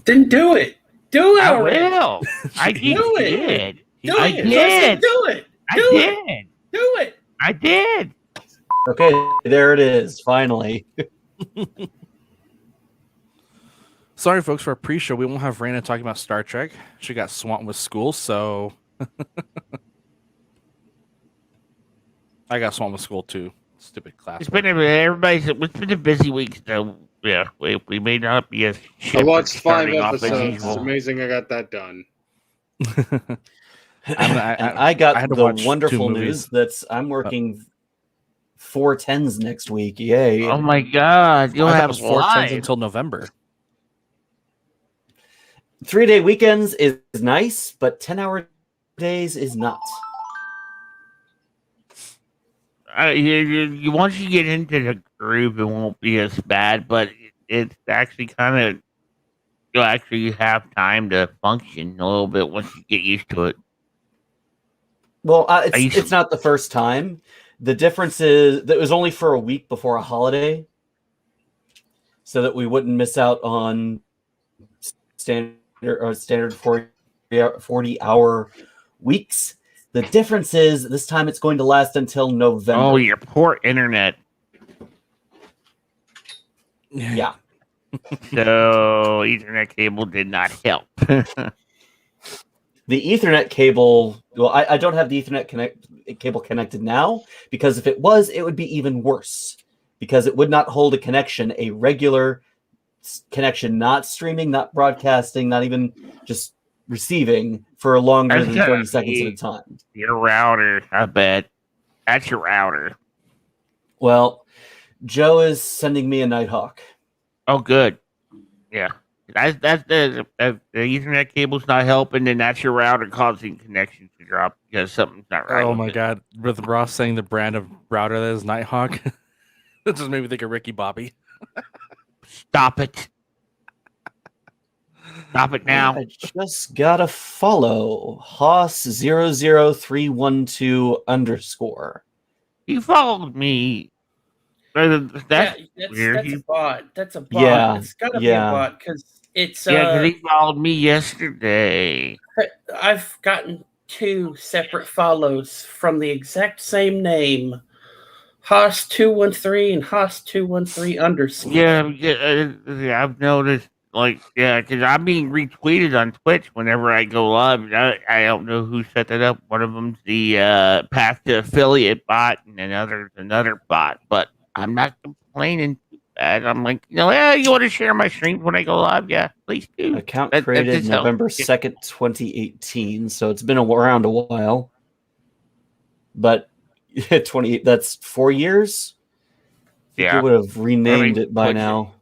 Then do it. Do it I already. will. I Do just it. did. Do I it. So I said, did. do it. I Do it. did. Do it. I did. Okay, there it is. Finally. Sorry, folks, for our pre-show. We won't have Raina talking about Star Trek. She got swamped with school, so I got swamped with school too. Stupid class. It's been a busy week, so yeah, we may not be as I watched 5 starting off as episodes. It's usual. amazing I got that done. I got I had to the watch 2 wonderful movies. news that I'm working 4/10s next week. Yay. Oh my god, you'll I thought it have was 4/10s live. until November. 3-day weekends is nice, but 10-hour days is not. Once you get into the groove, it won't be as bad, but it's actually kind of you'll actually have time to function a little bit once you get used to it. Well, it's not the first time. The difference is that it was only for a week before a holiday, so that we wouldn't miss out on standard 40-hour weeks. The difference is this time it's going to last until November. Oh, your poor internet. Yeah. So Ethernet cable did not help. The Ethernet cable, well, I don't have the Ethernet cable connected now, because if it was, it would be even worse, because it would not hold a connection, a regular connection, not streaming, not broadcasting, not even just receiving for longer than 30 seconds at a time. Your router, I bet. That's your router. Well, Joe is sending me a Nighthawk. Oh, good. Yeah. That's the Ethernet cable's not helping, and that's your router causing connections to drop because something's not right. Oh my god! With Ross saying the brand of router that is Nighthawk, that just made me think of Ricky Bobby. Stop it! Stop it now! I just got a follow Hoss00312_. You followed me. That's weird. That's a bot. That's a bot. Yeah, It's gotta be a bot because it's. Because he followed me yesterday. I've gotten 2 separate follows from the exact same name, Hoss213 and Hoss213_. Yeah, I've noticed. Because I'm being retweeted on Twitch whenever I go live. I don't know who set that up. One of them's the Path to Affiliate bot, and another bot. But I'm not complaining too bad. I'm like, you want to share my stream when I go live? Yeah, please do. Account created November 2nd, 2018, so it's been around a while. But 28, that's 4 years? I think you would have renamed it by now.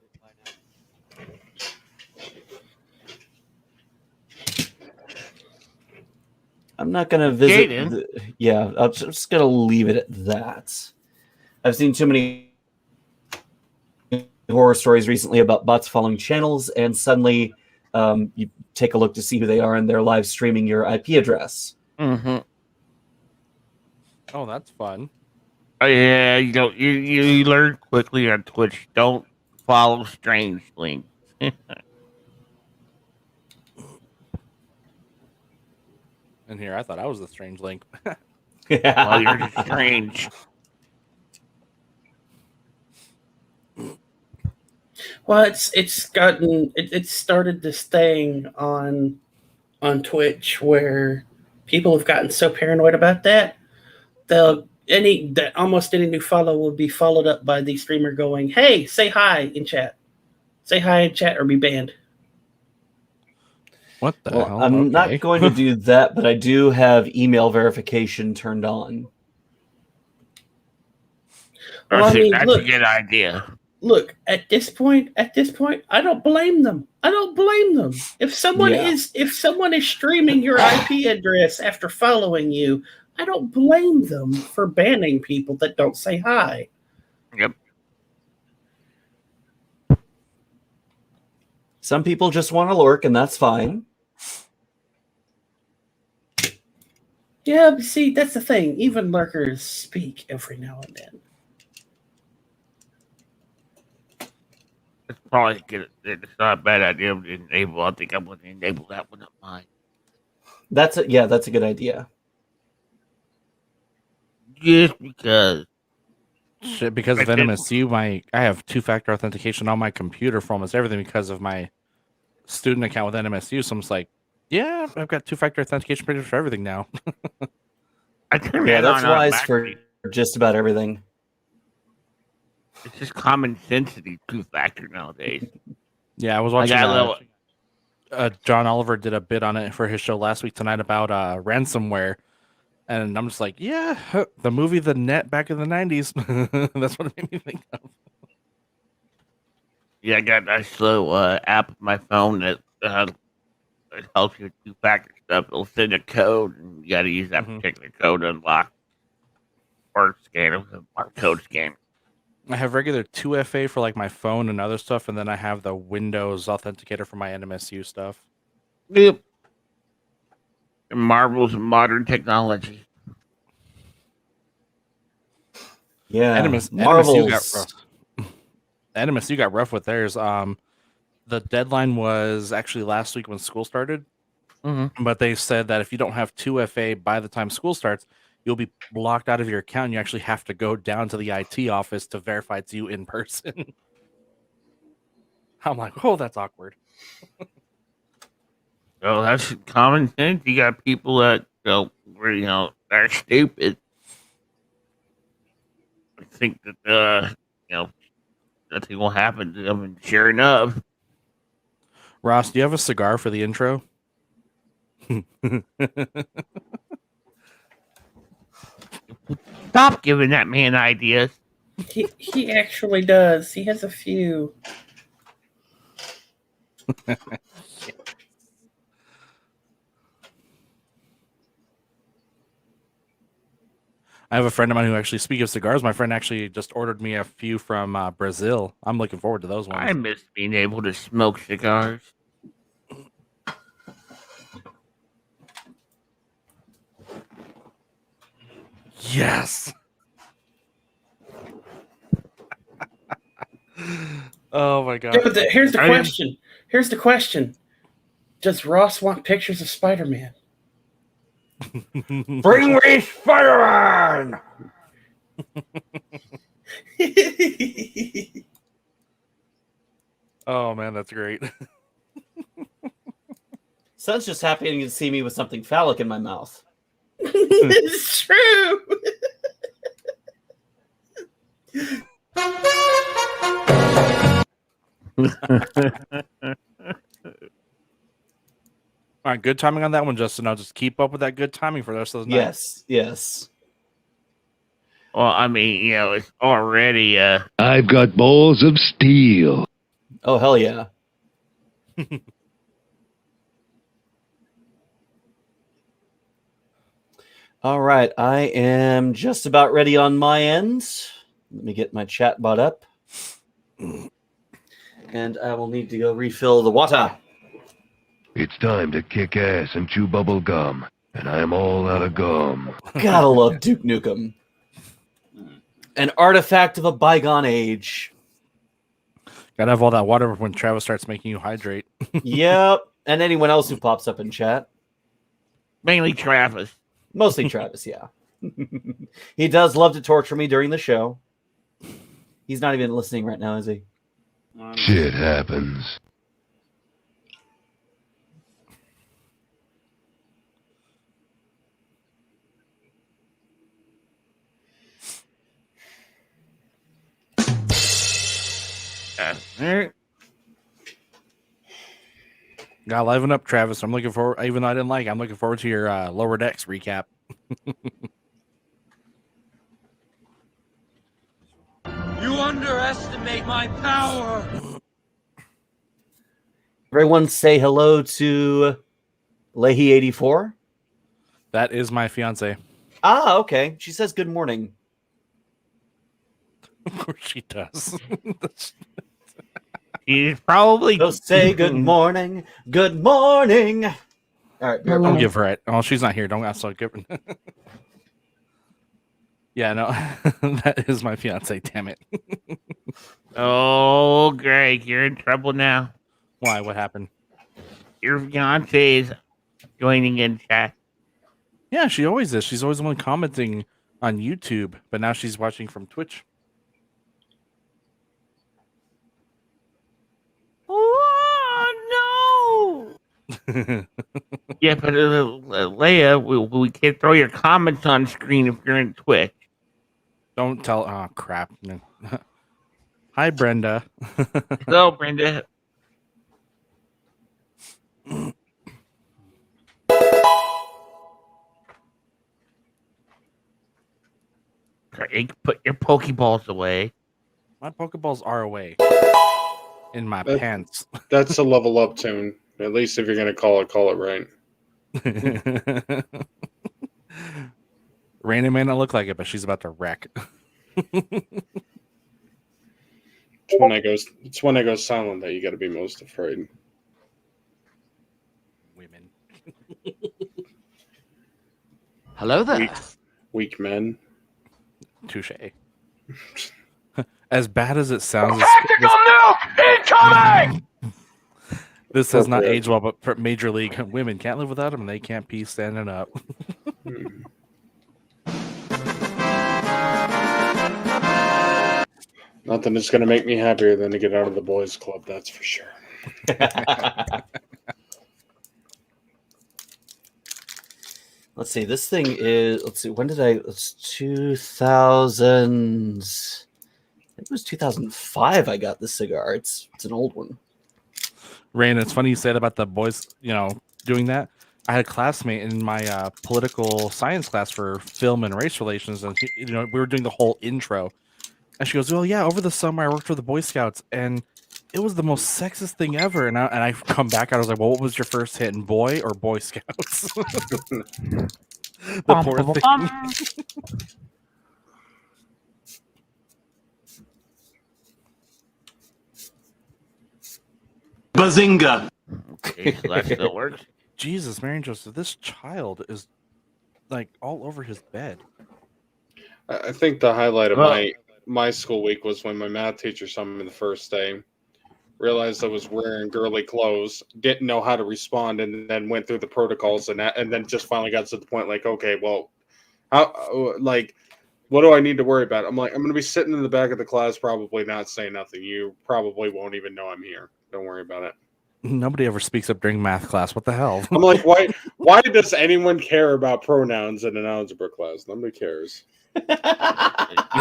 I'm not going to visit. I'm just going to leave it at that. I've seen too many horror stories recently about bots following channels, and suddenly you take a look to see who they are, and they're live streaming your IP address. Mm-hmm. Oh, that's fun. Yeah, you learn quickly on Twitch. Don't follow strange links. And here, I thought I was the strange link. Well, you're just strange. Well, it's started this thing on Twitch where people have gotten so paranoid about that almost any new follow will be followed up by the streamer going, "Hey, say hi in chat. Say hi in chat or be banned." What the hell? I'm not going to do that, but I do have email verification turned on. Well, I mean, that's a good idea. Look, at this point, I don't blame them. If someone is streaming your IP address after following you, I don't blame them for banning people that don't say hi. Yep. Some people just want to lurk, and that's fine. Yeah, but see, that's the thing. Even lurkers speak every now and then. It's probably good. It's not a bad idea to enable. I think I'm going to enable that one on mine. That's a good idea. Just because. Shit, because of I did- NMSU, I have two-factor authentication on my computer for almost everything because of my student account with NMSU. So I'm just like, yeah, I've got two-factor authentication pretty much for everything now. I turn Yeah, that that's on wise for automatically. just about everything. It's just common sense to do two-factor nowadays. Yeah, I was I watching. got a little. John Oliver did a bit on it for his show last week tonight about ransomware, and I'm just like, yeah, the movie The Net back in the '90s. That's what it made me think of. Yeah, I got a nice little app on my phone that it helps you with two-factor stuff. It'll send a code, and you got to use that particular code to unlock or scan it with a barcode scan. I have regular 2FA for like my phone and other stuff, and then I have the Windows authenticator for my NMSU stuff. Yep. And marvels of modern technology. Yeah, NMSU got rough with theirs. The deadline was actually last week when school started, but they said that if you don't have 2FA by the time school starts, you'll be blocked out of your account. And you actually have to go down to the IT office to verify it's you in person. I'm like, oh, that's awkward. So that's common sense. You got people that are stupid. I think that nothing will happen to them, and sure enough. Ross, do you have a cigar for the intro? Stop giving that man ideas. He actually does. He has a few. I have a friend of mine who actually, speaking of cigars, my friend actually just ordered me a few from Brazil. I'm looking forward to those ones. I miss being able to smoke cigars. Yes. Oh my god. Yeah, but here's the question. Here's the question. Does Ross want pictures of Spider-Man? Bring me Spider-Man! Oh man, that's great. Son's just happy to see me with something phallic in my mouth. It's true. All right, good timing on that one, Justin. I'll just keep up with that good timing for the rest of the night. Yes. Well, I mean, it's already I've got balls of steel. Oh, hell yeah. All right, I am just about ready on my end. Let me get my chat bot up. And I will need to go refill the water. It's time to kick ass and chew bubble gum, and I am all out of gum. Gotta love Duke Nukem. An artifact of a bygone age. Gotta have all that water when Travis starts making you hydrate. Yep. And anyone else who pops up in chat. mainly Travis. Mostly Travis, yeah. He does love to torture me during the show. He's not even listening right now, is he? Shit happens. Gotta liven up, Travis. I'm looking forward, even though I didn't like it, I'm looking forward to your Lower Decks recap. You underestimate my power. Everyone say hello to Leahy84. That is my fiance. Ah, okay. She says good morning. Of course she does. He's probably So say good morning. Good morning. All right. Don't give her it. Oh, she's not here. Don't ask. So give her. Yeah, no, that is my fiance. Damn it. Oh, Greg, you're in trouble now. Why? What happened? Your fiance is joining in chat. Yeah, she always is. She's always the one commenting on YouTube, but now she's watching from Twitch. Oh no! Yeah, but Leia, we can't throw your comments on screen if you're in Twitch. Don't tell. Oh crap! No. Hi, Brenda. Hello, Brenda. Craig, put your Pokeballs away. My Pokeballs are away in my pants. That's a level up tune. At least if you're gonna call it right. Rainy may not look like it, but she's about to wreck. It's when I go silent that you got to be most afraid. Women. Hello there. Weak men. Touche. As bad as it sounds, Tactical nuke incoming! this has not aged well, but for Major League women can't live without them, and they can't pee standing up. Nothing is going to make me happier than to get out of the boys' club. That's for sure. Let's see. This thing is. Let's see. When did I? It's 2000. I think it was 2005. I got this cigar. It's an old one. Rain, it's funny you said about the boys, doing that. I had a classmate in my political science class for film and race relations, and we were doing the whole intro. And she goes, "Well, yeah, over the summer I worked for the Boy Scouts, and it was the most sexist thing ever." And I come back, I was like, "Well, what was your first hit, in boy or Boy Scouts?" The poor thing. Bazinga! Okay, so that still works. Jesus, Mary Joseph, this child is like all over his bed. I think the highlight of my school week was when my math teacher saw me the first day, realized I was wearing girly clothes, didn't know how to respond, and then went through the protocols, and then just finally got to the point like, okay, well, what do I need to worry about? I'm like, I'm going to be sitting in the back of the class, probably not saying nothing. You probably won't even know I'm here. Don't worry about it. Nobody ever speaks up during math class. What the hell? I'm like, why does anyone care about pronouns in an algebra class? Nobody cares. You'll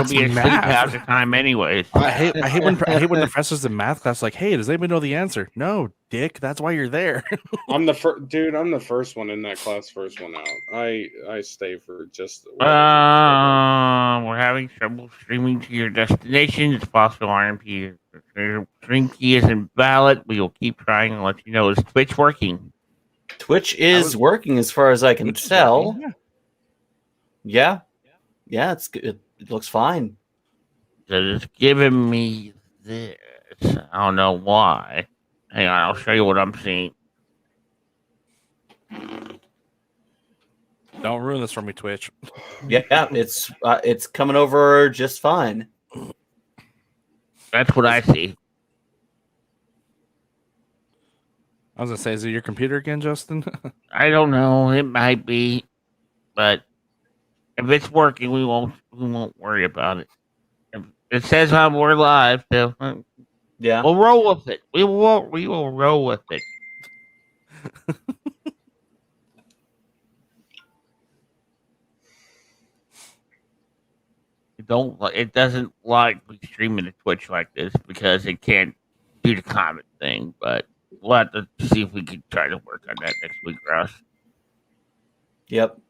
be asleep half the time anyways. I hate when professors in math class are like, "Hey, does anybody know the answer?" No, dick. That's why you're there. I'm the first one in that class, first one out. I stay for just. We're having trouble streaming to your destination. It's possible RMP. Your stream key isn't valid. We will keep trying and let you know. Is Twitch working? Twitch is working as far as I can tell. Working, yeah. Yeah, it's good. It looks fine. It's giving me this. I don't know why. Hang on, I'll show you what I'm seeing. Don't ruin this for me, Twitch. Yeah, it's coming over just fine. That's what I see. I was gonna say, is it your computer again, Justin? I don't know. It might be, but if it's working, we won't worry about it. If it says we're live, so yeah, we'll roll with it. We will roll with it. It doesn't like streaming to Twitch like this because it can't do the comment thing, but we'll have to see if we can try to work on that next week, Ross. Yep.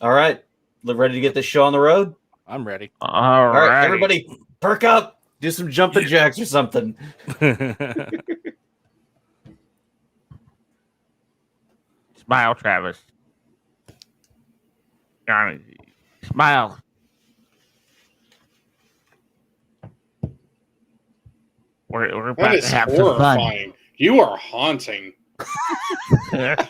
All right. Ready to get this show on the road? I'm ready. All right, everybody, perk up. Do some jumping jacks or something. Smile, Travis. Smile. We're about to have some fun. You are haunting. And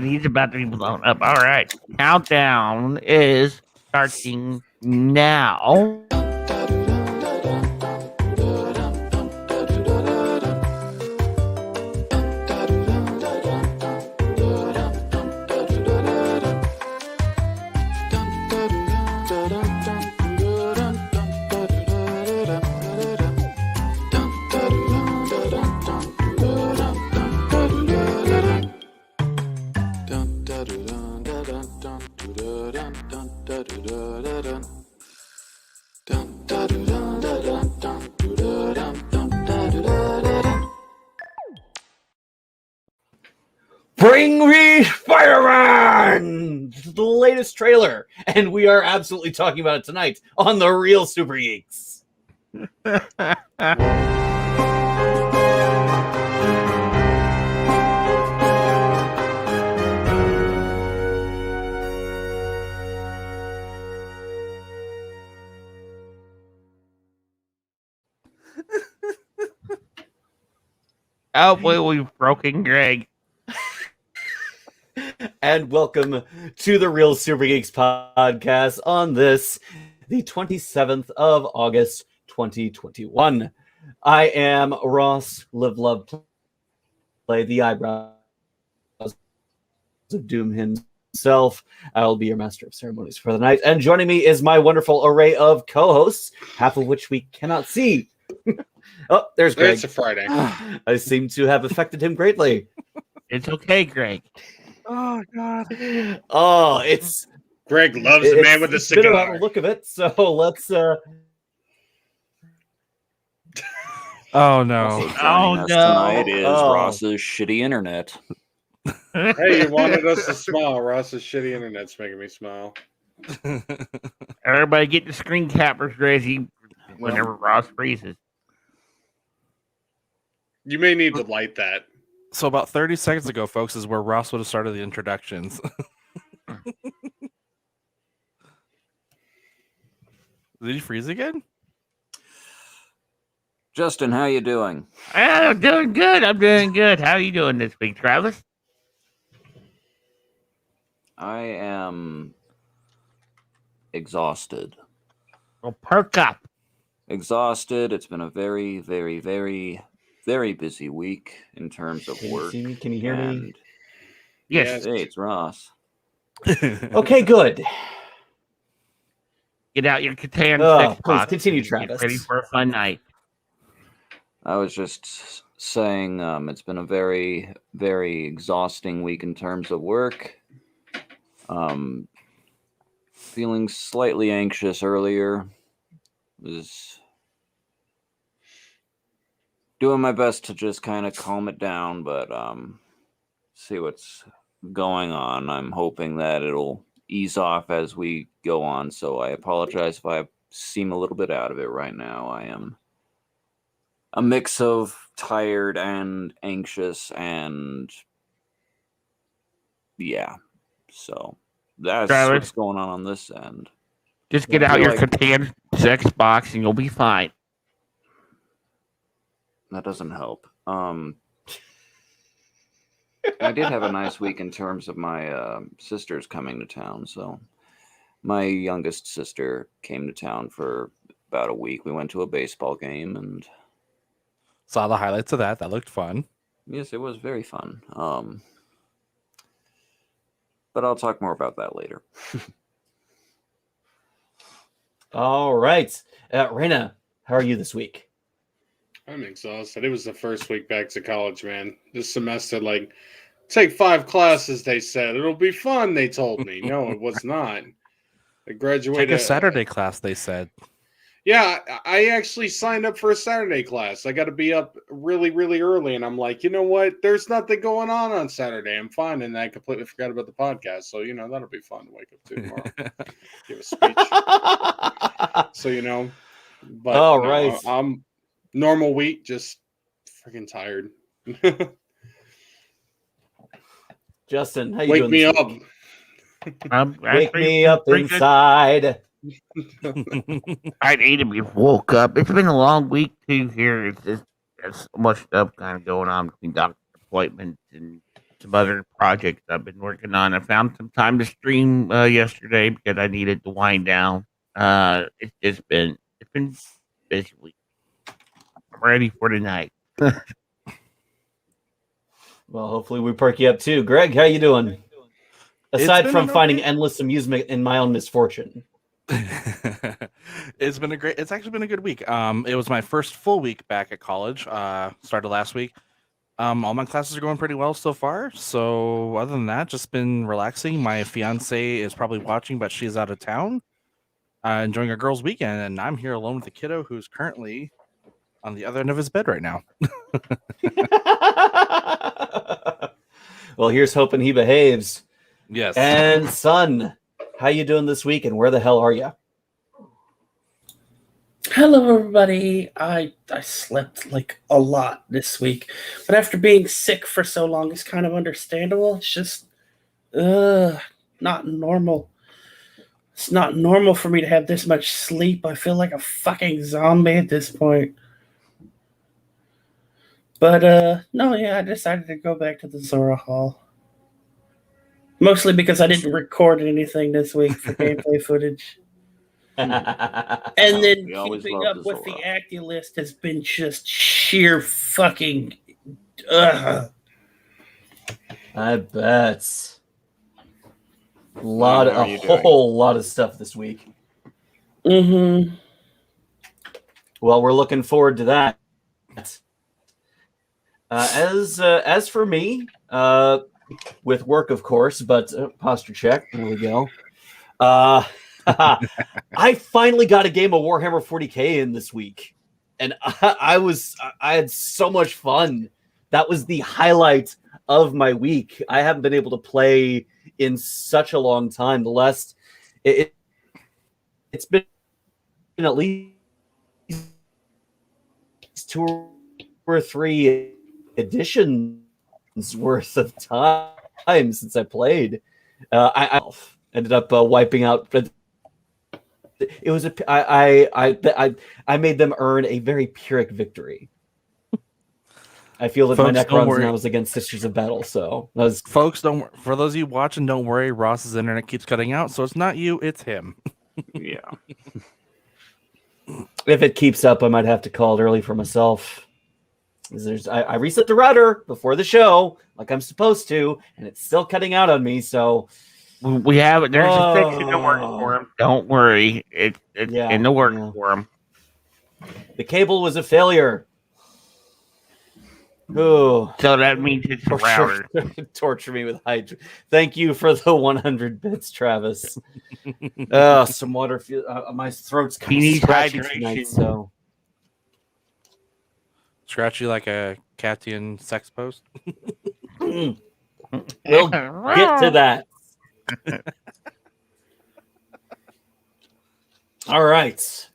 he's about to be blown up. All right. Countdown is starting now. Bring me Spider-Man! This is the latest trailer, and we are absolutely talking about it tonight on the Real Super Geeks. Oh boy, we've broken Greg. And welcome to the Real Super Geeks podcast on this, the 27th of August, 2021. I am Ross, live, love, play the eyebrows of Doom himself. I'll be your master of ceremonies for the night. And joining me is my wonderful array of co-hosts, half of which we cannot see. Oh, there's Greg. It's a Friday. I seem to have affected him greatly. It's okay, Greg. Oh God. Oh, it's Greg loves the man with the it's been about cigar. the look of it, so let's Oh no. Also Oh, joining us no. tonight is Oh. Ross's shitty internet. Hey, you wanted us to smile. Ross's shitty internet's making me smile. Everybody get the screen cappers ready whenever Ross freezes. You may need to light that. So about 30 seconds ago, folks, is where Ross would have started the introductions. Did he freeze again? Justin, how you doing? I'm doing good. I'm doing good. How are you doing this week, Travis? I am exhausted. Well, perk up. Exhausted. It's been a very, very, very, very busy week in terms of Can you work. see me? Can you hear me? And Yes. hey, it's Ross. Okay, good. Get out your Catan Oh, sex please box continue, and Travis. Get ready for a fun night. I was just saying it's been a very, very exhausting week in terms of work. Feeling slightly anxious earlier. Was doing my best to just kind of calm it down, but see what's going on. I'm hoping that it'll ease off as we go on, so I apologize if I seem a little bit out of it right now. I am a mix of tired and anxious, and yeah, so that's Travis? what's going on this end. Just get I out feel your like- Catan sex box and you'll be fine. That doesn't help. I did have a nice week in terms of my sisters coming to town. So my youngest sister came to town for about a week. We went to a baseball game, and Saw the highlights of that. That looked fun. yes, it was very fun. But I'll talk more about that later. All right. Raina, how are you this week? I'm exhausted. It was the first week back to college, man. This semester, take 5 classes, they said. It'll be fun, they told me. No, it was not. I graduated. Take a Saturday class, they said. Yeah, I actually signed up for a Saturday class. I got to be up really, really early. And I'm like, you know what? There's nothing going on Saturday. I'm fine. And I completely forgot about the podcast. So, that'll be fun to wake up to tomorrow. Give a speech. So, but All right. I'm normal week, just freaking tired. Justin, how you Wake doing me this up. week? I'm Wake pretty- me up pretty good. inside. I ate him. Woke up. It's been a long week too. Here, it's just there's so much stuff kind of going on between doctor appointments and some other projects I've been working on. I found some time to stream yesterday because I needed to wind down. It's been busy week. I'm ready for tonight. Well, hopefully we perk you up too. Greg, how you doing? Aside from finding endless amusement in my own misfortune. It's actually been a good week. It was my first full week back at college. Started last week. All my classes are going pretty well so far. So other than that, just been relaxing. My fiance is probably watching, but she's out of town, enjoying a girls' weekend, and I'm here alone with the kiddo who's currently on the other end of his bed right now. Well, here's hoping he behaves. Yes. And son, how you doing this week, and where the hell are you? Hello, everybody. I slept like a lot this week, but after being sick for so long, it's kind of understandable. It's just, not normal. It's not normal for me to have this much sleep. I feel like a fucking zombie at this point. But no, yeah, I decided to go back to the Zora Hall. Mostly because I didn't record anything this week for gameplay footage. And then keeping up with the active list has been just sheer fucking. I bet. A whole lot of stuff this week. Mm-hmm. Well, we're looking forward to that. As for me, with work, of course, but posture check. There we go. I finally got a game of Warhammer 40K in this week, and I had so much fun. That was the highlight of my week. I haven't been able to play in such a long time. It's been at least 2 or 3 editions worth of time since I played. I ended up wiping out. It was I made them earn a very Pyrrhic victory. I feel that my Necrons now was against Sisters of Battle. So folks, for those of you watching, don't worry. Ross's internet keeps cutting out, so it's not you, it's him. Yeah. If it keeps up, I might have to call it early for myself. I reset the router before the show, like I'm supposed to, and it's still cutting out on me. So we have it. There's a fix in the works for him. Don't worry, it's in the works for him. The cable was a failure. Oh, so that means it's a router. Torture me with Hydra. Thank you for the 100 bits, Travis. Some water. My throat's kind of scratchy tonight, so. Scratchy like a Catian sex post. We'll get to that. All right.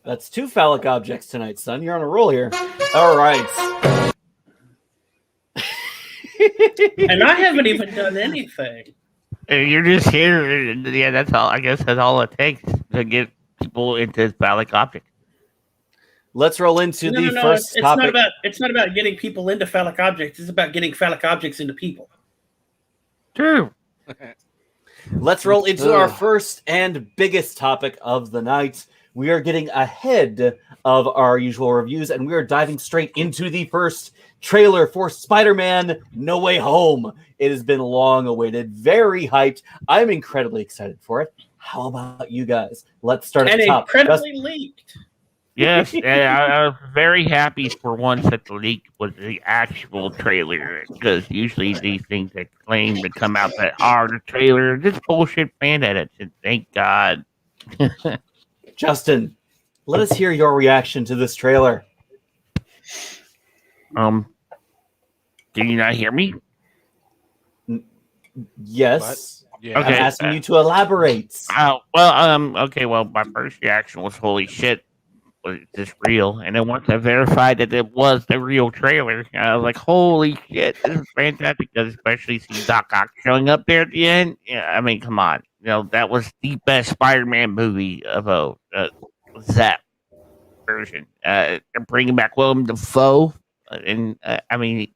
That's 2 phallic objects tonight, son. You're on a roll here. All right. And I haven't even done anything. You're just here. Yeah, that's all. I guess that's all it takes to get people into phallic objects. Let's roll into the first topic. It's not about getting people into phallic objects. It's about getting phallic objects into people. True. Let's roll into our first and biggest topic of the night. We are getting ahead of our usual reviews, and we are diving straight into the first trailer for Spider-Man No Way Home. It has been long awaited, very hyped. I'm incredibly excited for it. How about you guys? Let's start at the top. Incredibly leaked. Yes, I was very happy for once that the leak was the actual trailer, because usually these things that claim to come out that are the trailer, just bullshit fan edits, and thank God. Justin, let us hear your reaction to this trailer. Can you not hear me? Yes. Yeah. Okay. I'm asking you to elaborate. Okay. Well, my first reaction was, "Holy shit, was this real?" And then once I verified that it was the real trailer, I was like, "Holy shit, this is fantastic!" Especially see Doc Ock showing up there at the end. Yeah, I mean, come on, that was the best Spider-Man movie of that version. They're bringing back Willem Dafoe And I mean,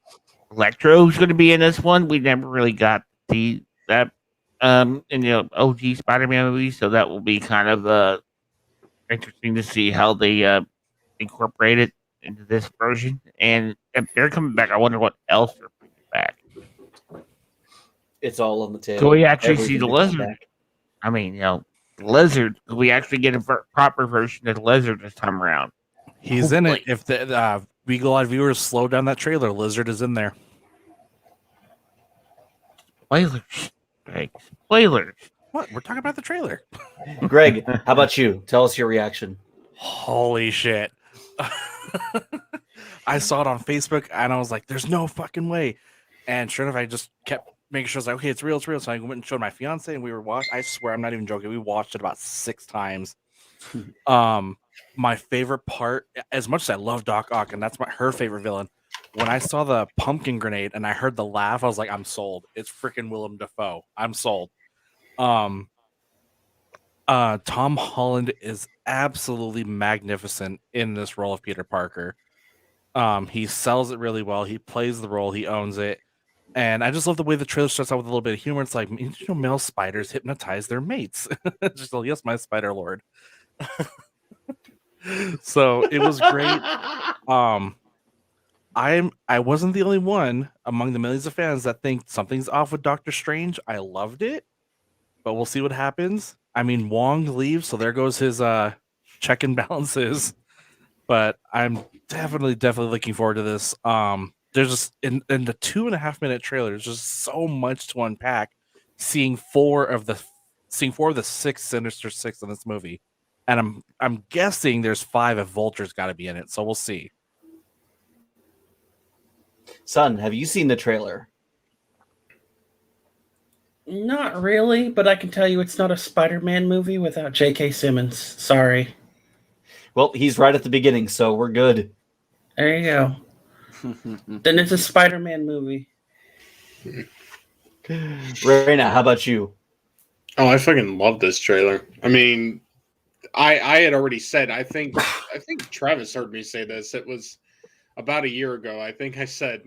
Electro's going to be in this one. We never really got to see that in the OG Spider-Man movie, so that will be kind of interesting to see how they incorporate it into this version. And if they're coming back, I wonder what else they're bringing back. It's all on the table. Can we actually see Everything the to come lizard? back. I mean, the lizard. Can we actually get a proper version of the lizard this time around? He's in it. If the Eagle-eyed viewers slow down that trailer, Lizard is in there. Spoilers. Greg. Spoilers. What? We're talking about the trailer. Greg, how about you? Tell us your reaction. Holy shit. I saw it on Facebook and I was like, there's no fucking way. And sure enough, I just kept making sure I was like, okay, it's real, it's real. So I went and showed my fiance and we were watching. I swear, I'm not even joking. We watched it about 6 times. My favorite part, as much as I love Doc Ock, and that's her favorite villain, when I saw the pumpkin grenade and I heard the laugh, I was like, I'm sold. It's freaking Willem Dafoe. I'm sold. Tom Holland is absolutely magnificent in this role of Peter Parker. He sells it really well. He plays the role. He owns it. And I just love the way the trailer starts out with a little bit of humor. It's like, male spiders hypnotize their mates. Just like, yes, my spider lord. So it was great. I wasn't the only one among the millions of fans that think something's off with Doctor Strange. I loved it, but we'll see what happens. I mean, Wong leaves, so there goes his check and balances. But I'm definitely looking forward to this. There's just in the 2.5 minute trailer, there's just so much to unpack. Seeing four of the 6 Sinister Six in this movie, and I'm guessing there's 5 if Vulture's got to be in it. So we'll see. Son, have you seen the trailer? Not really, but I can tell you it's not a Spider-Man movie without J.K. Simmons. Sorry. Well, he's right at the beginning, so we're good. There you go. Then it's a Spider-Man movie. Raina, how about you? Oh, I fucking love this trailer. I mean, I had already said, I think Travis heard me say this. It was about a year ago. I think I said,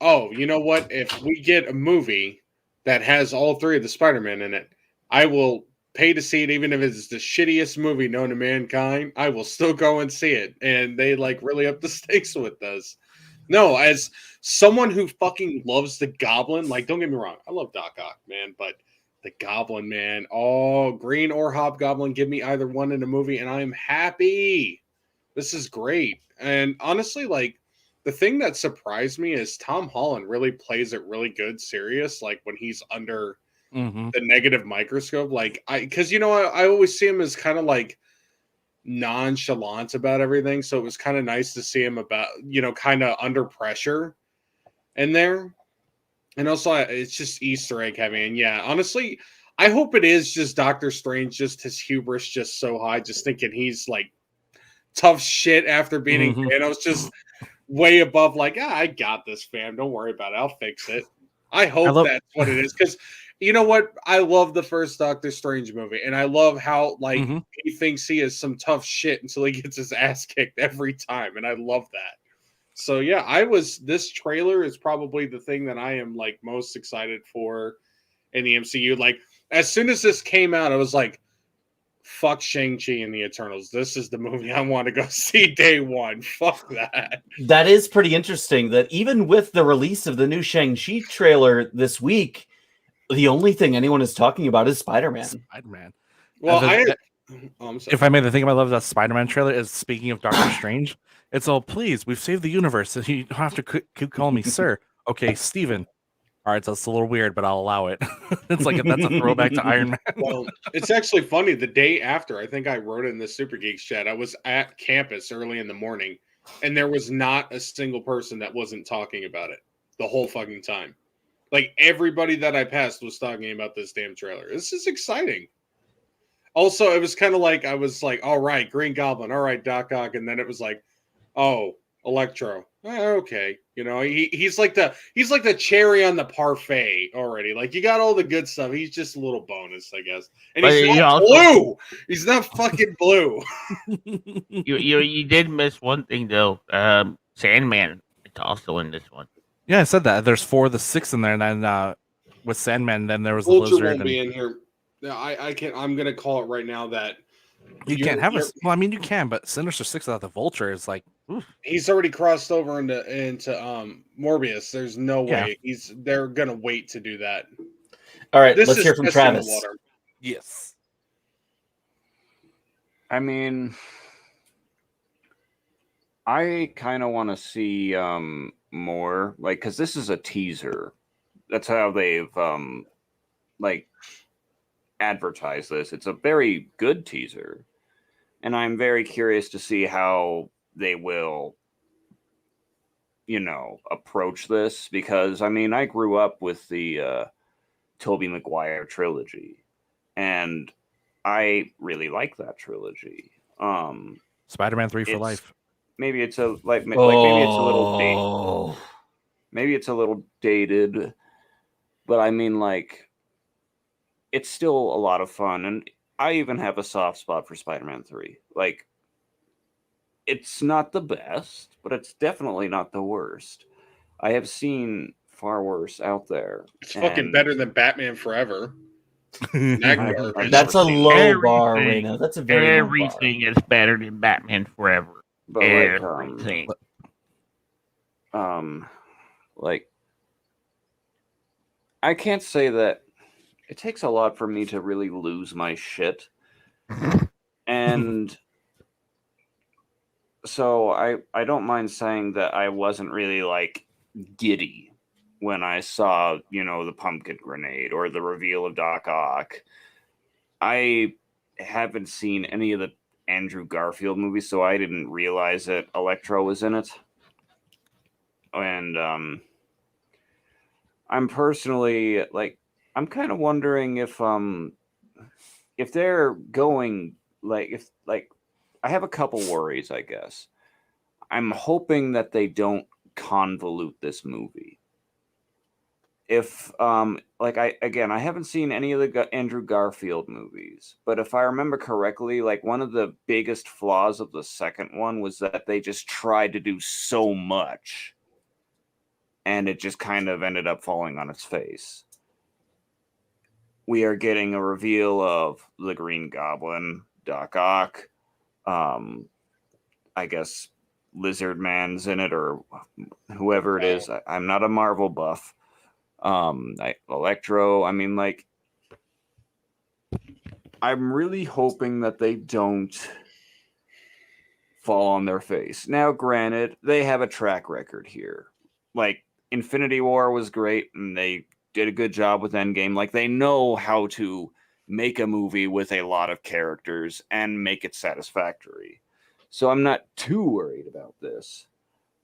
oh, you know what? If we get a movie that has all 3 of the Spider-Man in it, I will pay to see it, even if it's the shittiest movie known to mankind. I will still go and see it. And they really up the stakes with this. No, as someone who fucking loves the Goblin, don't get me wrong, I love Doc Ock, man, but the Goblin, man, Green or Hobgoblin, give me either one in a movie, and I am happy. This is great. And honestly, the thing that surprised me is Tom Holland really plays it really good, serious, when he's under the negative microscope. Because, I always see him as kind of nonchalant about everything. So it was kind of nice to see him about, kind of under pressure in there. And also, it's just Easter egg heavy. And yeah, honestly, I hope it is just Doctor Strange, just his hubris just so high, just thinking he's tough shit after beating Thanos, just way above I got this, fam. Don't worry about it. I'll fix it. I hope that's what it is. Because you know what? I love the first Doctor Strange movie. And I love how he thinks he is some tough shit until he gets his ass kicked every time. And I love that. So yeah, this trailer is probably the thing that I am most excited for in the MCU. As soon as this came out, I was like, fuck Shang-Chi and the Eternals. This is the movie I want to go see day one. Fuck that. That is pretty interesting that even with the release of the new Shang-Chi trailer this week, the only thing anyone is talking about is Spider-Man. Spider-Man. Well, if I made the thing about love that Spider-Man trailer is, speaking of Doctor Strange, it's all, please, we've saved the universe. So you don't have to keep calling me sir. Okay, Steven. All right, so it's a little weird, but I'll allow it. It's that's a throwback to Iron Man. Well, it's actually funny. The day after, I think I wrote in the SuperGeeks chat, I was at campus early in the morning, and there was not a single person that wasn't talking about it the whole fucking time. Everybody that I passed was talking about this damn trailer. This is exciting. Also, it was kind of I was all right, Green Goblin, all right, Doc Ock, and then it was oh, Electro. Okay, he's the cherry on the parfait already. You got all the good stuff. He's just a little bonus, I guess. And he's not blue. He's not fucking blue. You did miss one thing though. Sandman. It's also in this one. Yeah, I said that. There's 4 of the 6 in there, and then with Sandman, then there was the Vulture lizard. won't be in here. No, I can't. I'm gonna call it right now that you can't have a. Well, I mean, you can, but Sinister Six without the Vulture is like. Oof. He's already crossed over into Morbius. There's no way they're gonna wait to do that. All right, let's hear from Travis. Yes. I mean, I kind of want to see more, like, because this is a teaser. That's how they've like advertised this. It's a very good teaser, and I'm very curious to see how they will, approach this, because I mean, I grew up with the Tobey Maguire trilogy, and I really like that trilogy. Spider-Man 3 for life. Maybe it's a maybe it's a little dated. Maybe it's a little dated, but I mean, like, it's still a lot of fun, and I even have a soft spot for Spider-Man 3. Like, it's not the best, but it's definitely not the worst. I have seen far worse out there. It's fucking better than Batman Forever. That's a low bar, Reno. That's a very low bar. Everything is better than Batman Forever. But everything. Like, I can't say that it takes a lot for me to really lose my shit. And so I don't mind saying that I wasn't really, like, giddy when I saw, the pumpkin grenade or the reveal of Doc Ock. I haven't seen any of the Andrew Garfield movies, so I didn't realize that Electro was in it. And I'm personally, like, I'm kind of wondering if they're going, I have a couple worries, I guess. I'm hoping that they don't convolute this movie. If I haven't seen any of the Andrew Garfield movies, but if I remember correctly, like, one of the biggest flaws of the second one was that they just tried to do so much, and it just kind of ended up falling on its face. We are getting a reveal of the Green Goblin, Doc Ock, I guess Lizard Man's in it, or whoever it is. I'm not a Marvel buff. Electro. I mean, like, I'm really hoping that they don't fall on their face. Now, granted, they have a track record here. Like, Infinity War was great, and they did a good job with Endgame. Like, they know how to make a movie with a lot of characters and make it satisfactory. So I'm not too worried about this.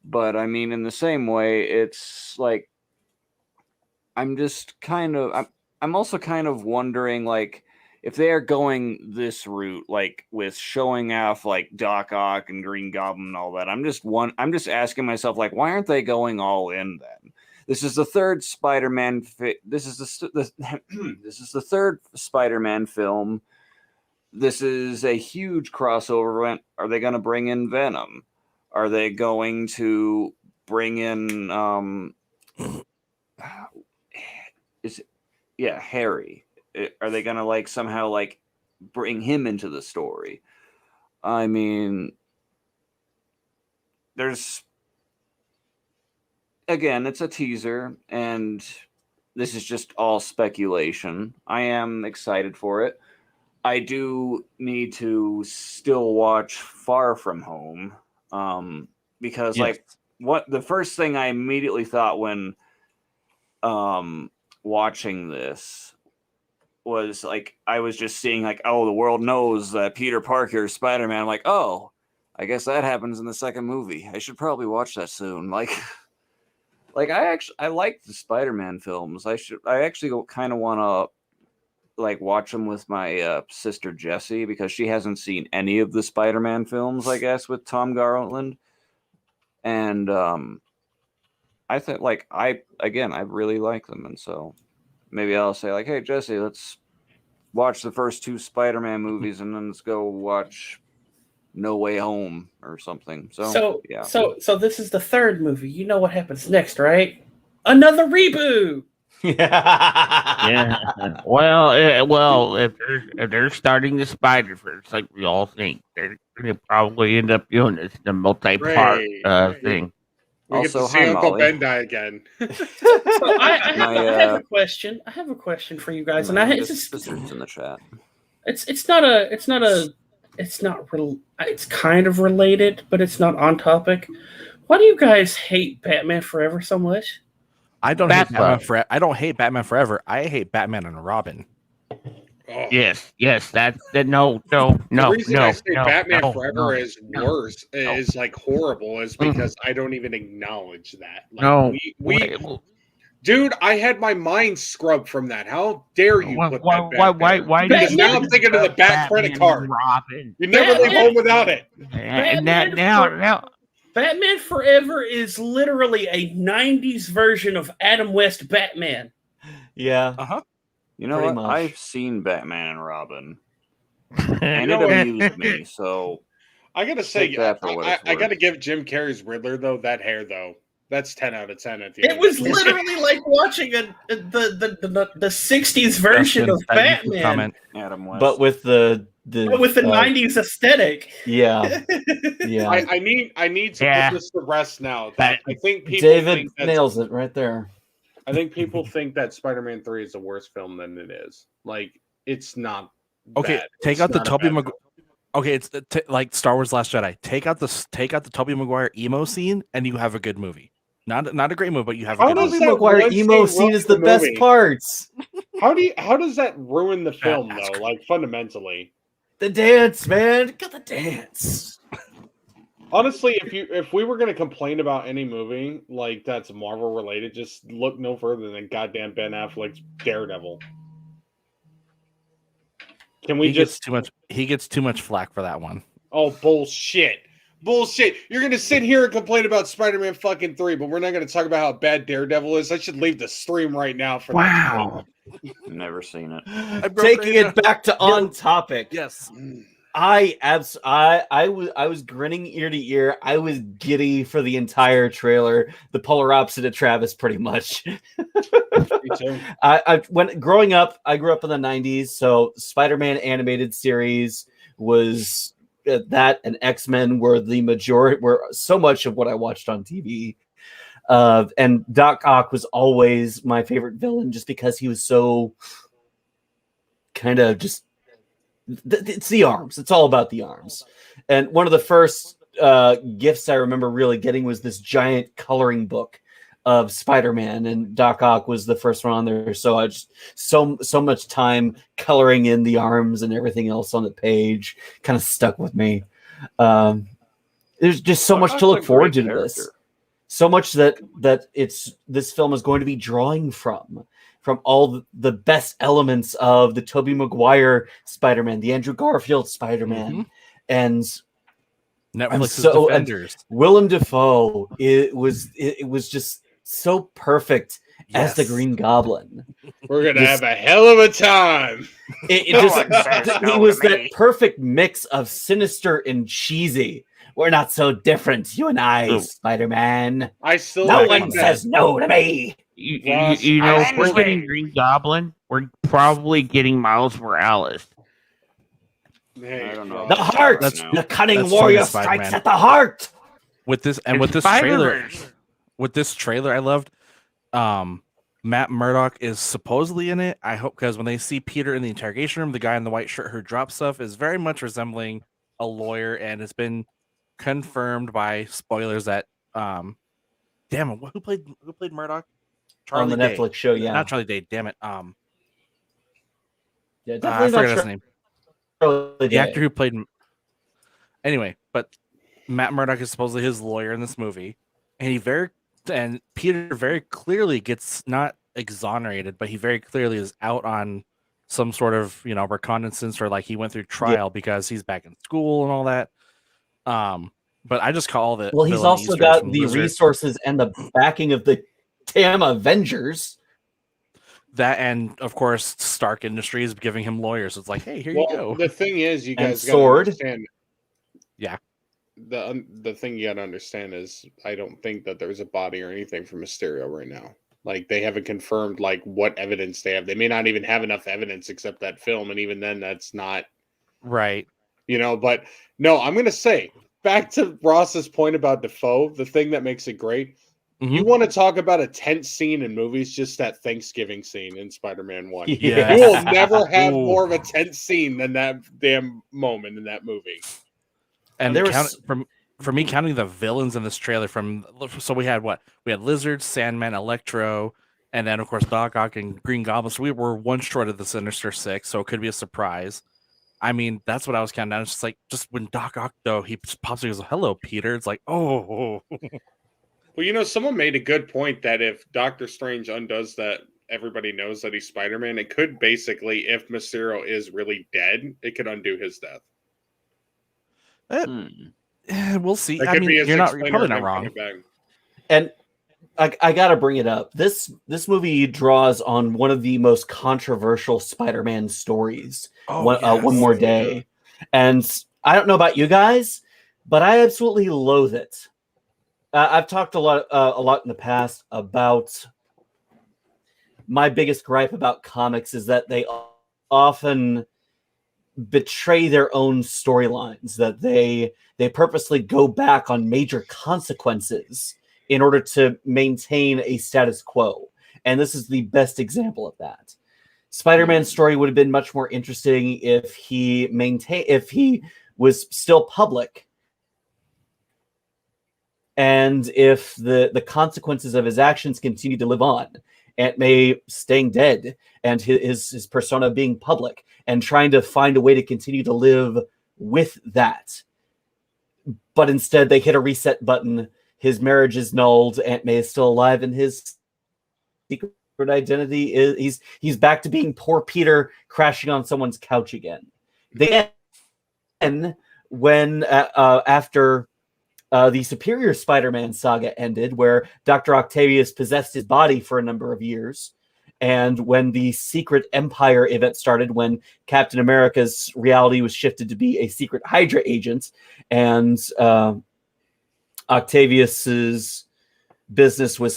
But, I mean, in the same way, it's like, I'm also kind of wondering, like, if they are going this route, like, with showing off, like, Doc Ock and Green Goblin and all that, I'm just asking myself, like, why aren't they going all in then? This is the third Spider-Man. This is the third Spider-Man film. This is a huge crossover event. Are they going to bring in Venom? Are they going to bring in Harry? Are they gonna, like, somehow, like, bring him into the story? I mean, it's a teaser, and this is just all speculation. I am excited for it. I do need to still watch Far From Home, because what the first thing I immediately thought when watching this was, like, I was just seeing, like, oh, the world knows that Peter Parker is Spider-Man. I'm like, oh, I guess that happens in the second movie. I should probably watch that soon. Like I like the Spider-Man films. I actually kind of want to, like, watch them with my sister Jessie, because she hasn't seen any of the Spider-Man films, I guess, with Tom Garland. And I think, like, I really like them, and so maybe I'll say, like, hey, Jesse, let's watch the first 2 Spider-Man movies, and then let's go watch No Way Home or something. So yeah. So this is the third movie. You know what happens next, right? Another reboot. Yeah. Well, if they're starting the Spider-Verse like we all think, they're gonna probably end up doing this in a multi-part thing. We get to Also, see hi, Uncle Molly. Ben die again. So I have a question. I have a question for you guys, and Sister's in the chat. It's kind of related, but it's not on topic. Why do you guys hate Batman Forever so much? I don't hate Batman Forever. I hate Batman and Robin. Oh. Yes, that no. The reason I say Batman Forever is worse, no. is like horrible, is because I don't even acknowledge that. Like, No, dude, I had my mind scrubbed from that. How dare you put that back there? Why? Because now I'm thinking of the Bat credit card. Robin. You never leave home without it. And now. Batman Forever is literally a 90s version of Adam West Batman. Yeah. Uh-huh. You know Pretty what? much. I've seen Batman and Robin, and it amused me. So I gotta say, take that for what it's I gotta worth. give Jim Carrey's Riddler though that hair though. That's 10 out of 10 at the end. It was literally like watching the 60s version of Batman, Adam West. But with the 90s aesthetic. Yeah. Yeah. I need to put this to rest now. I think people David think nails it right there. I think people think that Spider-Man 3 is a worse film than it is. Like, it's not. Okay, bad. take It's out the not a Tobey bad Maguire. Okay, it's like Star Wars: Last Jedi. Take out the Tobey Maguire emo scene, and you have a good movie. Not a great movie, but you have a good movie. Tobey Maguire emo scene is the best parts. How does that ruin the film though? Like fundamentally, the dance, man, got the dance. Honestly, if we were going to complain about any movie like that's Marvel related, just look no further than goddamn Ben Affleck's Daredevil. Can we He gets too much flack for that one. Oh, bullshit. You're going to sit here and complain about Spider-Man fucking 3, but we're not going to talk about how bad Daredevil is. I should leave the stream right now for that. Never seen it. Taking it back to on topic. Yes. I was grinning ear to ear. I was giddy for the entire trailer. The polar opposite of Travis, pretty much. Me too. Growing up, I grew up in the 90s, so Spider-Man animated series was that, and X-Men were so much of what I watched on TV. And Doc Ock was always my favorite villain, just because he was so kind of just. It's the arms. It's all about the arms. And one of the first gifts I remember really getting was this giant coloring book of Spider-Man, and Doc Ock was the first one on there. So I just so much time coloring in the arms and everything else on the page kind of stuck with me. There's just so much to look forward to this. So much that this film is going to be drawing from all the best elements of the Tobey Maguire Spider-Man, the Andrew Garfield Spider-Man, and Netflix's Defenders. Willem Dafoe. It was just so perfect as the Green Goblin. We're gonna have a hell of a time. It was that perfect mix of sinister and cheesy. We're not so different, you and I, Spider-Man. No one says no to me. You know, if we're getting Green Goblin, we're probably getting Miles Morales. Hey, I don't know. The heart, the cunning warrior strikes at the heart. With this trailer, I loved. Matt Murdock is supposedly in it. I hope, because when they see Peter in the interrogation room, the guy in the white shirt who drops stuff is very much resembling a lawyer, and it's been confirmed by spoilers that damn it, who played Murdoch? On the Day. Netflix show, yeah. Not Charlie Day, damn it. Yeah, I definitely forgot his name. The actor who played. Anyway, but Matt Murdock is supposedly his lawyer in this movie, and Peter very clearly gets not exonerated, but he very clearly is out on some sort of reconnaissance, or like he went through trial because he's back in school and all that. But I just call it. Well, he's also got the resources and the backing of the damn Avengers. That, and of course Stark Industries giving him lawyers. It's like, hey, here you go. The thing is, you guys got to understand, Yeah. The thing you gotta understand is I don't think that there's a body or anything for Mysterio right now. Like they haven't confirmed like what evidence they have. They may not even have enough evidence except that film, and even then that's not right. But no, I'm gonna say back to Ross's point about Defoe, the thing that makes it great. Mm-hmm. You want to talk about a tense scene in movies, just that Thanksgiving scene in Spider-Man 1. Yes. You will never have Ooh. more of a tense scene than that damn moment in that movie. And for me, counting the villains in this trailer so we had Lizard, Sandman, Electro, and then of course Doc Ock and Green Goblin. So we were one short of the Sinister Six, so it could be a surprise. I mean, that's what I was counting down. It's just like when Doc Ock though, he just pops and goes, "Hello, Peter." It's like, oh. Well, someone made a good point that if Doctor Strange undoes that, everybody knows that he's Spider-Man. It could basically, if Mysterio is really dead, it could undo his death. We'll see. That I mean, you're probably not wrong. And I gotta bring it up. This movie draws on one of the most controversial Spider-Man stories. One More Day, and I don't know about you guys, but I absolutely loathe it. I've talked a lot in the past about my biggest gripe about comics is that they often betray their own storylines, that they purposely go back on major consequences in order to maintain a status quo. And this is the best example of that. Spider-Man's story would have been much more interesting if he was still public, and if the consequences of his actions continue to live on. Aunt May staying dead, and his persona being public, and trying to find a way to continue to live with that. But instead, they hit a reset button. His marriage is nulled. Aunt May is still alive, and his secret identity is he's back to being poor Peter crashing on someone's couch again. Then, when after the Superior Spider-Man saga ended, where Dr. Octavius possessed his body for a number of years, and when the Secret Empire event started, when Captain America's reality was shifted to be a secret Hydra agent, and Octavius's business was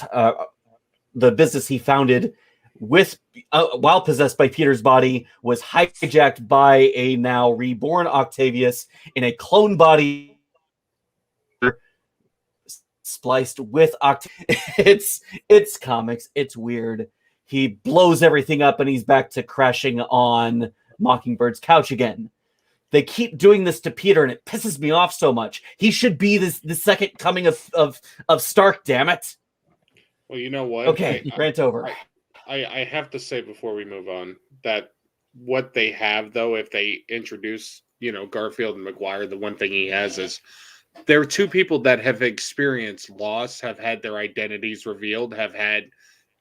the business he founded while possessed by Peter's body was hijacked by a now reborn Octavius in a clone body spliced with Octavius. It's comics. It's weird. He blows everything up and he's back to crashing on Mockingbird's couch again. They keep doing this to Peter and it pisses me off so much. He should be the second coming of Stark, damn it. Well, you know what? Okay, rant over. I have to say before we move on that what they have, though, if they introduce, Garfield and McGuire, the one thing he has is there are two people that have experienced loss, have had their identities revealed, have had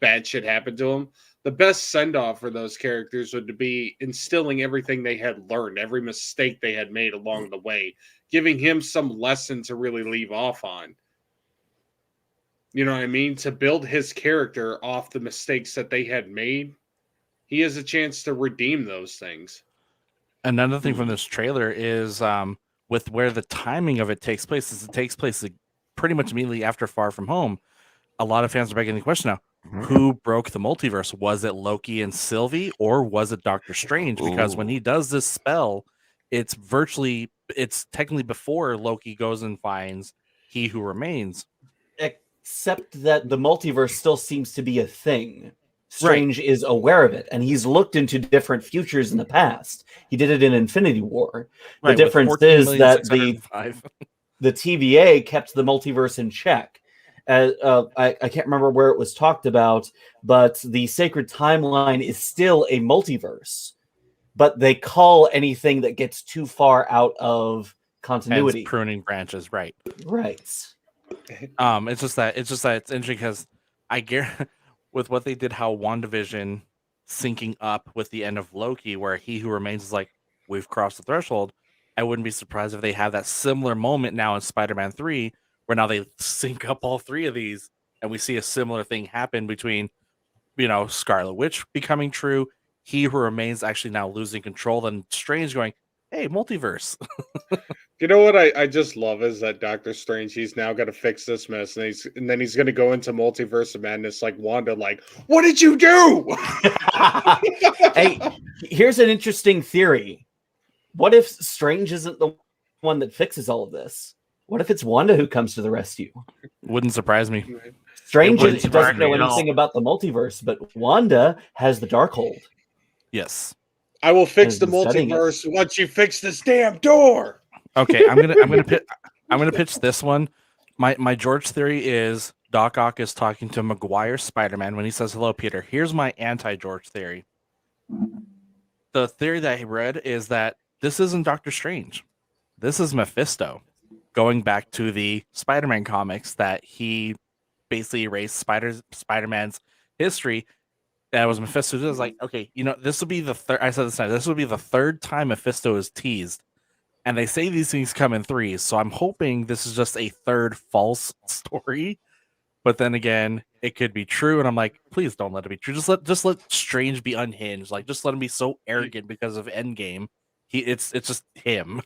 bad shit happen to them. The best send-off for those characters would be instilling everything they had learned, every mistake they had made along the way, giving him some lesson to really leave off on. You know what I mean? To build his character off the mistakes that they had made, he has a chance to redeem those things. Another thing from this trailer is with where the timing of it takes place, is it takes place pretty much immediately after Far From Home. A lot of fans are beginning the question now, who broke the multiverse? Was it Loki and Sylvie, or was it Doctor Strange? Because when he does this spell, it's technically before Loki goes and finds He Who Remains. Except that the multiverse still seems to be a thing. Strange is aware of it, and he's looked into different futures in the past. He did it in Infinity War. The difference is that the TVA kept the multiverse in check. I can't remember where it was talked about, but the Sacred Timeline is still a multiverse. But they call anything that gets too far out of continuity pruning branches, right? Right. It's just that it's interesting because I guarantee with what they did, how WandaVision syncing up with the end of Loki, where He Who Remains is like, we've crossed the threshold. I wouldn't be surprised if they have that similar moment now in Spider-Man 3, where now they sync up all three of these, and we see a similar thing happen between, Scarlet Witch becoming true, He Who Remains actually now losing control, and Strange going, hey, multiverse. You know what I just love is that Doctor Strange, he's now got to fix this mess, and then he's going to go into Multiverse of Madness like Wanda, like, what did you do? Hey, here's an interesting theory. What if Strange isn't the one that fixes all of this? What if it's Wanda who comes to the rescue? Wouldn't surprise me. Strange wouldn't surprise doesn't know me at all. anything about the multiverse, but Wanda has the Darkhold. Yes. I will fix Has the been studying it. multiverse once you fix this damn door. Okay, I'm gonna pitch this one. My George theory is Doc Ock is talking to Maguire Spider-Man when he says hello, Peter. Here's my anti-George theory. The theory that I read is that this isn't Doctor Strange. This is Mephisto, going back to the Spider-Man comics that he basically erased Spider-Man's history. That was Mephisto. It was like, okay, this will be the third. I said this time. This will be the third time Mephisto is teased. And they say these things come in threes, so I'm hoping this is just a third false story. But then again, it could be true, and I'm like, please don't let it be true. Just let Strange be unhinged. Like, just let him be so arrogant because of Endgame. It's just him.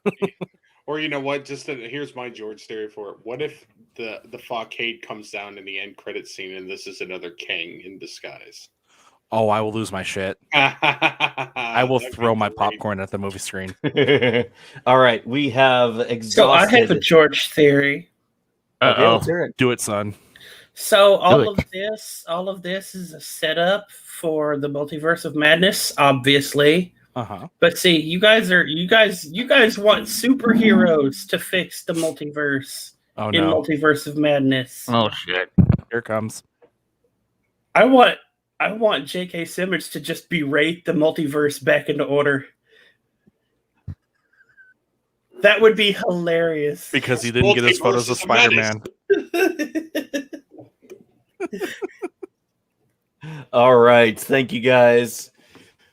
Or you know what? Here's my George theory for it. What if the Falcade comes down in the end credit scene, and this is another King in disguise? Oh, I will lose my shit. I will throw my popcorn at the movie screen. All right, we have exhausted. So I have a George theory. Okay, let's hear it. Do it, son. So all of this is a setup for the Multiverse of Madness, obviously. But see, you guys want superheroes to fix the multiverse in Multiverse of Madness. Oh shit! Here it comes. I want J.K. Simmons to just berate the multiverse back into order. That would be hilarious. Because he didn't get his photos of Spider-Man. All right. Thank you guys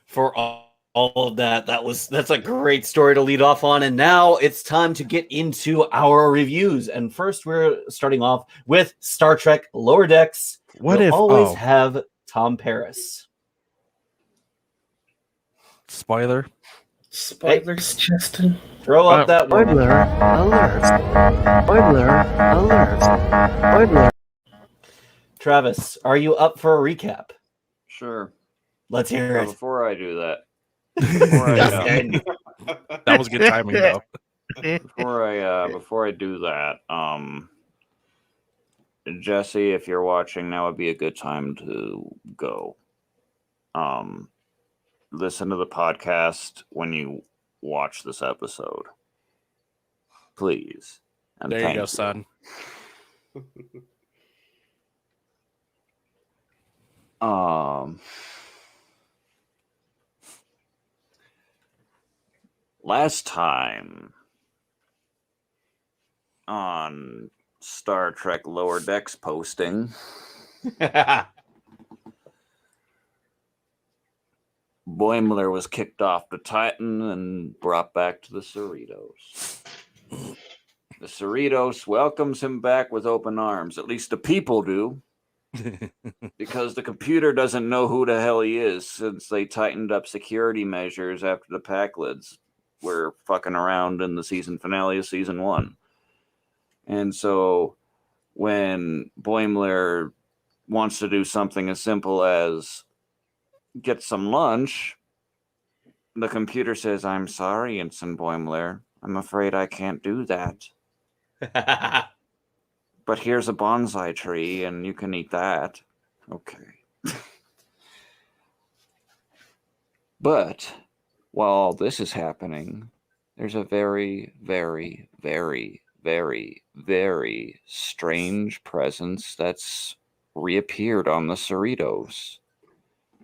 for all of that. That's a great story to lead off on. And now it's time to get into our reviews. And first, we're starting off with Star Trek Lower Decks. We'll always have Tom Paris. Spoilers, Justin. Throw up that one. Spoiler alert. Travis, are you up for a recap? Sure. Let's hear it. Before I do that, that was good timing, though. Before I do that, Jesse, if you're watching, now would be a good time to go. Listen to the podcast when you watch this episode, please. And there you go, son. Last time on Star Trek Lower Decks posting, Boimler was kicked off the Titan and brought back to the Cerritos. The Cerritos welcomes him back with open arms. At least the people do. Because the computer doesn't know who the hell he is since they tightened up security measures after the Packlids were fucking around in the season finale of season 1. And so when Boimler wants to do something as simple as get some lunch, the computer says, "I'm sorry, Ensign Boimler. I'm afraid I can't do that. But here's a bonsai tree, and you can eat that." Okay. But while all this is happening, there's a very, very, very, very, very strange presence that's reappeared on the Cerritos.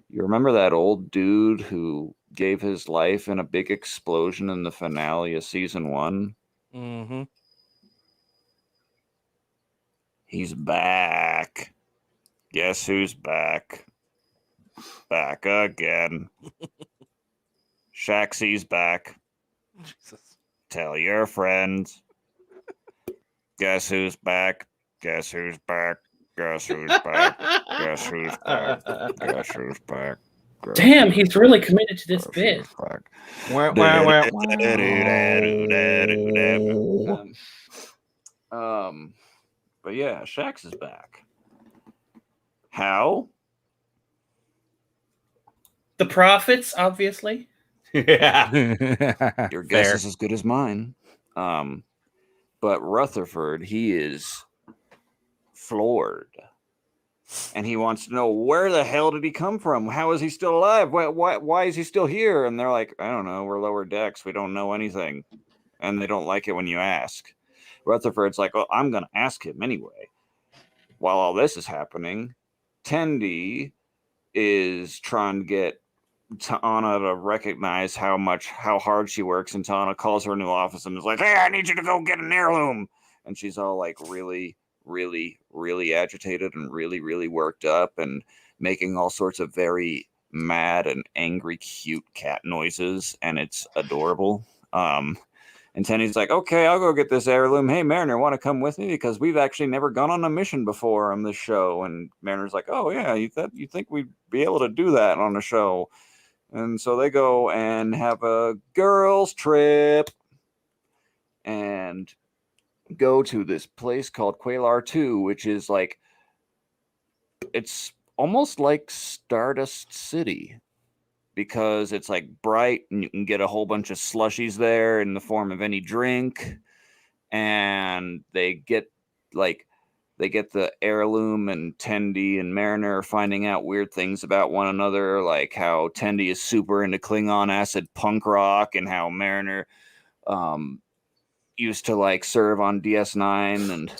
You remember that old dude who gave his life in a big explosion in the finale of season 1? Mm-hmm. He's back. Guess who's back? Back again. Shaxy's back. Jesus. Tell your friends. Guess who's back? Guess who's back? Guess who's back? Guess who's back? Guess who's back? Damn, he's really committed to this bit. But yeah, Shax is back. How? The Prophets, obviously. Yeah. Your guess is as good as mine. But Rutherford, he is floored. And he wants to know, where the hell did he come from? How is he still alive? Why is he still here? And they're like, I don't know. We're lower decks. We don't know anything. And they don't like it when you ask. Rutherford's like, well, I'm going to ask him anyway. While all this is happening, Tendi is trying to get Tana to recognize how hard she works. And Tana calls her new office and is like, hey, I need you to go get an heirloom. And she's all like really, really, really agitated and really, really worked up and making all sorts of very mad and angry, cute cat noises. And it's adorable. And Tenny's like, okay, I'll go get this heirloom. Hey, Mariner, want to come with me? Because we've actually never gone on a mission before on this show. And Mariner's like, oh, yeah, you think we'd be able to do that on a show? And so they go and have a girls' trip and go to this place called Qualar 2, which is like, it's almost like Stardust City. Because it's like bright and you can get a whole bunch of slushies there in the form of any drink. And they get the heirloom, and Tendi and Mariner are finding out weird things about one another, like how Tendi is super into Klingon acid punk rock and how Mariner used to like serve on DS9 and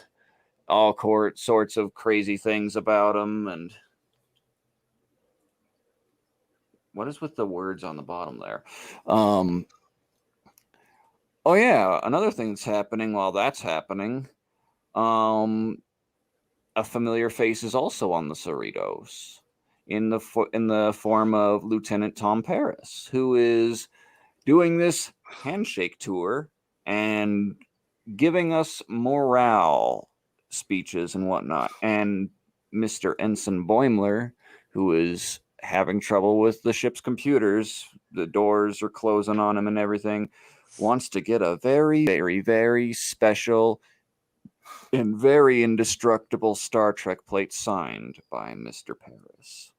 all sorts of crazy things about him. And what is with the words on the bottom there? Oh, yeah. Another thing that's happening while that's happening, a familiar face is also on the Cerritos in the form of Lieutenant Tom Paris, who is doing this handshake tour and giving us morale speeches and whatnot. And Mr. Ensign Boimler, who is having trouble with the ship's computers, the doors are closing on him and everything, wants to get a very, very, very special and very indestructible Star Trek plate signed by Mr. Paris.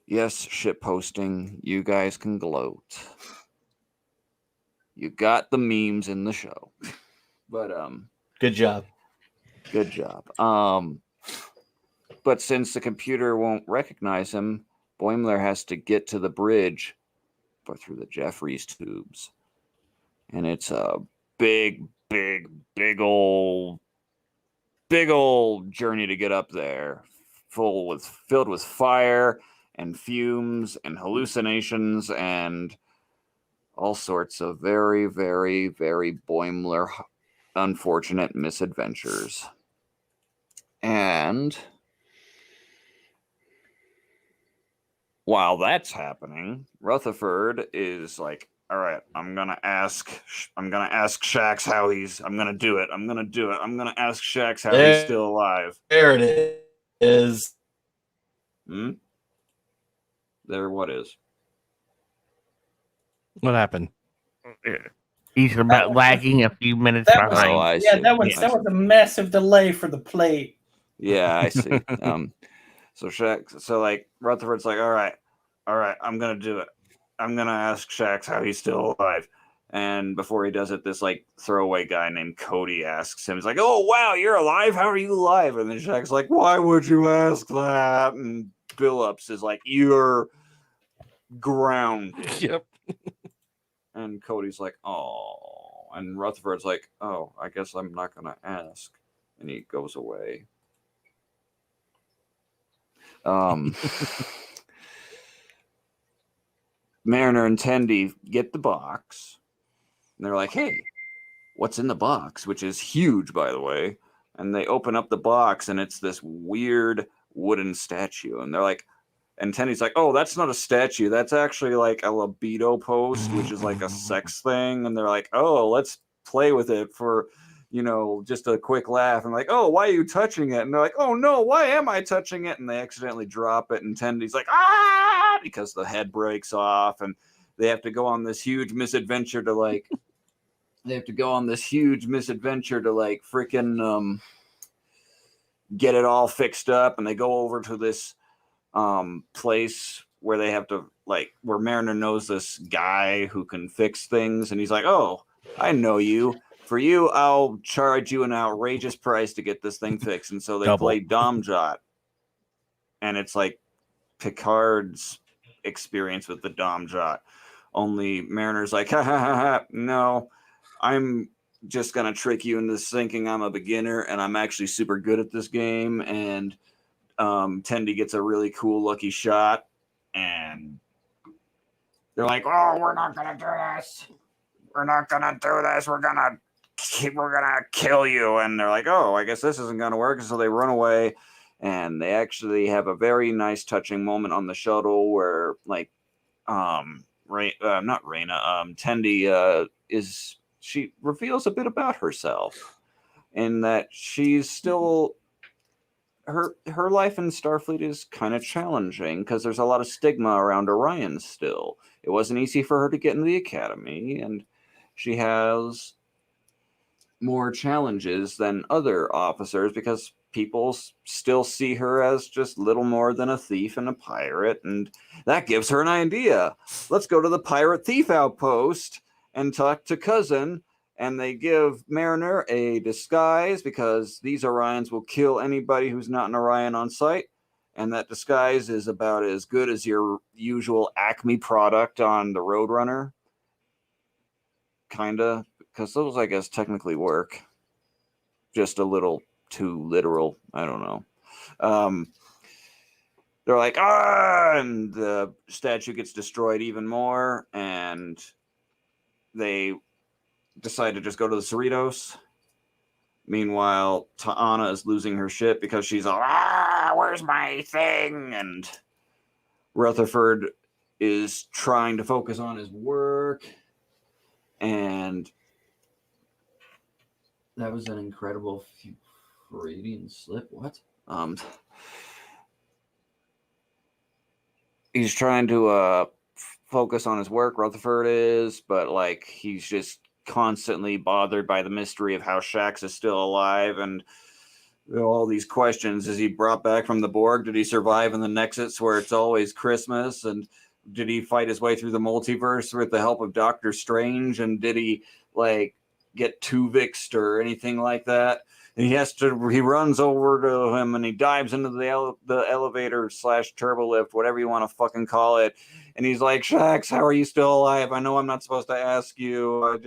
Yes, ship hosting, you guys can gloat. You got the memes in the show. But good job. Good job. But since the computer won't recognize him, Boimler has to get to the bridge, but through the Jeffries tubes. And it's a big old journey to get up there, filled with fire and fumes and hallucinations and all sorts of very, very, very Boimler unfortunate misadventures. And while that's happening, Rutherford is like, all right, I'm gonna ask Shax how he's. I'm gonna do it. I'm gonna ask Shax how he's still alive. There it is. There, what is? What happened? He's about lagging a few minutes behind. That was a massive delay for the plate. Yeah, I see. So like Rutherford's like, all right, I'm gonna do it. I'm gonna ask Shax how he's still alive. And before he does it, this like throwaway guy named Cody asks him, he's like, oh wow, you're alive? How are you alive? And then Shax's like, why would you ask that? And Billups is like, you're grounded. Yep. And Cody's like, oh. And Rutherford's like, oh, I guess I'm not gonna ask. And he goes away. Mariner and Tendi get the box. And they're like, hey, what's in the box? Which is huge, by the way. And they open up the box, and it's this weird wooden statue. And they're like, and Tendy's like, oh, that's not a statue. That's actually like a libido post, which is like a sex thing. And they're like, oh, let's play with it for, just a quick laugh and like, oh, why are you touching it? And they're like, oh no, why am I touching it? And they accidentally drop it, and Tendy's like, ah, because the head breaks off, and they have to go on this huge misadventure to like, freaking get it all fixed up, and they go over to this place where they have to where Mariner knows this guy who can fix things, and he's like, oh, I know you. For you, I'll charge you an outrageous price to get this thing fixed. And so they play Domjot. And it's like Picard's experience with the Domjot. Only Mariner's like, ha ha ha ha, no, I'm just going to trick you into thinking I'm a beginner, and I'm actually super good at this game. And Tendi gets a really cool lucky shot. And they're like, oh, we're not going to do this. We're not going to do this. We're going to kill you. And they're like, oh, I guess this isn't going to work. So they run away, and they actually have a very nice touching moment on the shuttle where Tendi she reveals a bit about herself, in that she's still her life in Starfleet is kind of challenging because there's a lot of stigma around Orion still. It wasn't easy for her to get into the academy, and she has more challenges than other officers because people still see her as just little more than a thief and a pirate, and that gives her an idea. Let's go to the pirate thief outpost and talk to Cousin, and they give Mariner a disguise because these Orions will kill anybody who's not an Orion on site, and that disguise is about as good as your usual Acme product on the Roadrunner. Kinda. Because those, I guess, technically work. Just a little too literal. I don't know. They're like, and the statue gets destroyed even more, and they decide to just go to the Cerritos. Meanwhile, Ta'ana is losing her shit because she's all, where's my thing? And Rutherford is trying to focus on his work, and that was an incredible Freudian slip. What? He's trying to focus on his work, Rutherford is, but he's just constantly bothered by the mystery of how Shax is still alive, and all these questions. Is he brought back from the Borg? Did he survive in the Nexus where it's always Christmas? And did he fight his way through the multiverse with the help of Doctor Strange? And did he get Tuvixed or anything like that? And he runs over to him and he dives into the elevator / turbo lift, whatever you want to fucking call it. And he's like, Shax, how are you still alive? I know I'm not supposed to ask you.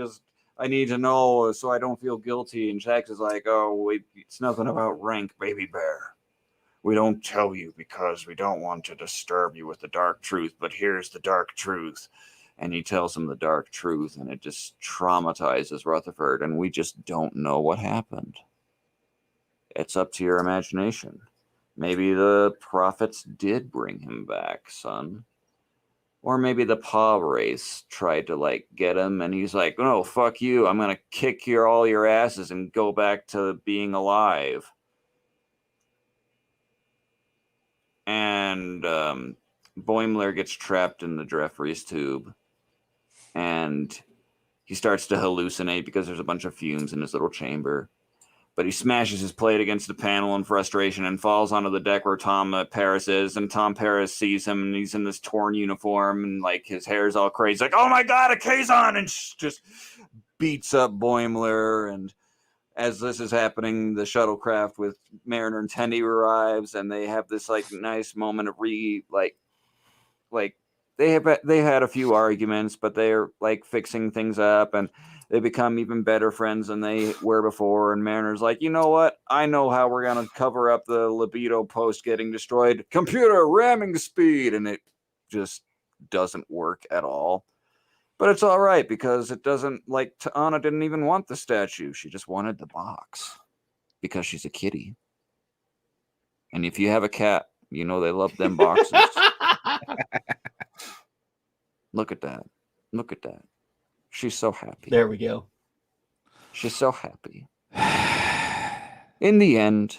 I need to know so I don't feel guilty. And Shax is like, oh, wait, it's nothing about rank, baby bear. We don't tell you because we don't want to disturb you with the dark truth, but here's the dark truth. And he tells him the dark truth, and it just traumatizes Rutherford, and we just don't know what happened. It's up to your imagination. Maybe the prophets did bring him back, son. Or maybe the paw race tried to get him, and he's like, no, fuck you. I'm going to kick all your asses and go back to being alive. And Boimler gets trapped in the Jeffries tube. And he starts to hallucinate because there's a bunch of fumes in his little chamber. But he smashes his plate against the panel in frustration and falls onto the deck where Tom Paris is. And Tom Paris sees him, and he's in this torn uniform, and his hair's all crazy. Like, oh my God, a Kazon! And just beats up Boimler. And as this is happening, the shuttlecraft with Mariner and Tendi arrives, and they have this nice moment of they had a few arguments, but they're fixing things up, and they become even better friends than they were before. And Mariner's like, you know what? I know how we're gonna cover up the libido post getting destroyed. Computer ramming speed, and it just doesn't work at all. But it's all right because it doesn't Ta'ana didn't even want the statue. She just wanted the box because she's a kitty. And if you have a cat, you know they love them boxes. Look at that. Look at that. She's so happy. There we go. She's so happy. In the end,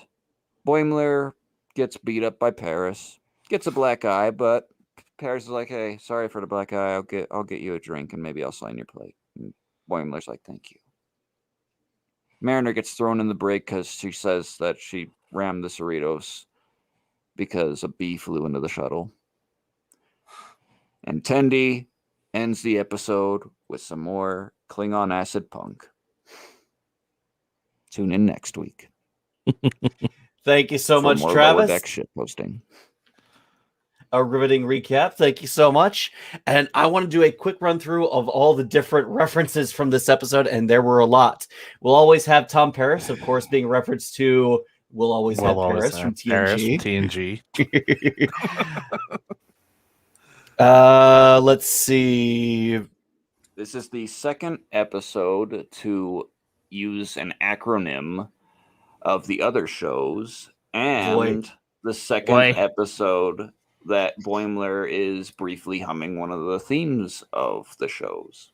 Boimler gets beat up by Paris, gets a black eye, but Paris is like, "Hey, sorry for the black eye. I'll get you a drink and maybe I'll sign your plate." And Boimler's like, "Thank you." Mariner gets thrown in the brig because she says that she rammed the Cerritos because a bee flew into the shuttle. And Tendi ends the episode with some more Klingon acid punk. Tune in next week. Thank you so for much, more Travis. Lower Deck shit posting. A riveting recap. Thank you so much. And I want to do a quick run through of all the different references from this episode, and there were a lot. We'll always have Tom Paris, of course, being referenced to We'll Always Have Paris from TNG. Let's see. This is the second episode to use an acronym of the other shows, and the second episode that Boimler is briefly humming one of the themes of the shows.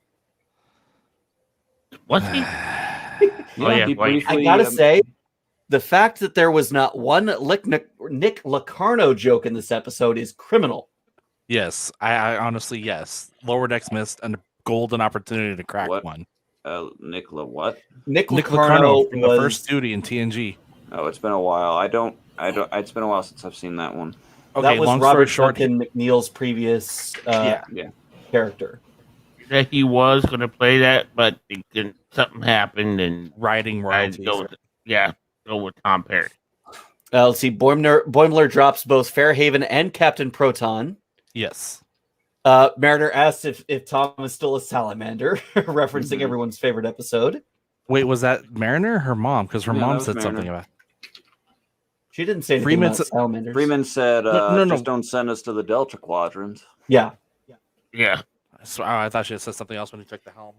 What's he? I gotta say, the fact that there was not one Nick Locarno joke in this episode is criminal. Yes, I honestly, yes. Lower Decks missed a golden opportunity to crack one. Nick what? Nick Locarno from the first duty in TNG. Oh, it's been a while. It's been a while since I've seen that one. Okay, that was long Robert short, Duncan McNeil's previous character. That he was going to play that, but something happened and writing royalties. Go with Tom Paris. Let's see. Boimler drops both Fairhaven and Captain Proton. Yes. Mariner asks if Tom is still a salamander, referencing everyone's favorite episode. Wait, was that Mariner or her mom? Because her mom said something about it. She didn't say anything about salamanders. Freeman said, just don't send us to the Delta Quadrant. Yeah. So, I thought she had said something else when he took the helm.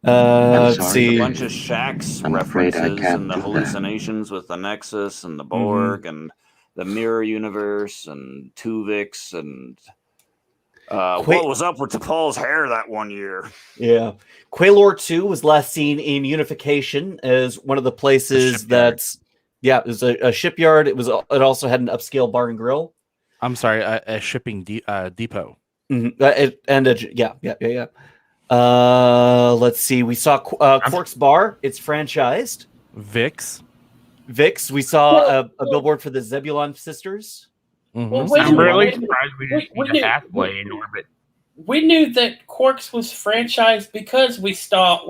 Let's see. A bunch of Shax references and the hallucinations with the Nexus and the Borg and the Mirror Universe and Tuvix and what was up with T'Pol's hair that one year? Yeah. Quailor 2 was last seen in Unification as one of the places that's... Yeah, it was a shipyard. It also had an upscale bar and grill. I'm sorry, a shipping depot. Let's see. We saw Quark's Bar. It's franchised. Vix. We saw a billboard for the Zebulon sisters. Well, I'm really surprised we didn't see the halfway in orbit. We knew that Quark's was franchised because we saw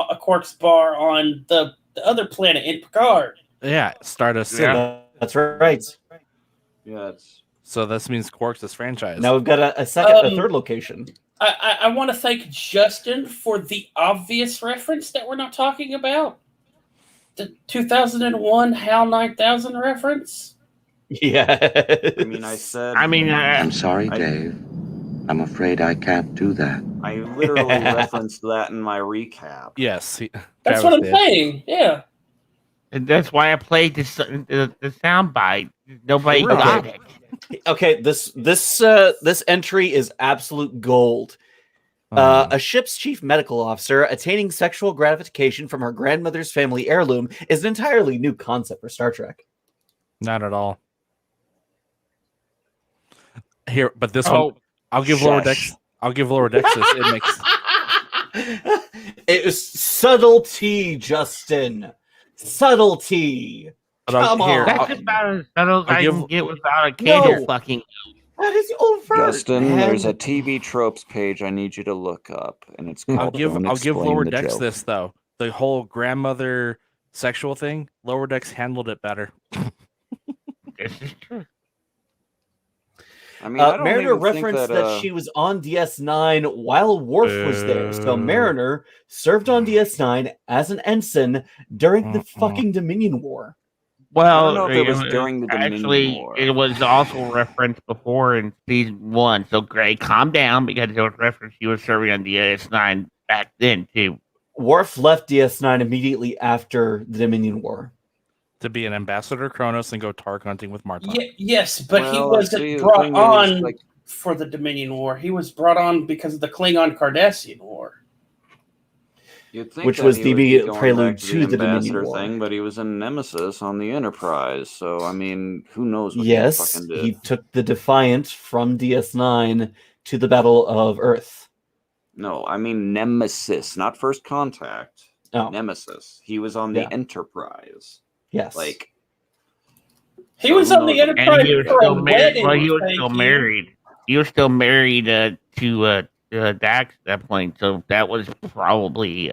a Quark's Bar on the other planet in Picard. Yeah, Stardust. Yeah, that's right. Yeah, so this means Quark's is franchised. Now we've got a third location. I want to thank Justin for the obvious reference that we're not talking about. The 2001 HAL 9000 reference. Yeah. I'm sorry, Dave. I'm afraid I can't do that. I literally referenced that in my recap. Yes. That's what I'm saying. Yeah. And that's why I played the soundbite. Nobody got it. Okay, this entry is absolute gold. A ship's chief medical officer attaining sexual gratification from her grandmother's family heirloom is an entirely new concept for Star Trek. Not at all. Here, but this one, I'll give Lower Decks. I'll give Lower Decks this. It makes. It is subtlety, Justin. Subtlety. Come on. That's about as subtle as I can get without a candle fucking. That is overt. Justin, there's a TV tropes page I need you to look up, and it's called. I'll give Lower Decks this though. The whole grandmother sexual thing, Lower Decks handled it better. This is true. I mean, I Mariner referenced that she was on DS9 while Worf was there. So Mariner served on DS9 as an ensign during the fucking Dominion War. Well, I don't know if it was during the Dominion War. It was also referenced before in season 1. So, Greg, calm down because it was referenced she was serving on DS9 back then, too. Worf left DS9 immediately after the Dominion War. To be an ambassador Kronos and go Tark hunting with Marta. Yes, but he wasn't brought on for the Dominion War. He was brought on because of the Klingon Cardassian War. You'd think which that was he the would be immediate going prelude back to to the the Dominion ambassador War. thing, but he was in Nemesis on the Enterprise. So I mean, who knows what he Yes, fucking did? he took the Defiant from DS9 to the Battle of Earth. No, I mean Nemesis, not First Contact. Oh. Nemesis. He was on the Yeah. Enterprise. Yes. Like he was on the And Enterprise he was for a still married. wedding. Well, he was thank still you. married. He was still married to Dax at that point. So that was probably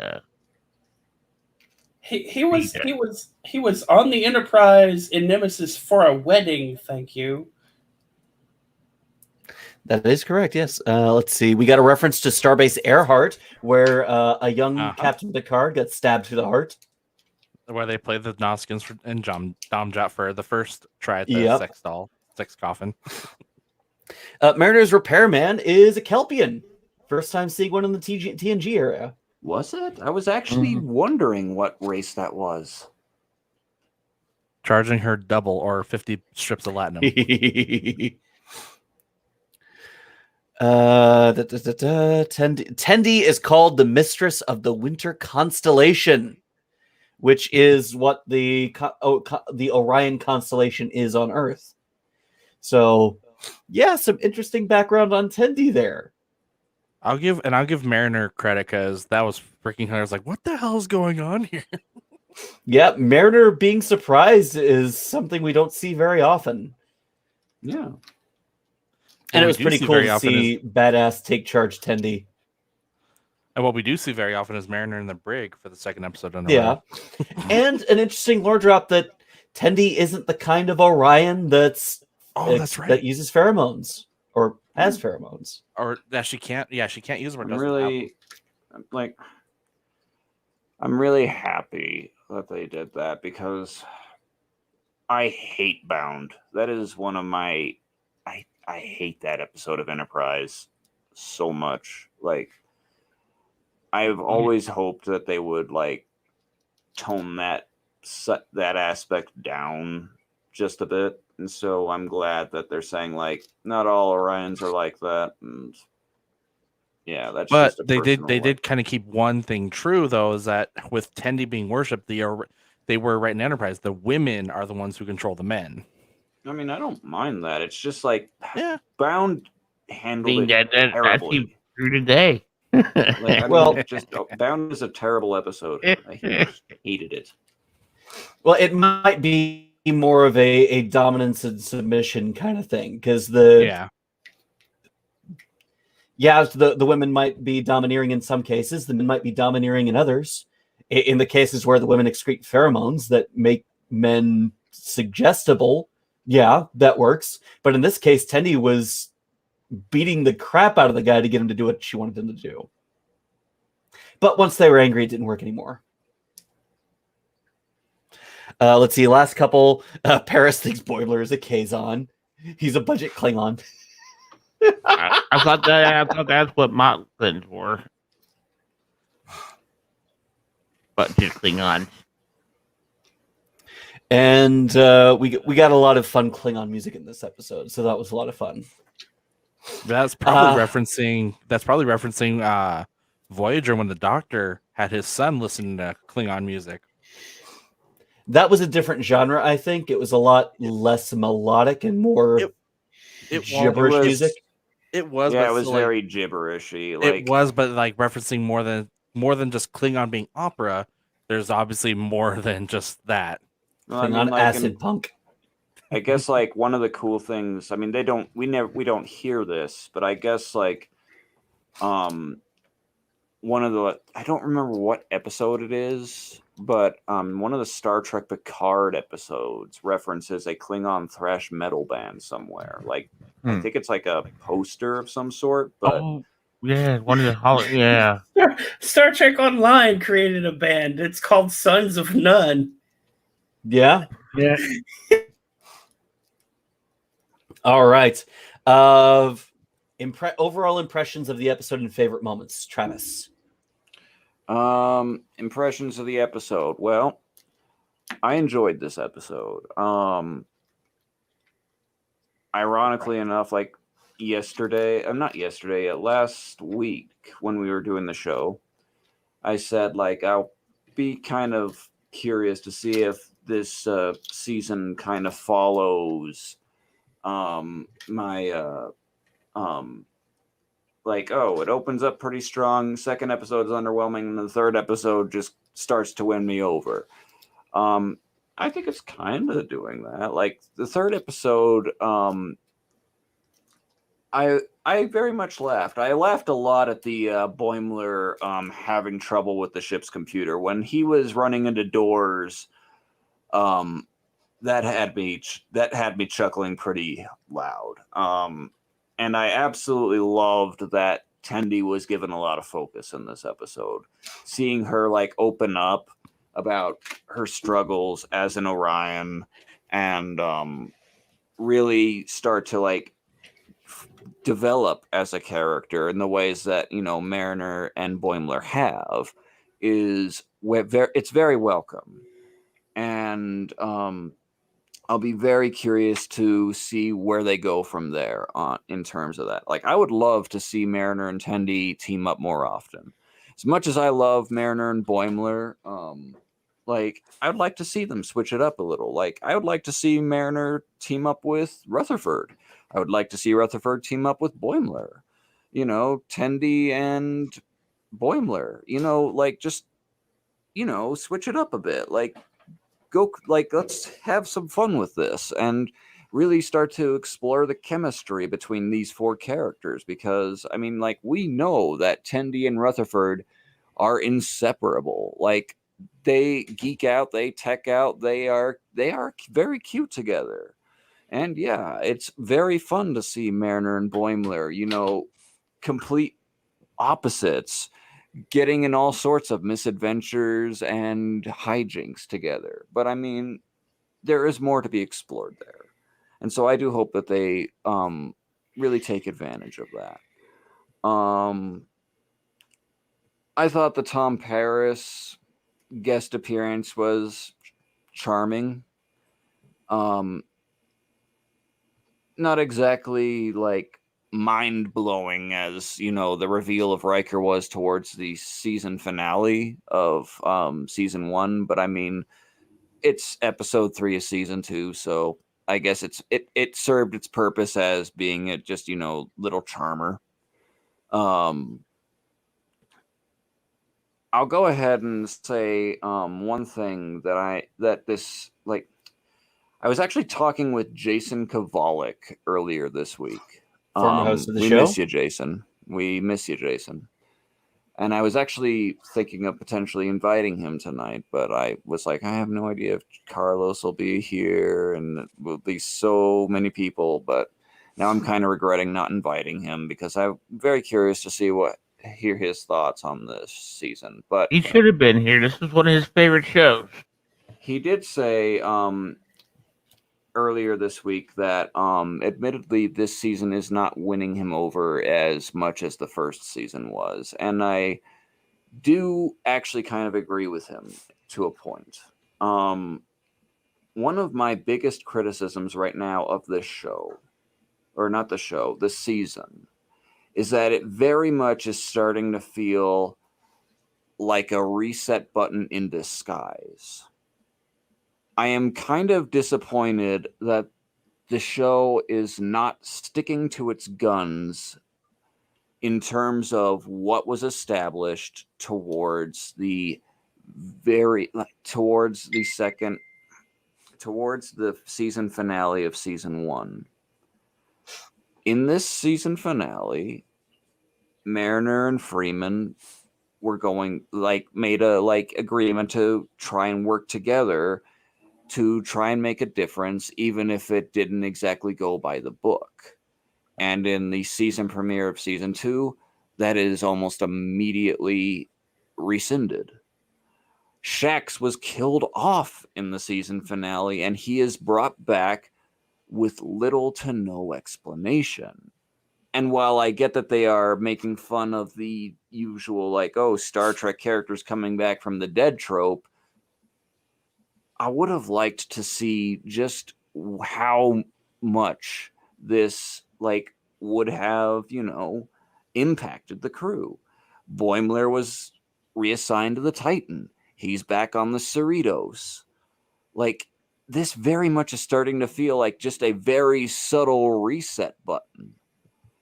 He was on the Enterprise in Nemesis for a wedding. Thank you. That is correct, yes. Let's see. We got a reference to Starbase Earhart, where a young Captain Picard got stabbed through the heart. Where they played the Noskins and Dom Jot for the first try at the sex coffin. Mariner's repairman is a Kelpian. First time seeing one in the TNG area. Was it? I was actually wondering what race that was. Charging her double or 50 strips of latinum. Tendi is called the mistress of the winter constellation, which is what the Orion constellation is on Earth. So, yeah, some interesting background on Tendi there. I'll give Mariner credit because that was freaking hilarious. Like, what the hell is going on here? Yeah, Mariner being surprised is something we don't see very often. Yeah. And it was pretty cool to see badass take charge Tendi. And what we do see very often is Mariner in the brig for the second episode. Yeah. And an interesting lore drop that Tendi isn't the kind of Orion that's right. that uses pheromones or has pheromones. Or that she can't use them or doesn't I'm really happy that they did that because I hate Bound. That is one of my I hate that episode of Enterprise so much. Like, I've always hoped that they would like tone that aspect down just a bit, and so I'm glad that they're saying like not all Orions are like that. And yeah, that's. But just they did kind of keep one thing true though, is that with Tendi being worshipped, they were right in Enterprise. The women are the ones who control the men. I mean, I don't mind that. It's just like Bound handled it terribly. that's true today. Bound is a terrible episode. I hated it. Well, it might be more of a dominance and submission kind of thing because the women might be domineering in some cases, the men might be domineering in others. In the cases where the women excrete pheromones that make men suggestible, yeah, that works. But in this case, Tendi was beating the crap out of the guy to get him to do what she wanted him to do. But once they were angry, it didn't work anymore. Let's see, last couple. Paris thinks Boiler is a Kazon. He's a budget Klingon. I thought that's what Motlins were. Budget Klingons. And we got a lot of fun Klingon music in this episode, so that was a lot of fun. That's probably referencing Voyager when the Doctor had his son listen to Klingon music. That was a different genre, I think. It was a lot less melodic and more gibberish music. It was very gibberishy. Like, it was, but like referencing more than just Klingon being opera. There's obviously more than just that. Klingon acid punk. I guess like one of the cool things. I mean, we don't hear this, but I guess like, one of the, I don't remember what episode it is, but one of the Star Trek Picard episodes references a Klingon thrash metal band somewhere. Like, I think it's like a poster of some sort, but one of the Star Trek Online created a band. It's called Sons of None. Yeah. All right. Overall impressions of the episode and favorite moments, Travis. Impressions of the episode. Well, I enjoyed this episode. Ironically enough, like last week when we were doing the show, I said, like, I'll be kind of curious to see if this season kind of follows my like, oh, it opens up pretty strong. Second episode is underwhelming, and the third episode just starts to win me over. I think it's kind of doing that. Like the third episode, I very much laughed. I laughed a lot at the Boimler having trouble with the ship's computer when he was running into doors. That had me chuckling pretty loud. And I absolutely loved that Tendi was given a lot of focus in this episode. Seeing her like open up about her struggles as an Orion and really start to like develop as a character in the ways that, you know, Mariner and Boimler have is it's very welcome. And I'll be very curious to see where they go from there in terms of that. Like, I would love to see Mariner and Tendi team up more often. As much as I love Mariner and Boimler, like, I'd like to see them switch it up a little. Like, I would like to see Mariner team up with Rutherford. I would like to see Rutherford team up with Boimler. You know, Tendi and Boimler. You know, like, just, you know, switch it up a bit. Like, let's have some fun with this and really start to explore the chemistry between these four characters, because I mean, like, we know that Tendi and Rutherford are inseparable. Like, they geek out, they tech out, they are very cute together. And yeah, it's very fun to see Mariner and Boimler, you know, complete opposites, getting in all sorts of misadventures and hijinks together. But I mean, there is more to be explored there. And so I do hope that they really take advantage of that. I thought the Tom Paris guest appearance was charming. Not exactly like mind-blowing as, you know, the reveal of Riker was towards the season finale of season 1, but I mean, it's episode 3 of season 2, so I guess it served its purpose as being a just, you know, little charmer. I'll go ahead and say one thing that this, like, I was actually talking with Jason Kovalik earlier this week. Former host of the we show. miss you, Jason. We miss you, Jason. And I was actually thinking of potentially inviting him tonight, but I was like, I have no idea if Carlos will be here, and it will be so many people. But now I'm kind of regretting not inviting him, because I'm very curious to hear his thoughts on this season. But he should have been here. This was one of his favorite shows. He did say earlier this week that admittedly this season is not winning him over as much as the first season was, and I do actually kind of agree with him to a point. One of my biggest criticisms right now of this show, or not the show, this season, is that it very much is starting to feel like a reset button in disguise. I am kind of disappointed that the show is not sticking to its guns in terms of what was established towards the season finale of season 1. In this season finale, Mariner and Freeman made a agreement to try and work together to try and make a difference, even if it didn't exactly go by the book. And in the season premiere of season 2, that is almost immediately rescinded. Shax was killed off in the season finale, and he is brought back with little to no explanation. And while I get that they are making fun of the usual, like, oh, Star Trek characters coming back from the dead trope, I would have liked to see just how much this would have, impacted the crew. Boimler was reassigned to the Titan. He's back on the Cerritos. Like, this very much is starting to feel like just a very subtle reset button,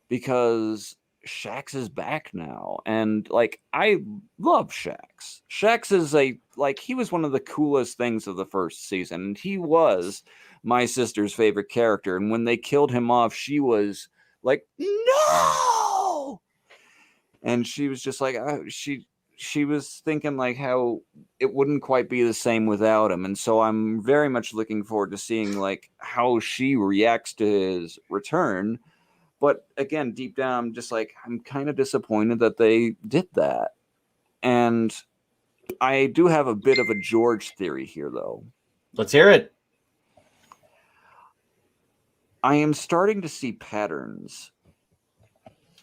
because Shax is back now, and like, I love Shax. Shax is he was one of the coolest things of the first season, and he was my sister's favorite character. And when they killed him off, she was like, no, and she was just like, she was thinking like how it wouldn't quite be the same without him. And so I'm very much looking forward to seeing like how she reacts to his return. But again, deep down, I'm just like, I'm kind of disappointed that they did that. And I do have a bit of a George theory here, though. Let's hear it. I am starting to see patterns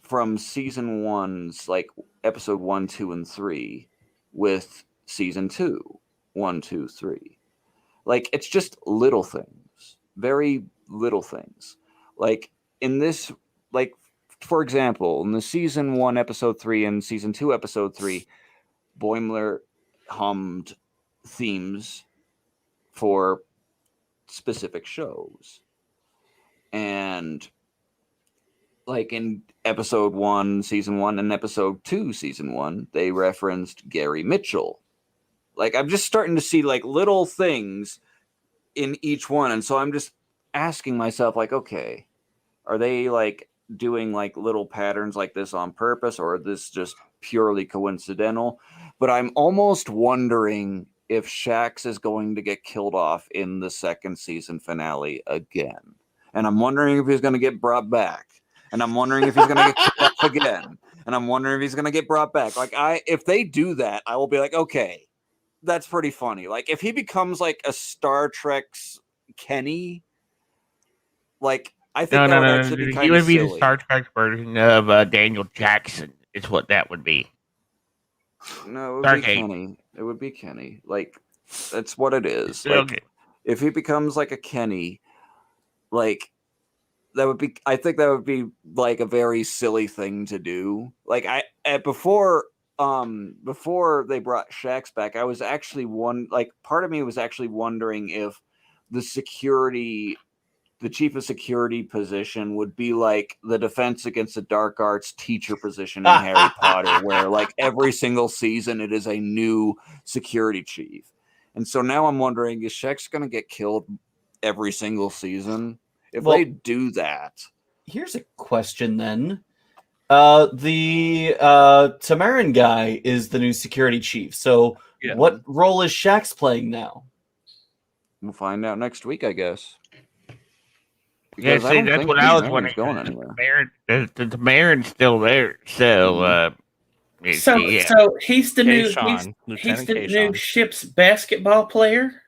from season 1's, like episode 1, 2, and 3, with season 2, 1, 2, 3. Like, it's just little things, very little things. Like, in this, like, for example, in the season 1, episode 3, and season 2, episode 3, Boimler hummed themes for specific shows. And like in episode 1, season 1, and episode 2, season 1, they referenced Gary Mitchell. Like, I'm just starting to see like little things in each one. And so I'm just asking myself, like, okay, are they like doing like little patterns like this on purpose, or is this just purely coincidental? But I'm almost wondering if Shax is going to get killed off in the second season finale again. And I'm wondering if he's going to get brought back. And I'm wondering if he's going to get killed off again. And I'm wondering if he's going to get brought back. Like, if they do that, I will be like, okay, that's pretty funny. Like, if he becomes like a Star Trek's Kenny, like, I think that would actually be kind of silly. He would be the Star Trek version of Daniel Jackson, is what that would be. No, it would be Kenny. It would be Kenny. Like, that's what it is. Like, Okay. If he becomes like a Kenny, like, that would be, I think that would be like a very silly thing to do. Like, before they brought Shax back, I was actually part of me was actually wondering if the chief of security position would be like the defense against the dark arts teacher position in Harry Potter, where like every single season it is a new security chief. And so now I'm wondering, is Shax going to get killed every single season? If they do that. Here's a question then. The Tamarin guy is the new security chief. So what role is Shax playing now? We'll find out next week, I guess. Because yeah, see, that's what I was wondering. Going anywhere. The Tamarin's still there. So, so he's the new ship's basketball player,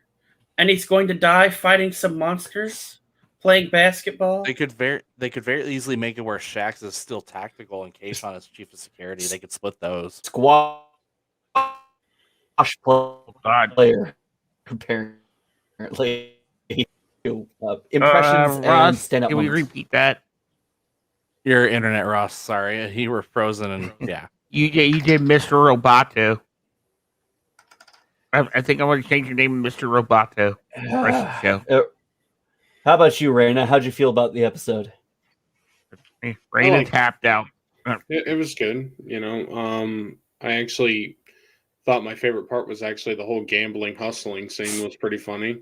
and he's going to die fighting some monsters. Playing basketball. They could very easily make it where Shax is still tactical and Kayshawn is chief of security. They could split those. Squash player, apparently. Impressions and stand-up. Can we repeat that? Your internet, Ross. Sorry, you were frozen, and yeah. You did Mr. Roboto. I think I want to change your name to Mr. Roboto. Show. How about you, Raina? How'd you feel about the episode? Raina tapped out. It was good. You know, I actually thought my favorite part was actually the whole gambling, hustling scene was pretty funny.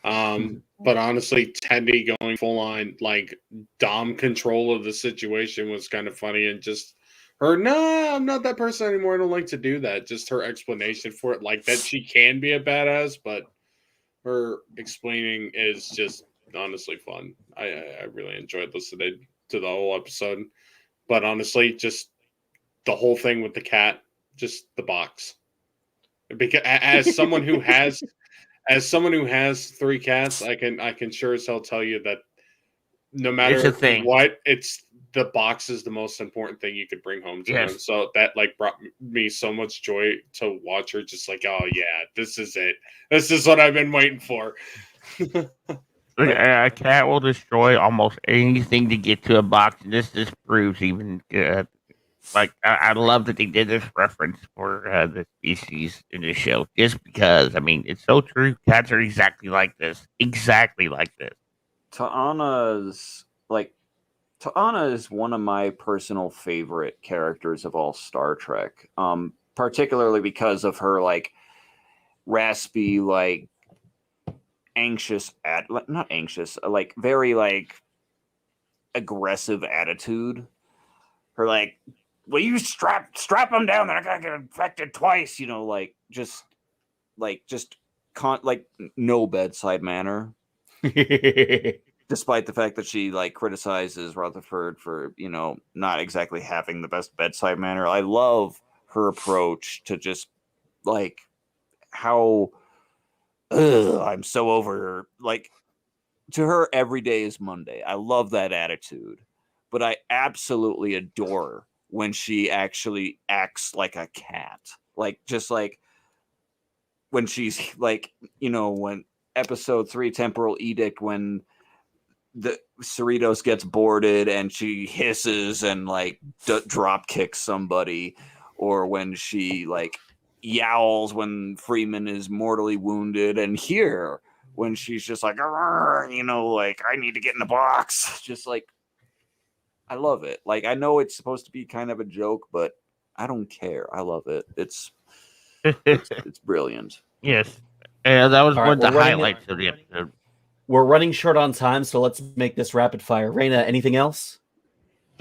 But honestly, Tendi going full on like dom control of the situation was kind of funny, and just her, no, I'm not that person anymore. I don't like to do that. Just her explanation for it, like that she can be a badass, but her explaining is just honestly fun. I really enjoyed listening to the whole episode. But honestly, just the whole thing with the cat, just the box. Because as someone who has 3 cats, I can sure as hell tell you that no matter what, it's the box is the most important thing you could bring home to them. So that like brought me so much joy to watch her just like, oh yeah, this is it. This is what I've been waiting for. A cat will destroy almost anything to get to a box, and this proves even good. like I love that they did this reference for the species in the show, just because. I mean, it's so true. Cats are exactly like this. Exactly like this. Ta'ana is one of my personal favorite characters of all Star Trek. Particularly because of her like raspy, like anxious not anxious, like very like aggressive attitude. Her like, will you strap them down? They're gonna get infected twice. You know, like no bedside manner. Despite the fact that she like criticizes Rutherford for, you know, not exactly having the best bedside manner. I love her approach to just like how I'm so over her. Like, to her, every day is Monday. I love that attitude, but I absolutely adore when she actually acts like a cat. Like, just like when she's like, you know, when episode 3, Temporal Edict, when the Cerritos gets boarded and she hisses and like drop kicks somebody, or when she like yowls when Freeman is mortally wounded, and here when she's just like, you know, like, I need to get in the box. Just like, I love it. Like, I know it's supposed to be kind of a joke, but I don't care. I love it. It's brilliant. Yes, and that was All one of right, the highlights of the episode. We're running short on time, so let's make this rapid fire. Raina, anything else?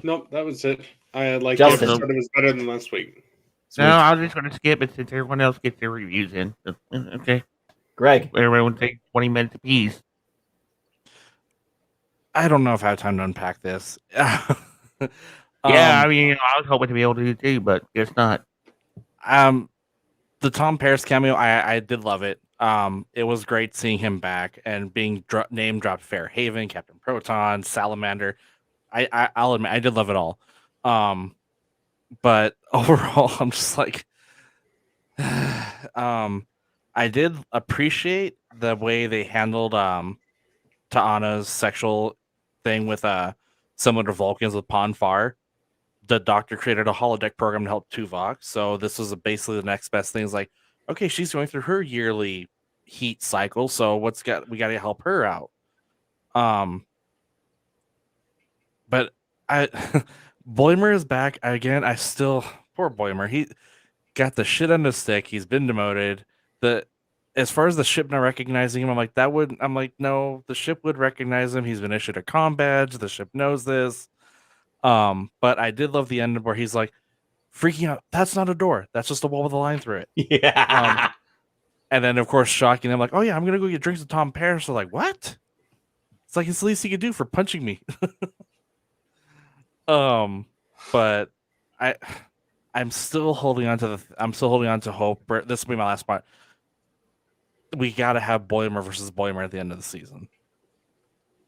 Nope, that was it. I like Justin. the episode. It was better than last week. Sweet. No, I was just going to skip it since everyone else gets their reviews in. So, okay. Greg. Everyone take 20 minutes apiece. I don't know if I have time to unpack this. Yeah, I mean, I was hoping to be able to do too, but guess not. The Tom Paris cameo, I did love it. It was great seeing him back and being name dropped Fairhaven, Captain Proton, Salamander. I'll admit I did love it all. But overall, I'm just like, I did appreciate the way they handled Ta'ana's sexual thing with similar to Vulcans with Pon farr. The Doctor created a holodeck program to help Tuvok, so this was basically the next best thing. Is like, okay, she's going through her yearly heat cycle, so we got to help her out. But Boimer is back again. Poor Boimer. He got the shit on the stick. He's been demoted. As far as the ship not recognizing him, I'm like, no, the ship would recognize him. He's been issued a comm badge. The ship knows this. But I did love the end where he's like freaking out. That's not a door. That's just a wall with a line through it. Yeah. And then of course shocking him like, oh yeah, I'm gonna go get drinks with Tom Paris. So like, what? It's like it's the least he could do for punching me. But I'm still holding on to hope. This will be my last spot. We gotta have Boimer versus Boimer at the end of the season.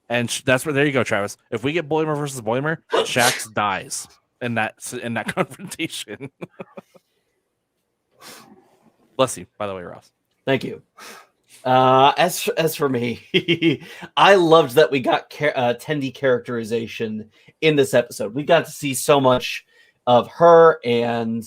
And that's where, there you go, Travis. If we get Boimer versus Boimer, Shax dies in that confrontation. Bless you, by the way, Ross. Thank you. As for me, I loved that we got Tendi characterization in this episode. We got to see so much of her and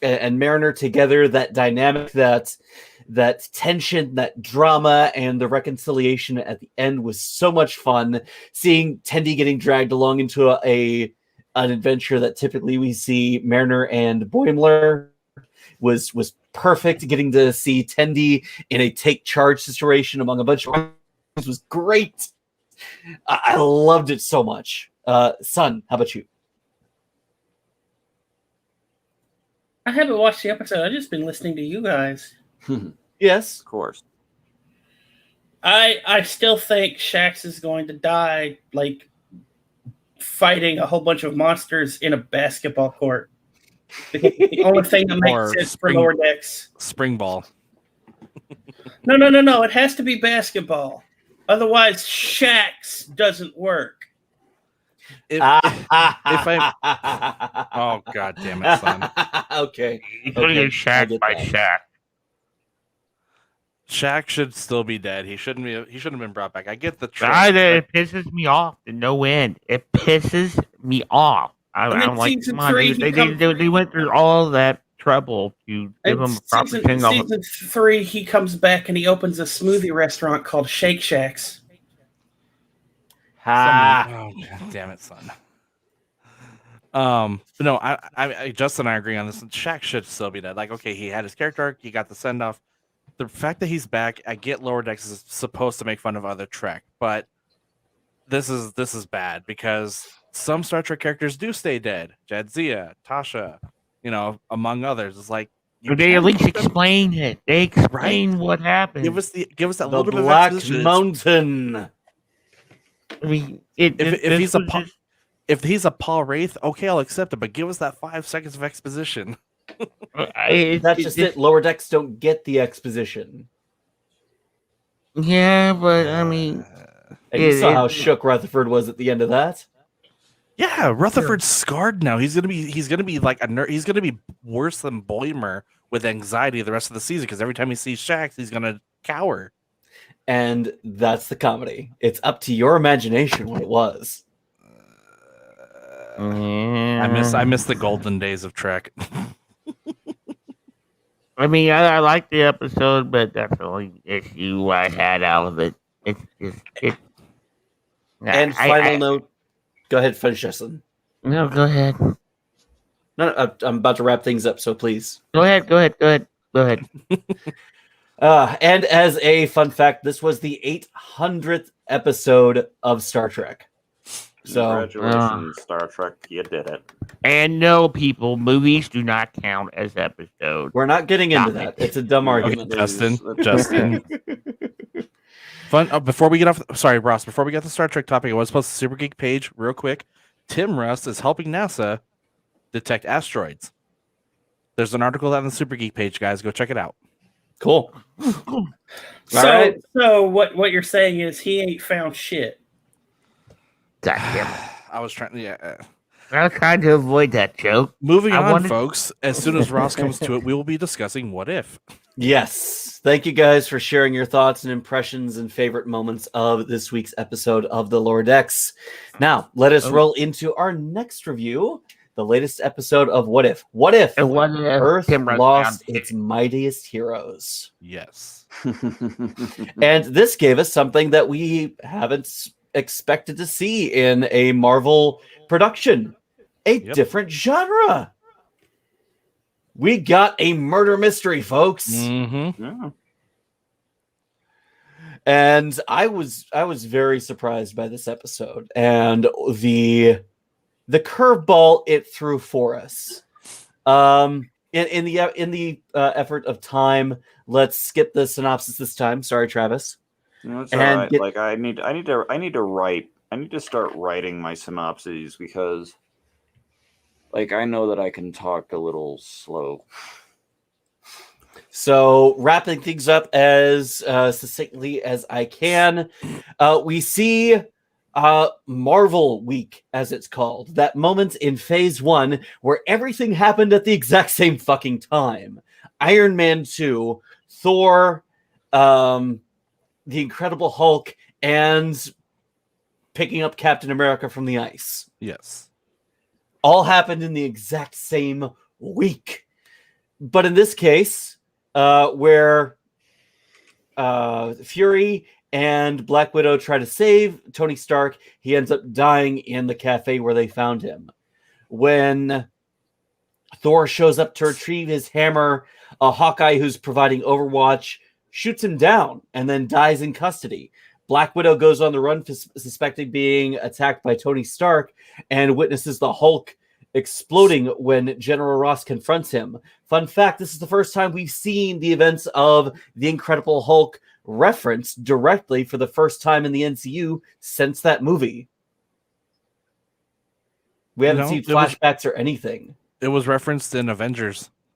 Mariner together. That dynamic, that tension, that drama, and the reconciliation at the end was so much fun. Seeing Tendi getting dragged along into an adventure that typically we see Mariner and Boimler was perfect. Getting to see Tendi in a take charge situation among a bunch of others was great. I loved it so much. Son, how about you? I haven't watched the episode. I've just been listening to you guys. Yes, of course. I still think Shax is going to die, like fighting a whole bunch of monsters in a basketball court. The only thing that makes sense for lower decks. Spring ball. No. It has to be basketball. Otherwise, Shax doesn't work. If I oh god damn it, son. Okay. He's going to get Shaq by Shaq. Shaq should still be dead. He shouldn't have been brought back. I get the trick. It pisses me off to no end. It pisses me off. I'm like, season come on, 3, they went through all that trouble to give him a proper season 3, he comes back and he opens a smoothie restaurant called Shake Shacks. Ha! Oh, God damn it, son. But no, I Justin and I agree on this. Shaq should still be dead. Like, okay, he had his character arc, he got the send off. The fact that he's back, I get Lower Decks is supposed to make fun of other Trek, but this is bad because some Star Trek characters do stay dead. Jadzia, Tasha, among others. It's like they at least explain it. They explain what happened. Give us that The little bit of Black exposition. Mountain. I mean, if he's a Paul Wraith, okay, I'll accept it. But give us that 5 seconds of exposition. That's just it. Lower Decks don't get the exposition. Yeah, but I mean, and you saw how shook Rutherford was at the end of that. Yeah, Rutherford's scarred now. He's gonna be like he's gonna be worse than Boimer with anxiety the rest of the season because every time he sees Shax, he's gonna cower. And that's the comedy. It's up to your imagination what it was. I miss the golden days of Trek. I mean, I like the episode, but that's the only issue I had out of it. It's just And final note. Go ahead, finish, Justin. No, go ahead. No, I'm about to wrap things up, so please. Go ahead. And as a fun fact, this was the 800th episode of Star Trek. So, congratulations, Star Trek, you did it. And no, people, movies do not count as episodes. We're not getting into that. It's a dumb argument. Okay, Justin. Fun. Before we get off, sorry, Ross. Before we get the Star Trek topic, I was post the Super Geek page real quick. Tim Russ is helping NASA detect asteroids. There's an article on the Super Geek page, guys. Go check it out. Cool. So what you're saying is he ain't found shit. I was trying. Yeah. I was trying to avoid that joke. Moving on, folks. As soon as Ross comes to it, we will be discussing What If. Yes. Thank you guys for sharing your thoughts and impressions and favorite moments of this week's episode of The Lower Decks. Now, let us roll into our next review, the latest episode of What If. What if Earth lost its mightiest heroes? Yes. And this gave us something that we haven't expected to see in a Marvel production. A different genre. We got a murder mystery, folks. Mm-hmm. Yeah. And I was very surprised by this episode and the curveball it threw for us. In the effort of time, let's skip the synopsis this time. Sorry, Travis. No, it's all right. Like I need to start writing my synopses because like I know that I can talk a little slow. So wrapping things up as succinctly as I can, we see Marvel Week, as it's called. That moment in Phase 1 where everything happened at the exact same fucking time. Iron Man 2, Thor, The Incredible Hulk, and picking up Captain America from the ice. Yes. All happened in the exact same week. But in this case, where Fury and Black Widow try to save Tony Stark, he ends up dying in the cafe where they found him. When Thor shows up to retrieve his hammer, a Hawkeye who's providing Overwatch shoots him down and then dies in custody. Black Widow goes on the run, suspecting being attacked by Tony Stark, and witnesses the Hulk exploding when General Ross confronts him. Fun fact, this is the first time we've seen the events of the Incredible Hulk referenced directly for the first time in the MCU since that movie. We haven't seen flashbacks or anything. It was referenced in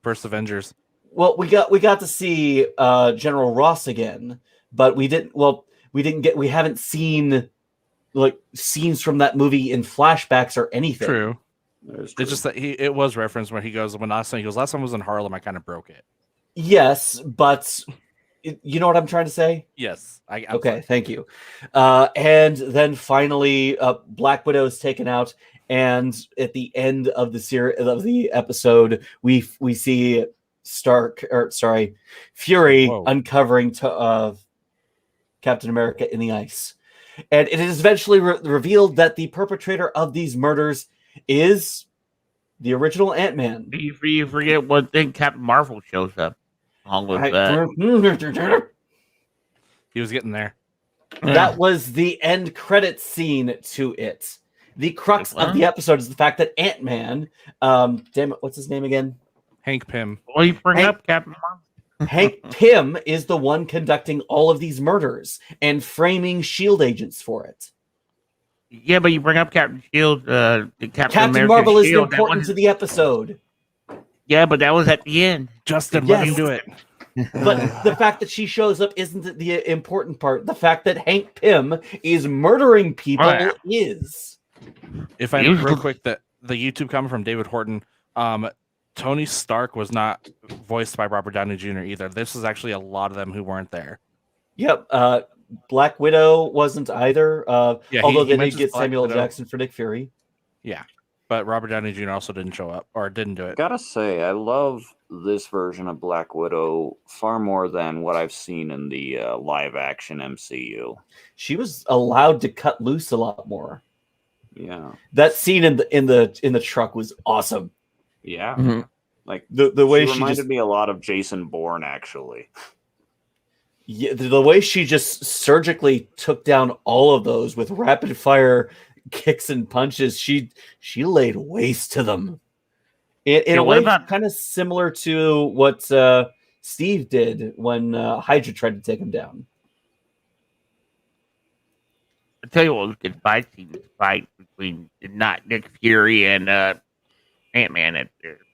First Avengers. Well, we got to see General Ross again, but we haven't seen like scenes from that movie in flashbacks or anything. True. It's just that it was referenced when he goes, last time was in Harlem, I kind of broke it. Yes, but You know what I'm trying to say? Yes. Okay, thank you. And then finally, Black Widow is taken out, and at the end of the episode, we see Fury uncovering Captain America in the ice, and it is eventually revealed that the perpetrator of these murders is the original Ant-Man. You forget one thing: Captain Marvel shows up along with that. He was getting there. That was the end credits scene to it. The crux of the episode is the fact that Ant-Man, damn it, what's his name again? Hank Pym. Well, you bring up Captain Marvel. Hank Pym is the one conducting all of these murders and framing S.H.I.E.L.D. agents for it. Yeah, but you bring up Captain Shield. Captain Marvel is important to the episode. Yeah, but that was at the end. Justin, let him do it. But the fact that she shows up isn't the important part. The fact that Hank Pym is murdering people is. If I real quick, the YouTube comment from David Horton, Tony Stark was not voiced by Robert Downey Jr. either. This is actually a lot of them who weren't there. Yep. Black Widow wasn't either. Although they did get Samuel Jackson for Nick Fury. Yeah. But Robert Downey Jr. also didn't show up or didn't do it. Gotta say, I love this version of Black Widow far more than what I've seen in the live action MCU. She was allowed to cut loose a lot more. Yeah. That scene in the truck was awesome. Yeah. Mm-hmm. Like the way she reminded me a lot of Jason Bourne, actually. Yeah, the way she just surgically took down all of those with rapid fire kicks and punches, she laid waste to them. In a way, kind of similar to what Steve did when Hydra tried to take him down. I'll tell you what was a good fight scene. Fight between not Nick Fury and Ant-Man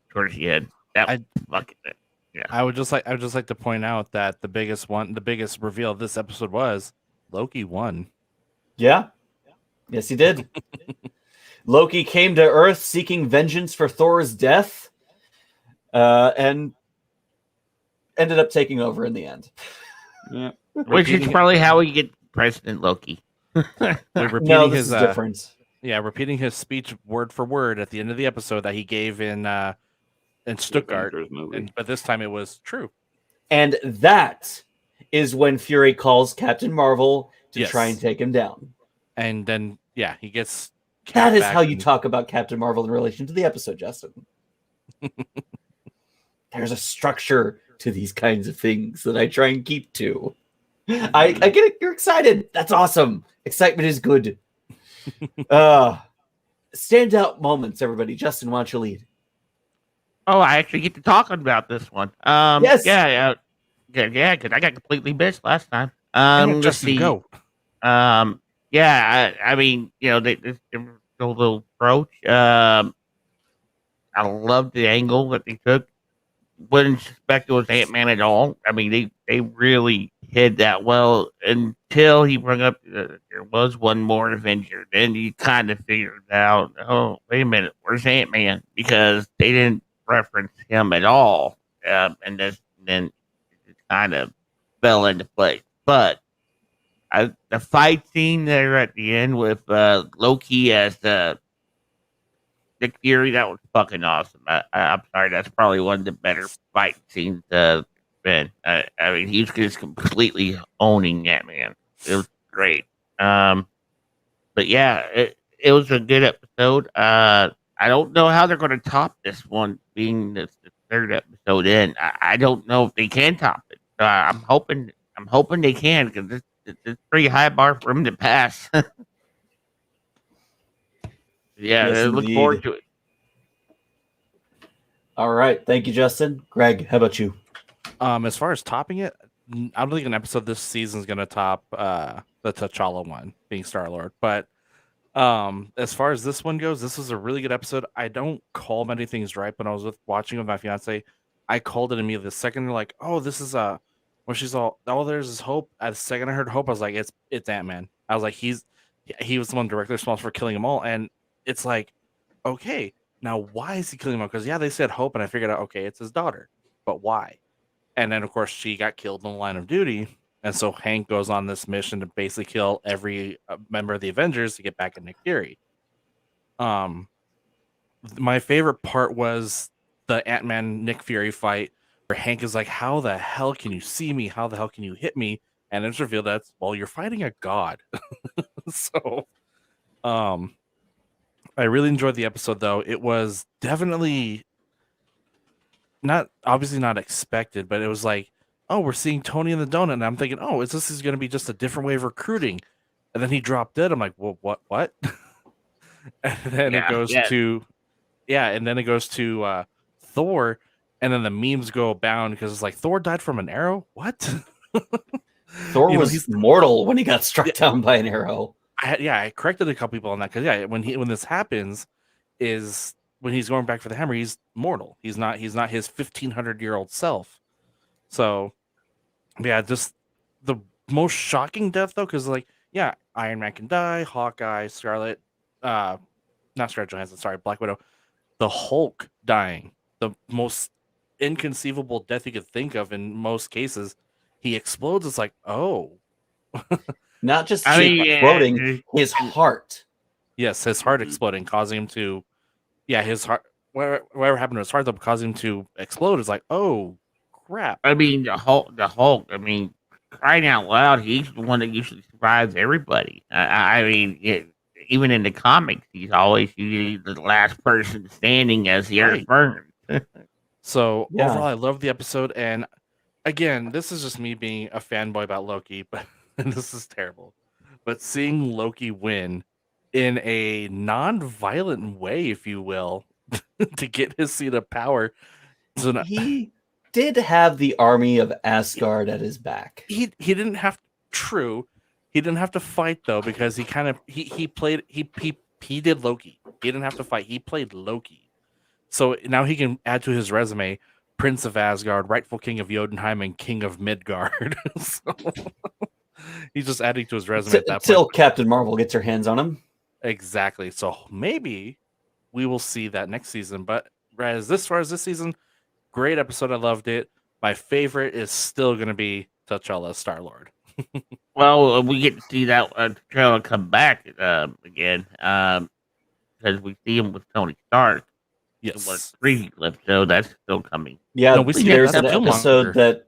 towards the end. That was fucking it. Yeah. I would just like to point out that the biggest reveal of this episode was Loki won. Yeah. Yes, he did. Loki came to Earth seeking vengeance for Thor's death, and ended up taking over in the end. Yeah. Which is probably how we get President Loki. No, this is different. Yeah, repeating his speech word for word at the end of the episode that he gave in Stuttgart, but this time it was true. And that is when Fury calls Captain Marvel to try and take him down. And then, he gets... That is how you talk about Captain Marvel in relation to the episode, Justin. There's a structure to these kinds of things that I try and keep to. I get it. You're excited. That's awesome. Excitement is good. Standout moments, everybody. Justin, why don't you lead? Oh, I actually get to talk about this one. Yes. Yeah, because I got completely missed last time. Justin, go. Yeah, I mean, this little approach. I love the angle that they took. Wouldn't suspect it was Ant-Man at all. I mean, they really hid that well until he brought up there was one more Avenger. Then you kind of figured out, oh, wait a minute, where's Ant-Man? Because they didn't reference him at all. And then it kind of fell into place. But the fight scene there at the end with Loki as Nick Fury, that was fucking awesome. I'm sorry, that's probably one of the better fight scenes been. I mean, he's just completely owning that man. It was great. But yeah, it was a good episode. I don't know how they're going to top this one, being the third episode in. I don't know if they can top it. I'm hoping they can, because it's a pretty high bar for him to pass. Yeah, Yes, I look forward to it. All right. Thank you, Justin. Greg, how about you? As far as topping it, I don't think an episode this season is going to top the T'Challa one, being Star-Lord. But as far as this one goes, this was a really good episode. I don't call many things right. When I was watching with my fiance, I called it immediately. The second they're like, oh, this is where she's all, oh, there's this Hope. At the second I heard Hope, I was like, it's Ant-Man. I was like, he was the one directly responsible for killing them all. And it's like, okay, now why is he killing them all? Because they said Hope, and I figured out, okay, it's his daughter, but why? And then, of course, she got killed in the line of duty. And so Hank goes on this mission to basically kill every member of the Avengers to get back at Nick Fury. My favorite part was the Ant-Man Nick Fury fight where Hank is like, how the hell can you see me? How the hell can you hit me? And it's revealed that, well, you're fighting a god. So, I really enjoyed the episode, though. It was definitely obviously not expected, but it was like, oh, we're seeing Tony in the donut. And I'm thinking, oh, this is going to be just a different way of recruiting. And then he dropped dead. I'm like, well, what? And then it goes to Thor, and then the memes go abound because it's like, Thor died from an arrow? What? Thor was mortal when he got struck down by an arrow. I corrected a couple people on that because when this happens is when he's going back for the hammer, he's mortal. He's not his 1,500-year-old self. So yeah, just the most shocking death though, because like, yeah, Iron Man can die, Hawkeye, Scarlet, not Scarlett Johansson, sorry, Black Widow, the Hulk dying, the most inconceivable death you could think of in most cases. He explodes. It's like, oh. Not just exploding, his heart. Yes, his heart exploding, causing him to, his heart, whatever happened to his heart, causing him to explode. Is like, oh, crap. I mean, the Hulk, I mean, crying out loud, he's the one that usually survives everybody. I mean, even in the comics, he's always usually the last person standing as the earth burns. So overall, I love the episode, and again, this is just me being a fanboy about Loki, but and this is terrible. But seeing Loki win in a non-violent way, if you will, to get his seat of power. So he did have the army of Asgard at his back. He didn't have He didn't have to fight though, because he kind of he did Loki. He didn't have to fight. He played Loki. So now he can add to his resume Prince of Asgard, rightful king of Jotunheim, and king of Midgard. So he's just adding to his resume at that point. Until Captain Marvel gets her hands on him. Exactly. So maybe we will see that next season. But as far as this season, great episode. I loved it. My favorite is still going to be T'Challa Star-Lord. Well, we get to see that trailer come back again because we see him with Tony Stark. Yes, 3 clips, so that's still coming. Yeah, there's an episode that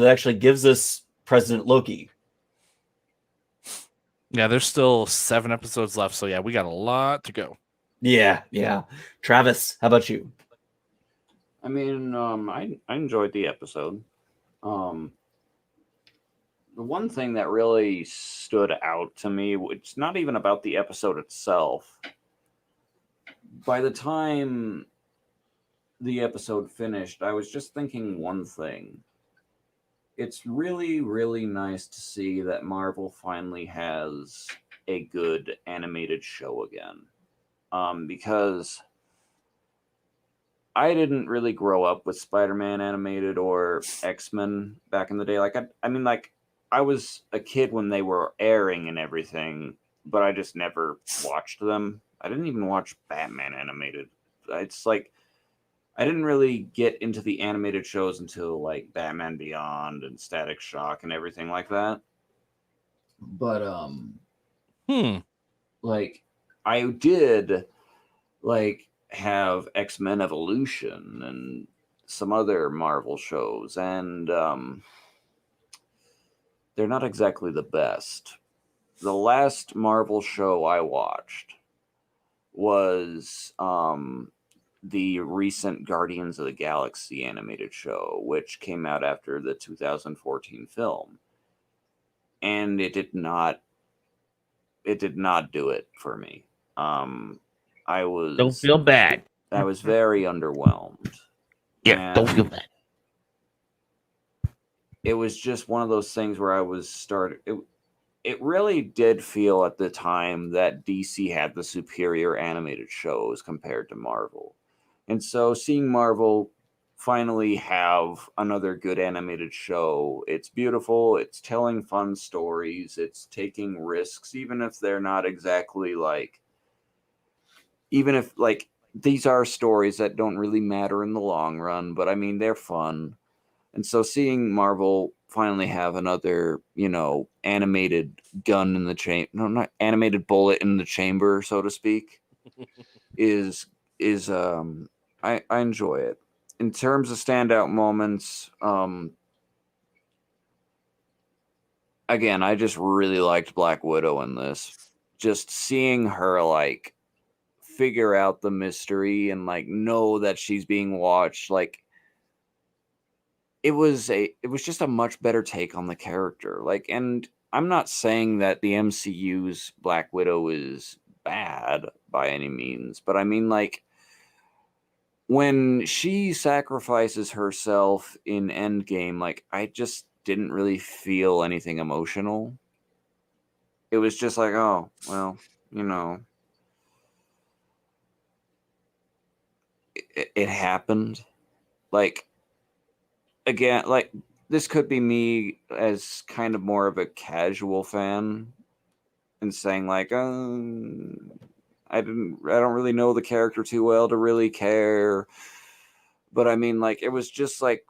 actually gives us President Loki. Yeah, there's still 7 episodes left, so yeah, we got a lot to go. Yeah. Travis, how about you? I mean, I enjoyed the episode. The one thing that really stood out to me, it's not even about the episode itself. By the time the episode finished, I was just thinking one thing. It's really, really nice to see that Marvel finally has a good animated show again. Because I didn't really grow up with Spider-Man animated or X-Men back in the day. I was a kid when they were airing and everything, but I just never watched them. I didn't even watch Batman animated. It's like I didn't really get into the animated shows until like Batman Beyond and Static Shock and everything like that. But like I did like have X-Men Evolution and some other Marvel shows, and they're not exactly the best. The last Marvel show I watched was the recent Guardians of the Galaxy animated show, which came out after the 2014 film. And it did not do it for me. Don't feel bad. I was very underwhelmed. Yeah, don't feel bad. It was just one of those things where I was it really did feel at the time that DC had the superior animated shows compared to Marvel. And so seeing Marvel finally have another good animated show, it's beautiful, it's telling fun stories, it's taking risks, even if they're not exactly even if these are stories that don't really matter in the long run, but I mean, they're fun. And so seeing Marvel finally have another, animated gun in the chamber, no, not animated bullet in the chamber, so to speak, is I enjoy it. In terms of standout moments, again, I just really liked Black Widow in this. Just seeing her like figure out the mystery and like know that she's being watched, like it was just a much better take on the character. Like, and I'm not saying that the MCU's Black Widow is bad by any means, but I mean, like, when she sacrifices herself in Endgame, like, I just didn't really feel anything emotional. It was just like, oh, well, it happened. Like, again, like, this could be me as kind of more of a casual fan and saying like, I don't really know the character too well to really care. But I mean, like, it was just like,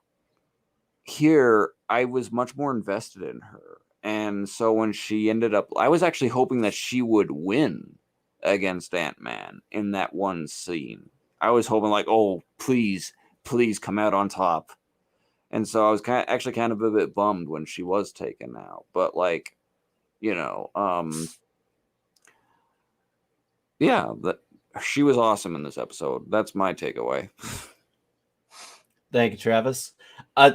here I was much more invested in her. And so when she ended up, I was actually hoping that she would win against Ant-Man in that one scene. I was hoping like, oh, please come out on top. And so I was kind of a bit bummed when she was taken out. But like, yeah, she was awesome in this episode. That's my takeaway. Thank you, Travis.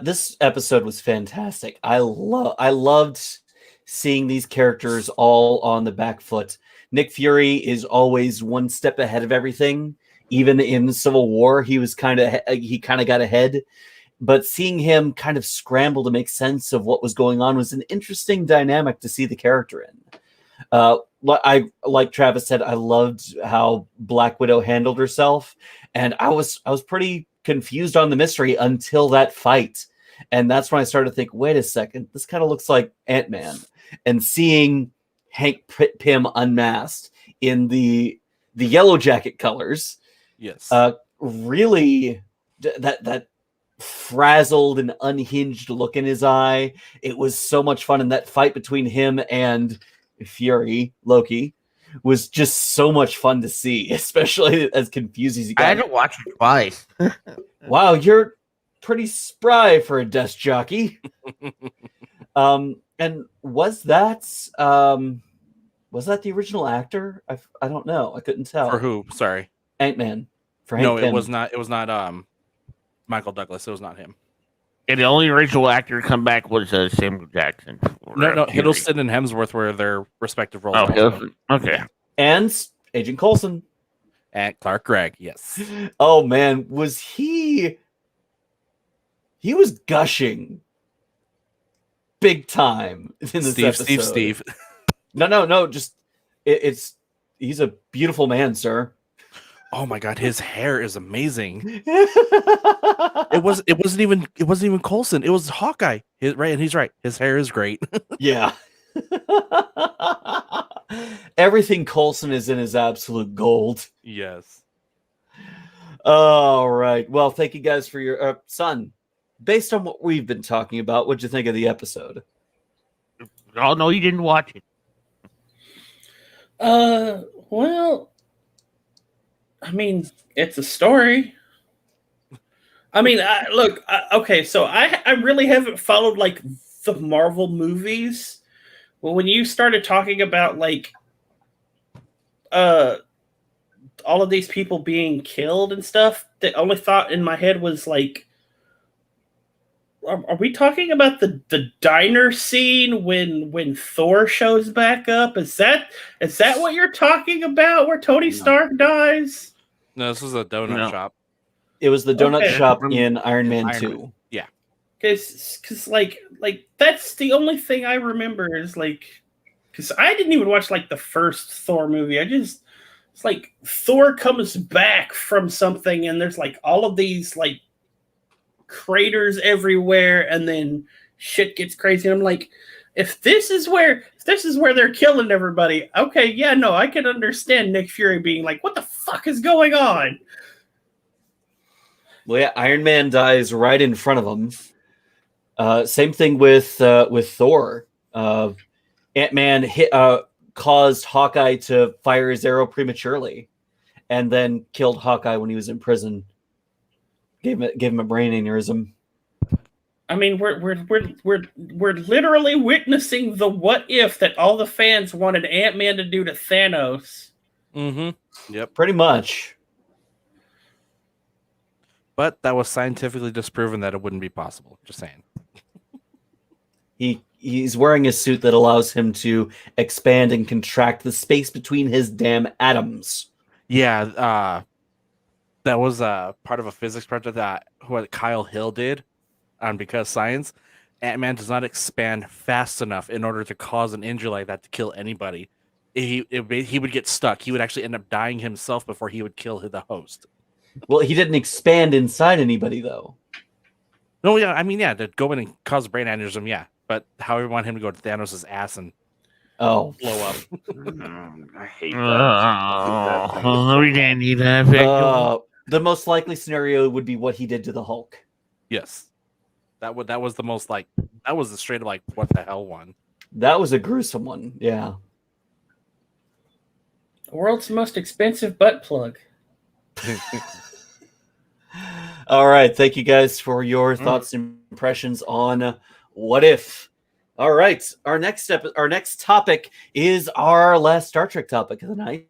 This episode was fantastic. I loved seeing these characters all on the back foot. Nick Fury is always one step ahead of everything. Even in Civil War, he kind of got ahead. But seeing him kind of scramble to make sense of what was going on was an interesting dynamic to see the character in. Like Travis said, I loved how Black Widow handled herself, and I was pretty confused on the mystery until that fight. And that's when I started to think, wait a second, this kind of looks like Ant-Man. And seeing Hank Pym unmasked in the Yellow Jacket colors, yes, really that frazzled and unhinged look in his eye. It was so much fun, and that fight between him and Fury, Loki, was just so much fun to see, especially as confused as he got. I had to watch it twice. Wow, you're pretty spry for a desk jockey. And was that the original actor? I don't know. I couldn't tell. For who? Sorry. Ant-Man. For no, Hank Pym. It was not Michael Douglas. It was not him. And the only original actor to come back was Samuel Jackson. No, Hiddleston and Hemsworth were their respective roles. Oh, Hiddleston. Okay. And Agent Coulson. And Clark Gregg, yes. Oh, man. Was he was gushing big time in this episode. Steve. No. Just, he's a beautiful man, sir. Oh my God, his hair is amazing. It wasn't even Coulson. It was Hawkeye. Right, and he's right. His hair is great. Yeah. Everything Coulson is in is absolute gold. Yes. All right. Well, thank you guys for your son. Based on what we've been talking about, what'd you think of the episode? Oh no, you didn't watch it. Well, I mean, it's a story. I mean, okay, so I really haven't followed like the Marvel movies. Well, when you started talking about like all of these people being killed and stuff, the only thought in my head was like, are we talking about the diner scene when Thor shows back up? Is that what you're talking about, where Tony Stark dies? No, this was a donut shop. It was the donut shop in Iron Man 2. Yeah. Because like that's the only thing I remember is like, because I didn't even watch like the first Thor movie. It's like Thor comes back from something and there's like all of these like craters everywhere, and then shit gets crazy. And I'm like, if this is where they're killing everybody, okay, yeah, no, I can understand Nick Fury being like, what the fuck is going on? Well, yeah, Iron Man dies right in front of him. Same thing with Thor. Ant-Man caused Hawkeye to fire his arrow prematurely, and then killed Hawkeye when he was in prison. Gave him a brain aneurysm. I mean, we're literally witnessing the what if that all the fans wanted Ant-Man to do to Thanos. Mm-hmm. Yep. Pretty much. But that was scientifically disproven that it wouldn't be possible. Just saying. He's wearing a suit that allows him to expand and contract the space between his damn atoms. Yeah, that was part of a physics project that what Kyle Hill did on Because Science. Ant-Man does not expand fast enough in order to cause an injury like that to kill anybody. He would get stuck. He would actually end up dying himself before he would kill the host. Well, he didn't expand inside anybody, though. No, yeah, I mean, yeah, to go in and cause brain aneurysm, yeah. But how we want him to go to Thanos' ass and blow up. I hate that. We didn't need that. The most likely scenario would be what he did to the Hulk. Yes. That was the most that was the straight up what the hell one. That was a gruesome one, yeah. The world's most expensive butt plug. All right, thank you guys for your thoughts and impressions on What If. All right, our next topic is our last Star Trek topic of the night.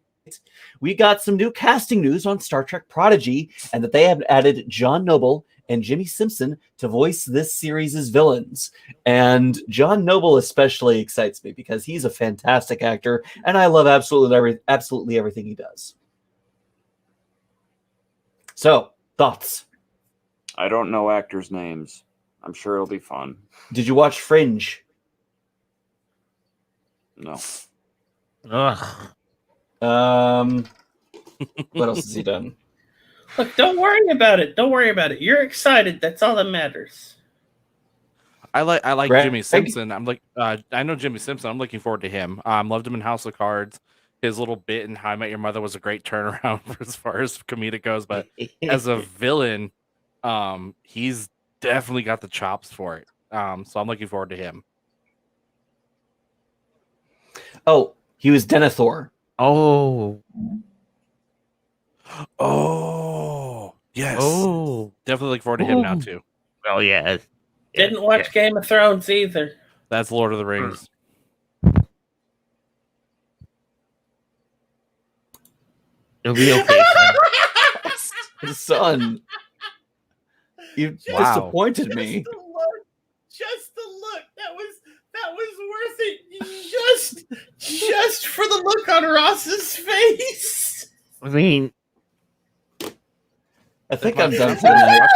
We got some new casting news on Star Trek Prodigy, and that they have added John Noble and Jimmy Simpson to voice this series' villains. And John Noble especially excites me because he's a fantastic actor, and I love absolutely everything he does. So, thoughts? I don't know actors' names. I'm sure it'll be fun. Did you watch Fringe? No. Ugh. What else has he done? Look, don't worry about it. Don't worry about it. You're excited. That's all that matters. I like Greg? Jimmy Simpson. I know Jimmy Simpson. I'm looking forward to him. Loved him in House of Cards. His little bit in How I Met Your Mother was a great turnaround as far as comedic goes. But as a villain, he's definitely got the chops for it. So I'm looking forward to him. Oh, he was Denethor. Oh, yes. Oh, definitely looking forward to him now too. Oh yeah. Didn't watch Game of Thrones either. That's Lord of the Rings. It'll be okay. Son, you disappointed me. Just the look. That was worth it. Just for the look on Ross's face. I mean, I think I'm done for the night.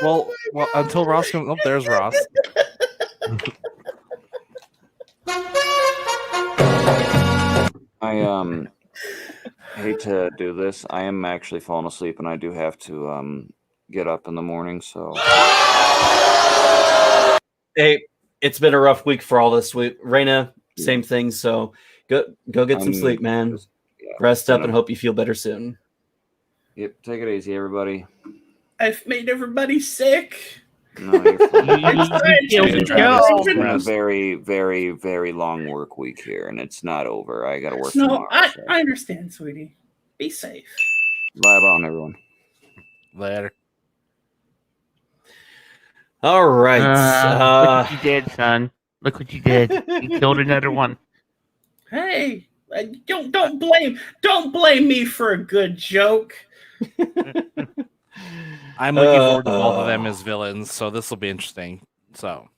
Well, until Ross comes up, there's Ross. I hate to do this. I am actually falling asleep, and I do have to get up in the morning. So, hey, it's been a rough week for all this week. Raina, same thing. So go get some sleep, man. Rest up and hope you feel better soon. Yep, take it easy, everybody. I've made everybody sick. No, you're fine. It's been a very, very, very long work week here, and it's not over. I got to work No, tomorrow. I understand, sweetie. Be safe. Bye on everyone. Later. All right. look what you did, son. Look what you did. You killed another one. Hey, don't blame me for a good joke. I'm looking forward to both of them as villains, so this will be interesting. So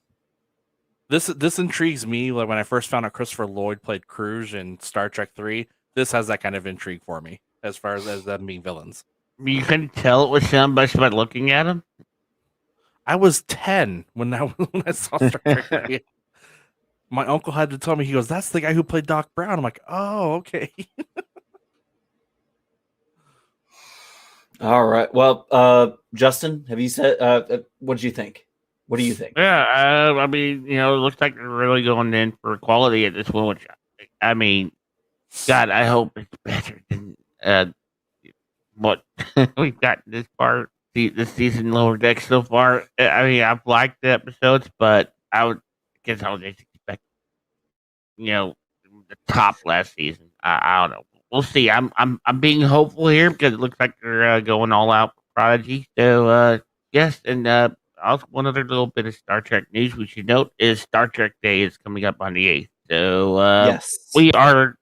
this intrigues me. Like when I first found out Christopher Lloyd played Cruz in Star Trek 3, this has that kind of intrigue for me as far as them being villains. You couldn't tell it was him just by looking at him? I was 10 when I saw Star Trek 3. My uncle had to tell me, he goes, "That's the guy who played Doc Brown." I'm like, "Oh, okay." All right. Well, Justin, have you said? What did you think? What do you think? Yeah, I mean, it looks like they're really going in for quality at this point. I mean, God, I hope it's better than what we've gotten this far this season. Lower Deck so far. I mean, I've liked the episodes, but I guess I was just expecting, the top last season. I don't know. We'll see. I'm being hopeful here because it looks like they're going all out for Prodigy. So yes, and also one other little bit of Star Trek news we should note is Star Trek Day is coming up on the 8th. So Yes. we are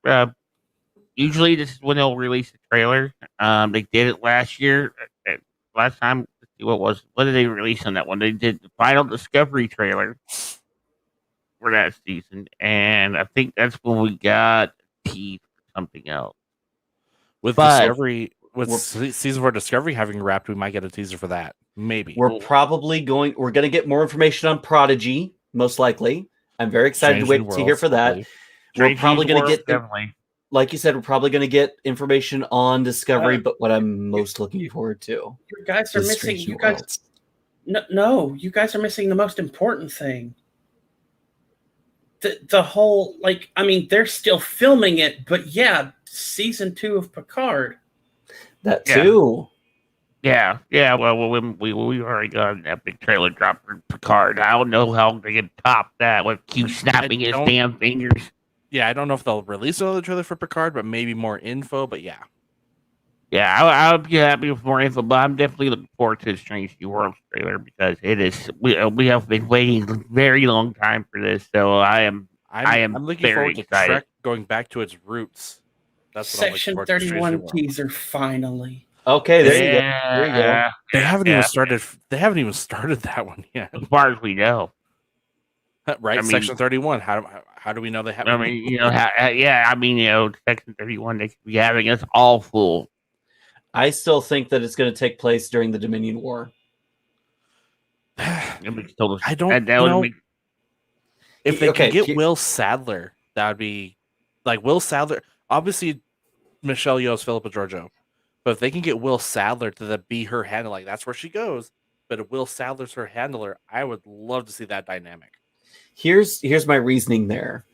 usually this is when they'll release the trailer. They did it last year. Last time, let's see what did they release on that one? They did the final Discovery trailer for that season, and I think that's when we got teased for something else. With Discovery, with season 4 Discovery having wrapped, we might get a teaser for that. Maybe we're going to get more information on Prodigy, most likely. I'm very excited to wait to hear for that. We're probably going to get definitely. Like you said, we're probably going to get information on Discovery, but what I'm most looking forward to. You guys are missing. You guys are missing the most important thing. The whole, they're still filming it, but yeah, season 2 of Picard. That too. Yeah. Well, we already got an epic trailer drop for Picard. I don't know how they can top that with Q snapping his damn fingers. Yeah, I don't know if they'll release another trailer for Picard, but maybe more info. But yeah. Yeah, I'll be happy with more info, but I'm definitely looking forward to the Strange New Worlds trailer because it is we have been waiting a very long time for this. So I'm looking very forward to excited. Trek going back to its roots. That's what Section 31 teaser finally. Okay, there you go. They haven't even started. They haven't even started that one yet, as far as we know. Right, Section 31. How do we know they have? I mean, Section 31. They could be having us all fooled. I still think that it's going to take place during the Dominion War. I don't know. If they can get Will Sadler, that would be like Will Sadler. Obviously, Michelle Yeoh's Philippa Georgiou, but if they can get Will Sadler to be her handler, like that's where she goes. But if Will Sadler's her handler, I would love to see that dynamic. Here's my reasoning there.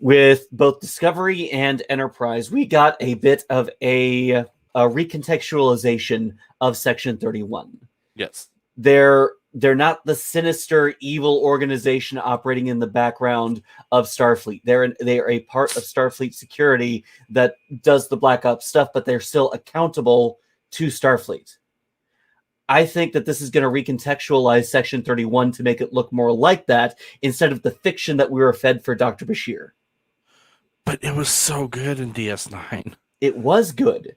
With both Discovery and Enterprise, we got a bit of a recontextualization of Section 31. Yes. They're not the sinister, evil organization operating in the background of Starfleet. They are a part of Starfleet security that does the Black Ops stuff, but they're still accountable to Starfleet. I think that this is going to recontextualize Section 31 to make it look more like that instead of the fiction that we were fed for Dr. Bashir. But it was so good in DS9. It was good.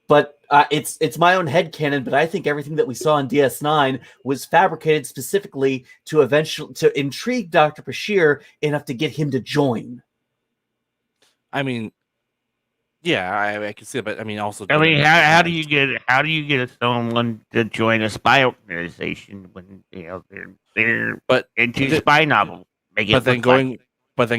But it's my own headcanon, but I think everything that we saw in DS9 was fabricated specifically to intrigue Dr. Bashir enough to get him to join. I mean, yeah, I can see it, but I mean, also, I mean, how do you get someone to join a spy organization when they're into spy novels? But then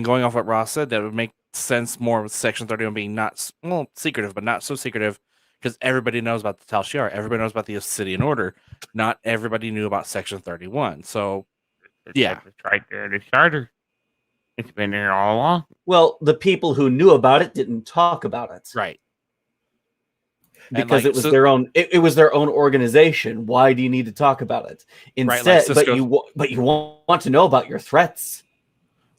going off what Ross said, that would make sense more with Section 31 being not secretive, but not so secretive. Because everybody knows about the Tal Shiar. Everybody knows about the Obsidian Order. Not everybody knew about Section 31. So, yeah. It's right there in the charter. It's been there all along. Well, the people who knew about it didn't talk about it. Right. Because it was their own. It was their own organization. Why do you need to talk about it? Instead, but you want to know about your threats.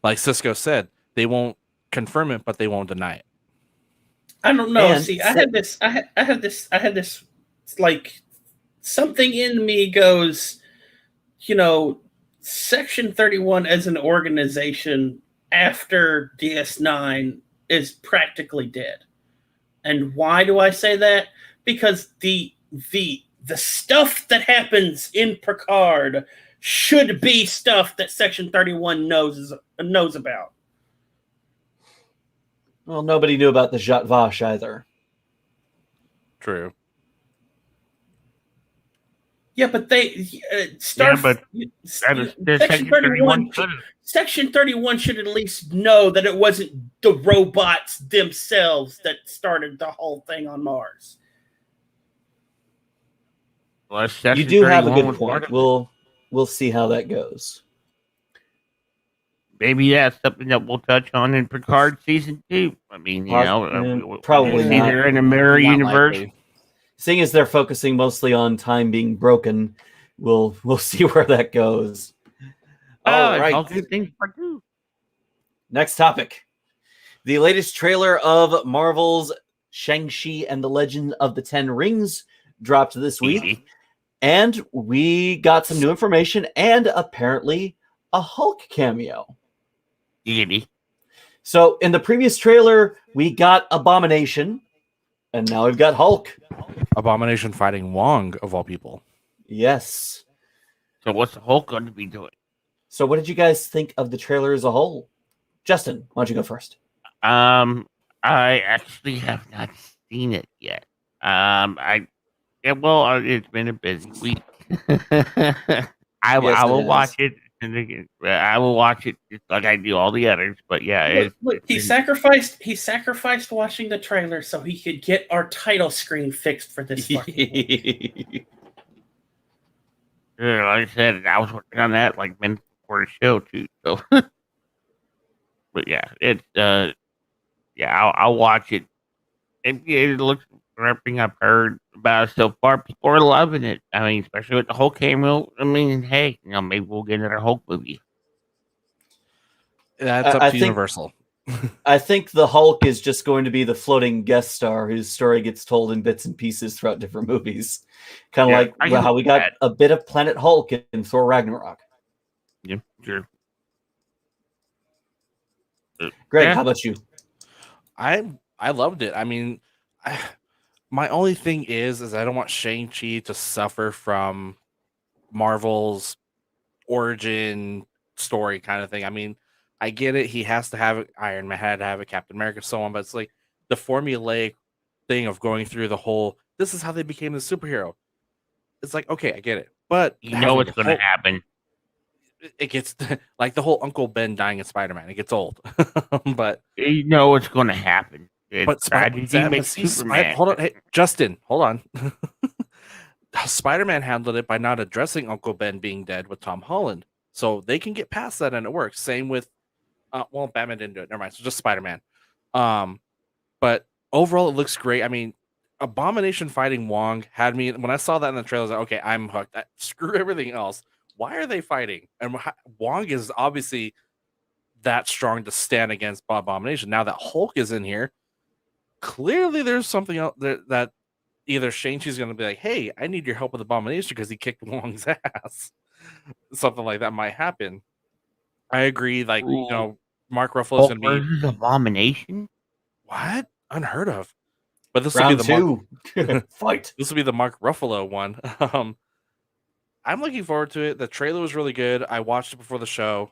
Like Cisco said, they won't confirm it, but they won't deny it. I don't know. See, I had this like something in me goes, Section 31 as an organization after DS9 is practically dead. And why do I say that? Because the stuff that happens in Picard should be stuff that Section 31 knows about. Well, nobody knew about the Zhat Vash either. True. Yeah, but Section 31 should at least know that it wasn't the robots themselves that started the whole thing on Mars. You do have a good point. We'll see how that goes. Maybe that's something that we'll touch on in Picard season 2. I mean, probably not. Either in a mirror universe. Likely. Seeing as they're focusing mostly on time being broken, we'll see where that goes. All right. All good things for two. Next topic. The latest trailer of Marvel's Shang-Chi and the Legend of the Ten Rings dropped this week. And we got some new information and apparently a Hulk cameo. So in the previous trailer, we got Abomination, and now we've got Hulk. Abomination fighting Wong, of all people. Yes. So what's the Hulk going to be doing? So what did you guys think of the trailer as a whole? Justin, why don't you go first? I actually have not seen it yet. It's been a busy week. I will watch it. I will watch it just like I do all the others. But yeah, he sacrificed watching the trailer so he could get our title screen fixed for this. Like I said, I was working on that like minutes before the show too. So, but yeah, it's I'll watch it. It looks. Everything I've heard about it so far, people are loving it. I mean, especially with the Hulk cameo. I mean, hey, maybe we'll get another Hulk movie. That's up to Universal. I think the Hulk is just going to be the floating guest star whose story gets told in bits and pieces throughout different movies. Kind of like how we got a bit of Planet Hulk in Thor Ragnarok. Yeah, sure. Greg, how about you? I loved it. I mean, my only thing is I don't want Shang-Chi to suffer from Marvel's origin story kind of thing. I mean, I get it. He has to have Iron Man, had to have a Captain America, so on. But it's like the formulaic thing of going through the whole, this is how they became the superhero. It's like, okay, I get it. But you know what's going to happen. It gets like the whole Uncle Ben dying in Spider-Man. It gets old. But you know what's going to happen. But hold on, hey, Justin, hold on. Spider-Man handled it by not addressing Uncle Ben being dead with Tom Holland, so they can get past that and it works. Same with, Batman didn't do it. Never mind. So just Spider-Man. But overall, it looks great. I mean, Abomination fighting Wong had me when I saw that in the trailer. I was like, okay, I'm hooked. Screw everything else. Why are they fighting? And Wong is obviously that strong to stand against Abomination. Now that Hulk is in here. Clearly, there's something else that either Shang-Chi's going to be like, hey, I need your help with Abomination because he kicked Wong's ass. Something like that might happen. I agree. Like, Mark Ruffalo's going to be Abomination. What? Unheard of. But this Round will be the fight. This will be the Mark Ruffalo one. I'm looking forward to it. The trailer was really good. I watched it before the show.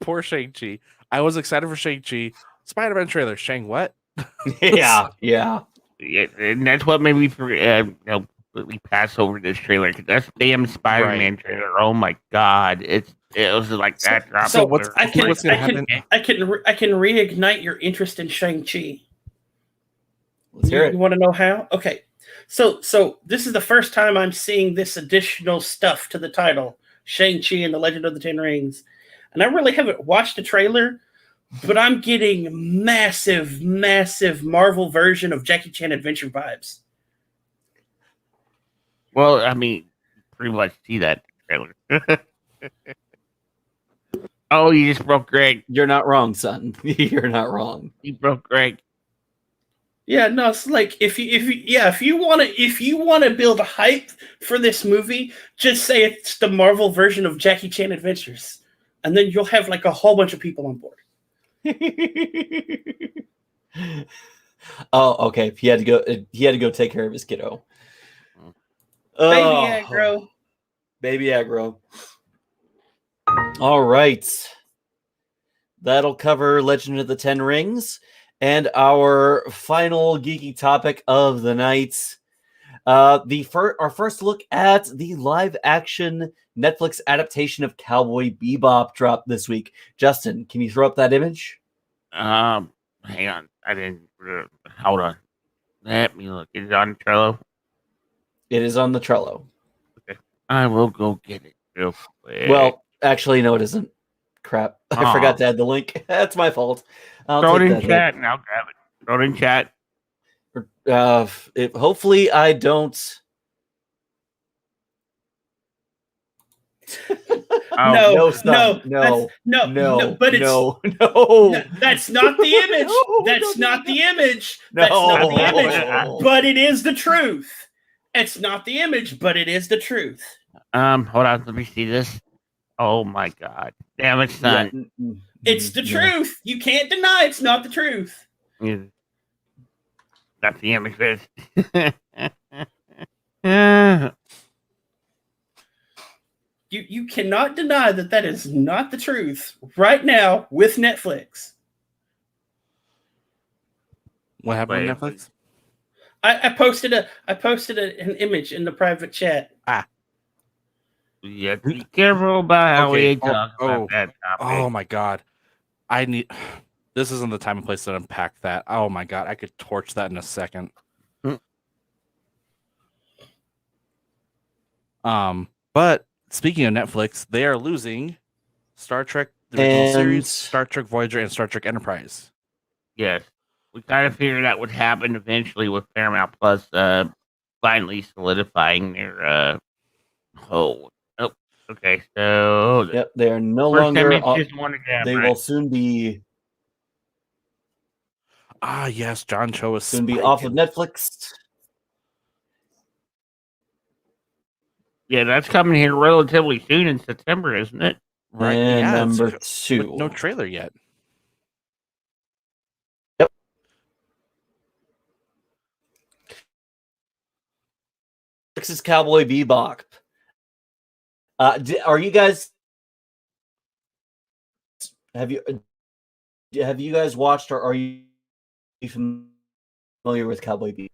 Poor Shang-Chi. I was excited for Shang-Chi. Spider-Man trailer. Shang what? yeah. And that's what made me completely pass over this trailer. Cause that's damn Spider-Man trailer. Oh my god, it was like that. I can reignite your interest in Shang-Chi. Let's hear it. You want to know how? Okay, so this is the first time I'm seeing this additional stuff to the title, Shang-Chi and the Legend of the Ten Rings, and I really haven't watched the trailer. But I'm getting massive Marvel version of Jackie Chan Adventure vibes. Well, I mean, pretty much see that trailer. Oh, you just broke Greg. You're not wrong, son. You're not wrong. You broke Greg. Yeah, no, it's like if you want to build a hype for this movie, just say it's the Marvel version of Jackie Chan Adventures, and then you'll have like a whole bunch of people on board. Oh, okay. He had to go take care of his kiddo. Baby aggro. All right. That'll cover Legend of the Ten Rings. And our final geeky topic of the night. Our first look at the live action Netflix adaptation of Cowboy Bebop dropped this week. Justin, can you throw up that image? Hang on. I didn't. Hold on. Let me look. Is it on Trello? It is on the Trello. Okay. I will go get it real quick. Well, actually, no, it isn't. Crap. I forgot to add the link. That's my fault. Throw it in chat and I'll grab it. Throw it in chat. Hopefully I don't. No, but it's no. That's not the image. That's not the image. That's not the image. But it is the truth. It's not the image, but it is the truth. Hold on, let me see this. Oh my god. Damn it, son. Yeah. It's the truth. You can't deny it's not the truth. That's the image, Chris. You cannot deny that is not the truth right now with Netflix. What happened with Netflix? I posted an image in the private chat. Yeah, be careful about how we talk about that topic. Oh my god. This isn't the time and place to unpack that. Oh my god, I could torch that in a second. But speaking of Netflix, they are losing Star Trek the original series, Star Trek Voyager, and Star Trek Enterprise. Yes. We kind of figured that would happen eventually with Paramount Plus finally solidifying their okay, so yep, they are no longer they will soon be yes, John Cho is soon be off of Netflix. Yeah, that's coming here relatively soon in September, isn't it? Right. And yeah, number 2. No trailer yet. Yep. This is Cowboy Bebop. Are you guys? Have you guys watched, or are you familiar with Cowboy Bebop?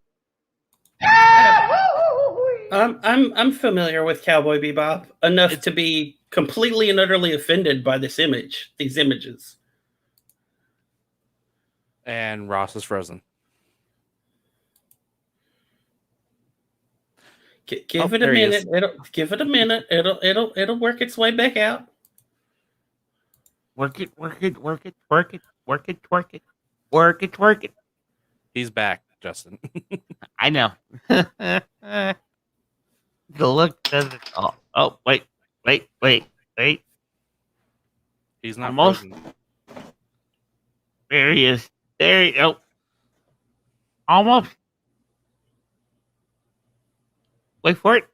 I'm familiar with Cowboy Bebop enough to be completely and utterly offended by these images. And Ross is frozen. Give it a minute. Give it a minute. It'll work its way back out. Work it. He's back, Justin. I know. The look doesn't. Oh, wait. He's not almost frozen. There he is. There you go. Almost. Wait for it.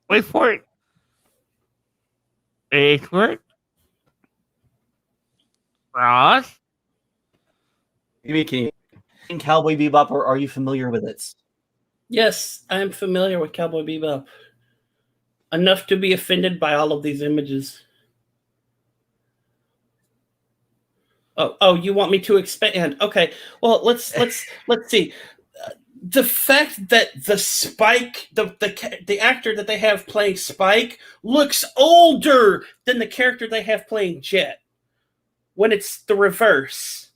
Wait for it. Wait for it. Ross? Can you Cowboy Bebop, or are you familiar with it? Yes, I am familiar with Cowboy Bebop. Enough to be offended by all of these images. Oh, you want me to expand? Okay. Well, let's see. The fact that the Spike, the actor that they have playing Spike, looks older than the character they have playing Jet, when it's the reverse.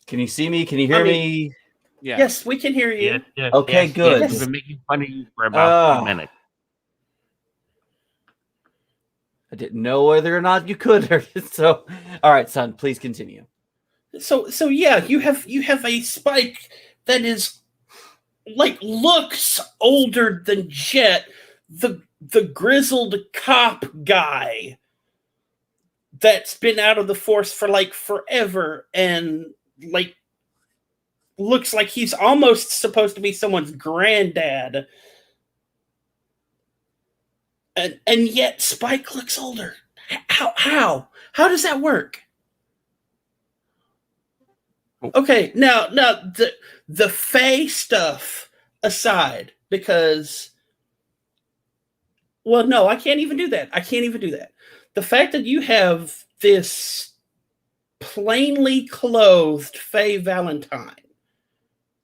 Can you see me? Can you hear me? Yeah. Yes, we can hear you. Yes, okay, good. Yes. We've been making fun of you for about 2 minutes. I didn't know whether or not you could. So, all right, son, please continue. So yeah, you have a Spike that is looks older than Jet, the grizzled cop guy that's been out of the force for forever, and looks like he's almost supposed to be someone's granddad. And yet Spike looks older. How does that work? Okay, now the Fae stuff aside, because no, I can't even do that. The fact that you have this plainly clothed Fae Valentine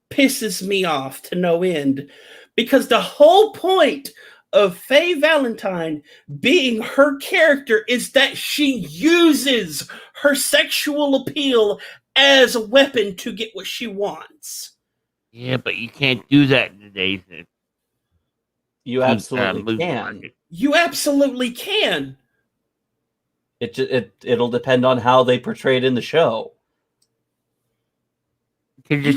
pisses me off to no end, because the whole point of Faye Valentine being her character is that she uses her sexual appeal as a weapon to get what she wants. Yeah, but you can't do that in today's. You absolutely can. Market. You absolutely can. It'll depend on how they portray it in the show. You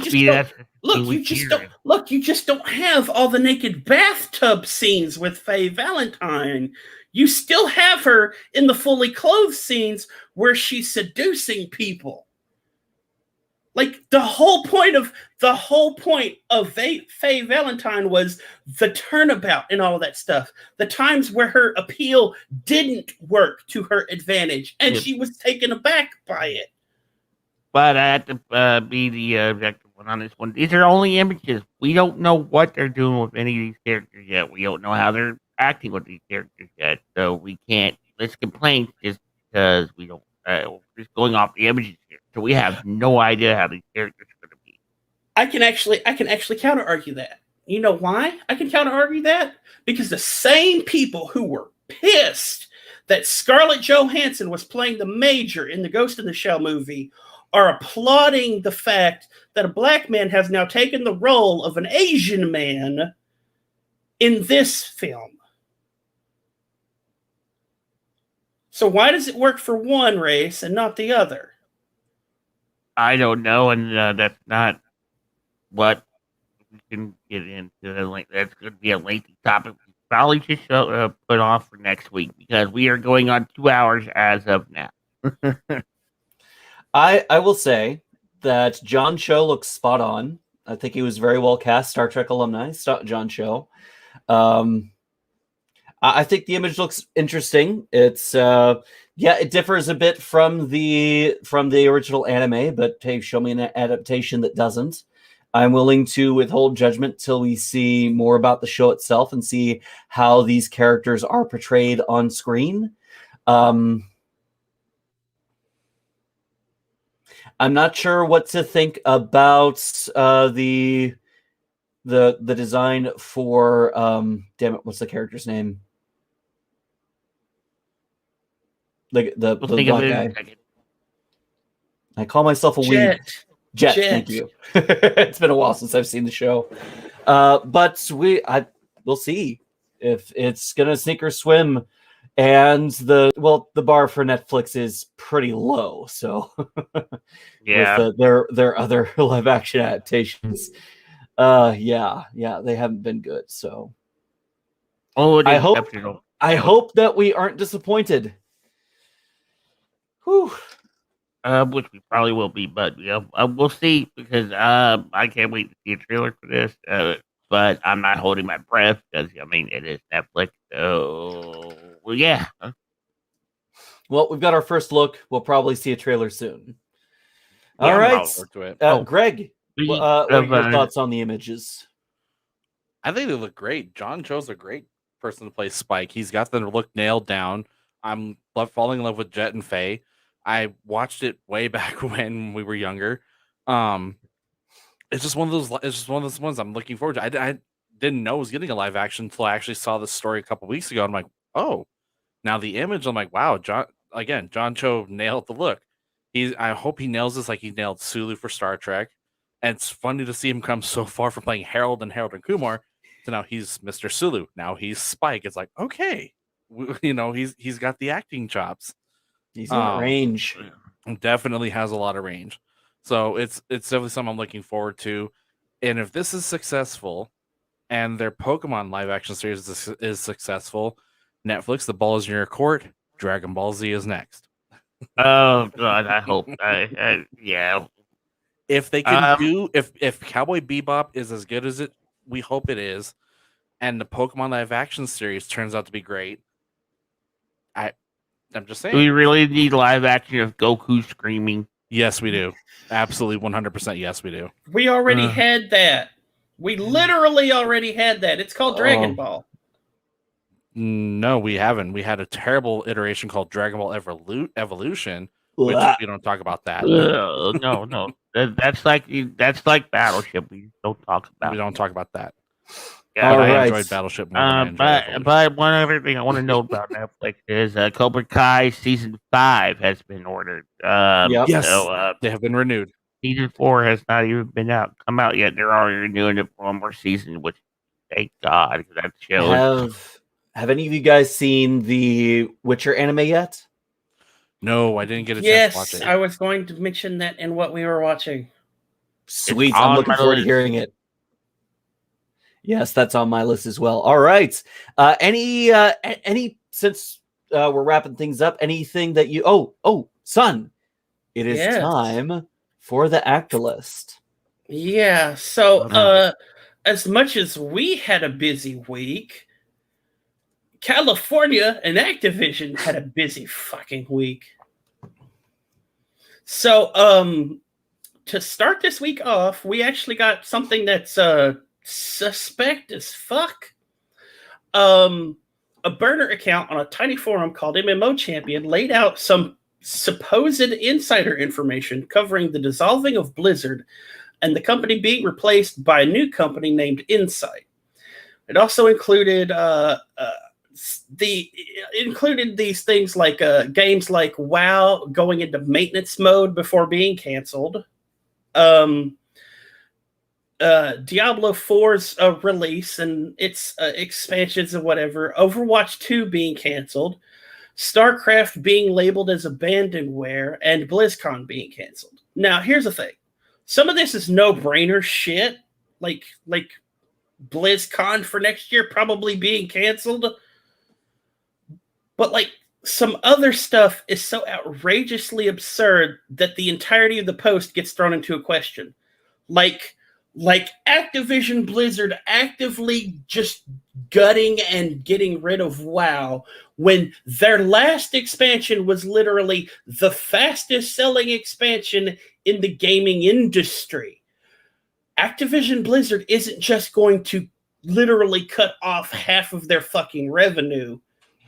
just don't have all the naked bathtub scenes with Faye Valentine. You still have her in the fully clothed scenes where she's seducing people. Like the whole point of Faye Valentine was the turnabout and all of that stuff. The times where her appeal didn't work to her advantage, and she was taken aback by it. But I have to be the objective one on this one. These are only images. We don't know what they're doing with any of these characters yet. We don't know how they're acting with these characters yet. So we can't list complaints just because we don't. We're just going off the images here. So we have no idea how these characters are going to be. I can actually counter argue that. You know why I can counter argue that? Because the same people who were pissed that Scarlett Johansson was playing the Major in the Ghost in the Shell movie are applauding the fact that a black man has now taken the role of an Asian man in this film. So why does it work for one race and not the other? I don't know, and that's not what we can get into. That's going to be a lengthy topic. We probably should put off for next week because we are going on 2 hours as of now. I will say that John Cho looks spot on. I think he was very well cast. Star Trek alumni, John Cho. I think the image looks interesting. It's it differs a bit from the original anime, but hey, show me an adaptation that doesn't. I'm willing to withhold judgment till we see more about the show itself and see how these characters are portrayed on screen. I'm not sure what to think about the design for damn it, what's the character's name? The black guy. I call myself a weeb. Jet. Thank you. It's been a while since I've seen the show, but we'll see if it's gonna sink or swim. And the bar for Netflix is pretty low. So with their other live action adaptations, they haven't been good. So I hope that we aren't disappointed. Whew. Which we probably will be, but we'll see because I can't wait to see a trailer for this. But I'm not holding my breath because it is Netflix. So yeah. Well, we've got our first look. We'll probably see a trailer soon. All right, Greg. What are your thoughts on the images? I think they look great. John Cho's a great person to play Spike. He's got the look nailed down. I'm falling in love with Jet and Faye. I watched it way back when we were younger. It's just one of those ones I'm looking forward to. I didn't know it was getting a live action until I actually saw this story a couple weeks ago. I'm like, oh, now the image. I'm like, wow, John Cho nailed the look. I hope he nails this like he nailed Sulu for Star Trek. And it's funny to see him come so far from playing Harold and Kumar to now he's Mr. Sulu. Now he's Spike. It's like, okay, he's got the acting chops. He's got range. Definitely has a lot of range. So it's definitely something I'm looking forward to. And if this is successful and their Pokemon live action series is successful, Netflix, the ball is in your court. Dragon Ball Z is next. Oh God, I hope. Yeah. If they can if Cowboy Bebop is as good as we hope it is, and the Pokemon live action series turns out to be great, I'm just saying. Do we really need live action of Goku screaming? Yes, we do. Absolutely, 100%. Yes, we do. We already had that. We literally already had that. It's called Dragon Ball. No, we haven't. We had a terrible iteration called Dragon Ball Evolution, which we don't talk about that. No. That's like Battleship. We don't talk about. We don't talk about that. All I right. enjoyed Battleship more than I enjoyed Evolution. But one other thing I want to know about Netflix is Cobra Kai season 5 has been ordered. Yep. Yes, So, they have been renewed. season 4 has not even come out yet. They're already renewing it for one more season, which thank God, because that show. Have any of you guys seen the Witcher anime yet? No, I didn't get a chance to watch Yes, it. I was going to mention that in what we were watching. Sweet, I'm looking forward to hearing it. Yes, that's on my list as well. All right. Any since we're wrapping things up, anything that you son, it is time for the actor list. Yeah, so as much as we had a busy week, California and Activision had a busy fucking week. So to start this week off, we actually got something that's suspect as fuck. A burner account on a tiny forum called MMO Champion laid out some supposed insider information covering the dissolving of Blizzard and the company being replaced by a new company named Insight. It also included these things like games like WoW going into maintenance mode before being canceled. Diablo 4's release and its expansions and whatever, Overwatch 2 being canceled, StarCraft being labeled as abandonware, and BlizzCon being canceled. Now, here's the thing. Some of this is no-brainer shit, like BlizzCon for next year probably being canceled. But like some other stuff is so outrageously absurd that the entirety of the post gets thrown into a question. Like Activision Blizzard actively just gutting and getting rid of WoW when their last expansion was literally the fastest selling expansion in the gaming industry. Activision Blizzard isn't just going to literally cut off half of their fucking revenue,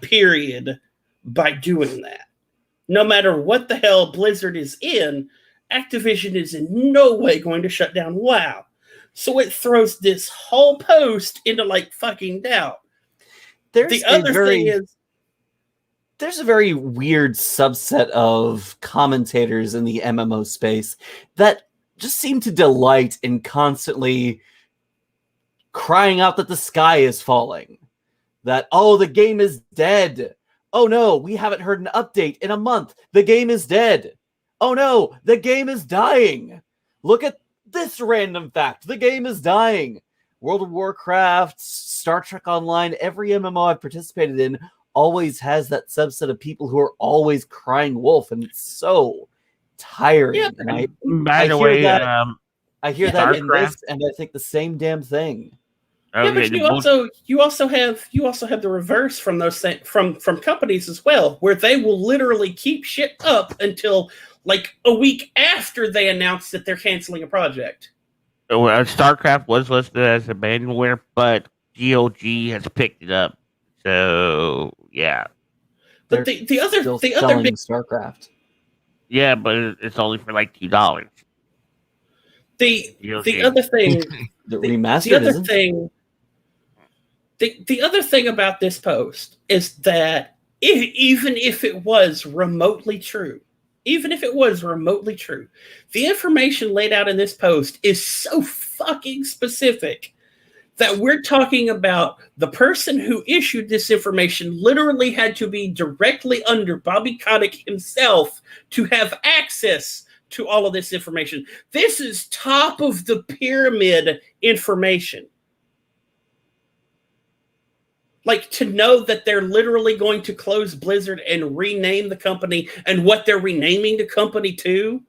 period, by doing that. No matter what the hell Blizzard is in, Activision is in no way going to shut down WoW. So it throws this whole post into like fucking doubt. There's a very weird subset of commentators in the MMO space that just seem to delight in constantly crying out that the sky is falling. That, the game is dead. Oh no, we haven't heard an update in a month. The game is dead. Oh no, the game is dying. Look at this random fact. The game is dying. World of Warcraft, Star Trek Online, every MMO I've participated in always has that subset of people who are always crying wolf, and it's so tiring. Yeah, and I hear that in this, and I think the same damn thing. Yeah, but you also have the reverse from those from companies as well, where they will literally keep shit up until like a week after they announce that they're canceling a project. StarCraft was listed as abandonware, but GOG has picked it up. So yeah, but the other big StarCraft. Yeah, but it's only for like $2. The other thing, the other thing about this post is that even if it was remotely true, the information laid out in this post is so fucking specific that we're talking about the person who issued this information literally had to be directly under Bobby Kotick himself to have access to all of this information. This is top of the pyramid information. Like, to know that they're literally going to close Blizzard and rename the company and what they're renaming the company to,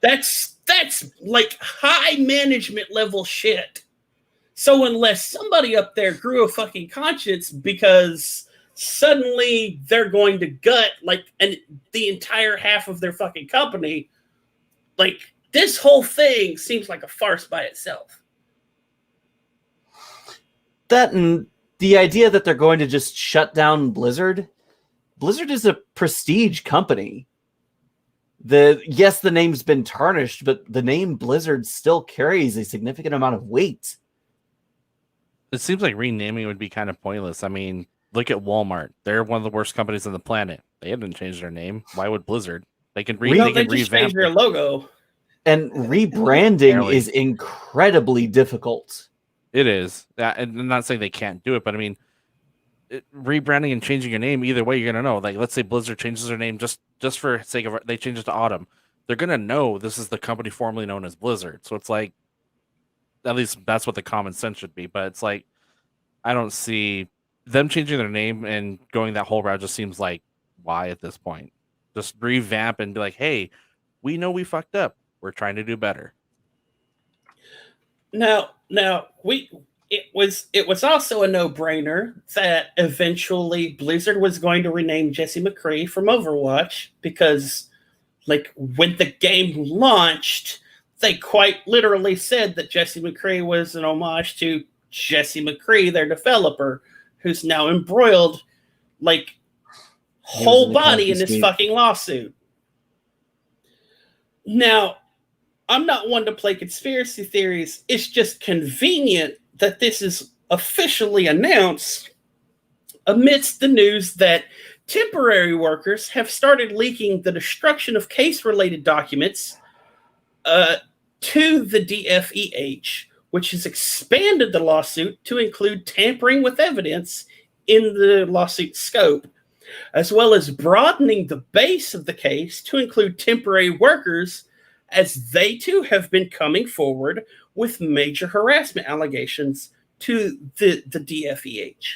that's like high management level shit. So unless somebody up there grew a fucking conscience because suddenly they're going to gut the entire half of their fucking company, like, this whole thing seems like a farce by itself. That and the idea that they're going to just shut down Blizzard. Blizzard is a prestige company. Yes, the name's been tarnished, but the name Blizzard still carries a significant amount of weight. It seems like renaming would be kind of pointless. I mean, look at Walmart. They're one of the worst companies on the planet. They haven't changed their name. Why would Blizzard? They can they just changed their logo. And rebranding is incredibly difficult. It is. And I'm not saying they can't do it, but I mean, rebranding and changing your name, either way, you're gonna know. Like, let's say Blizzard changes their name just for sake of they change it to Autumn. They're gonna know this is the company formerly known as Blizzard. So it's like, at least that's what the common sense should be. But it's like, I don't see them changing their name and going that whole route. Just seems like, why at this point? Just revamp and be like, hey, we know we fucked up. We're trying to do better. Now it was also a no-brainer that eventually Blizzard was going to rename Jesse McCree from Overwatch, because like when the game launched, they quite literally said that Jesse McCree was an homage to Jesse McCree, their developer, who's now embroiled like whole body in this fucking lawsuit. Now, I'm not one to play conspiracy theories. It's just convenient that this is officially announced amidst the news that temporary workers have started leaking the destruction of case-related documents to the DFEH, which has expanded the lawsuit to include tampering with evidence in the lawsuit scope, as well as broadening the base of the case to include temporary workers, as they too have been coming forward with major harassment allegations to the DFEH.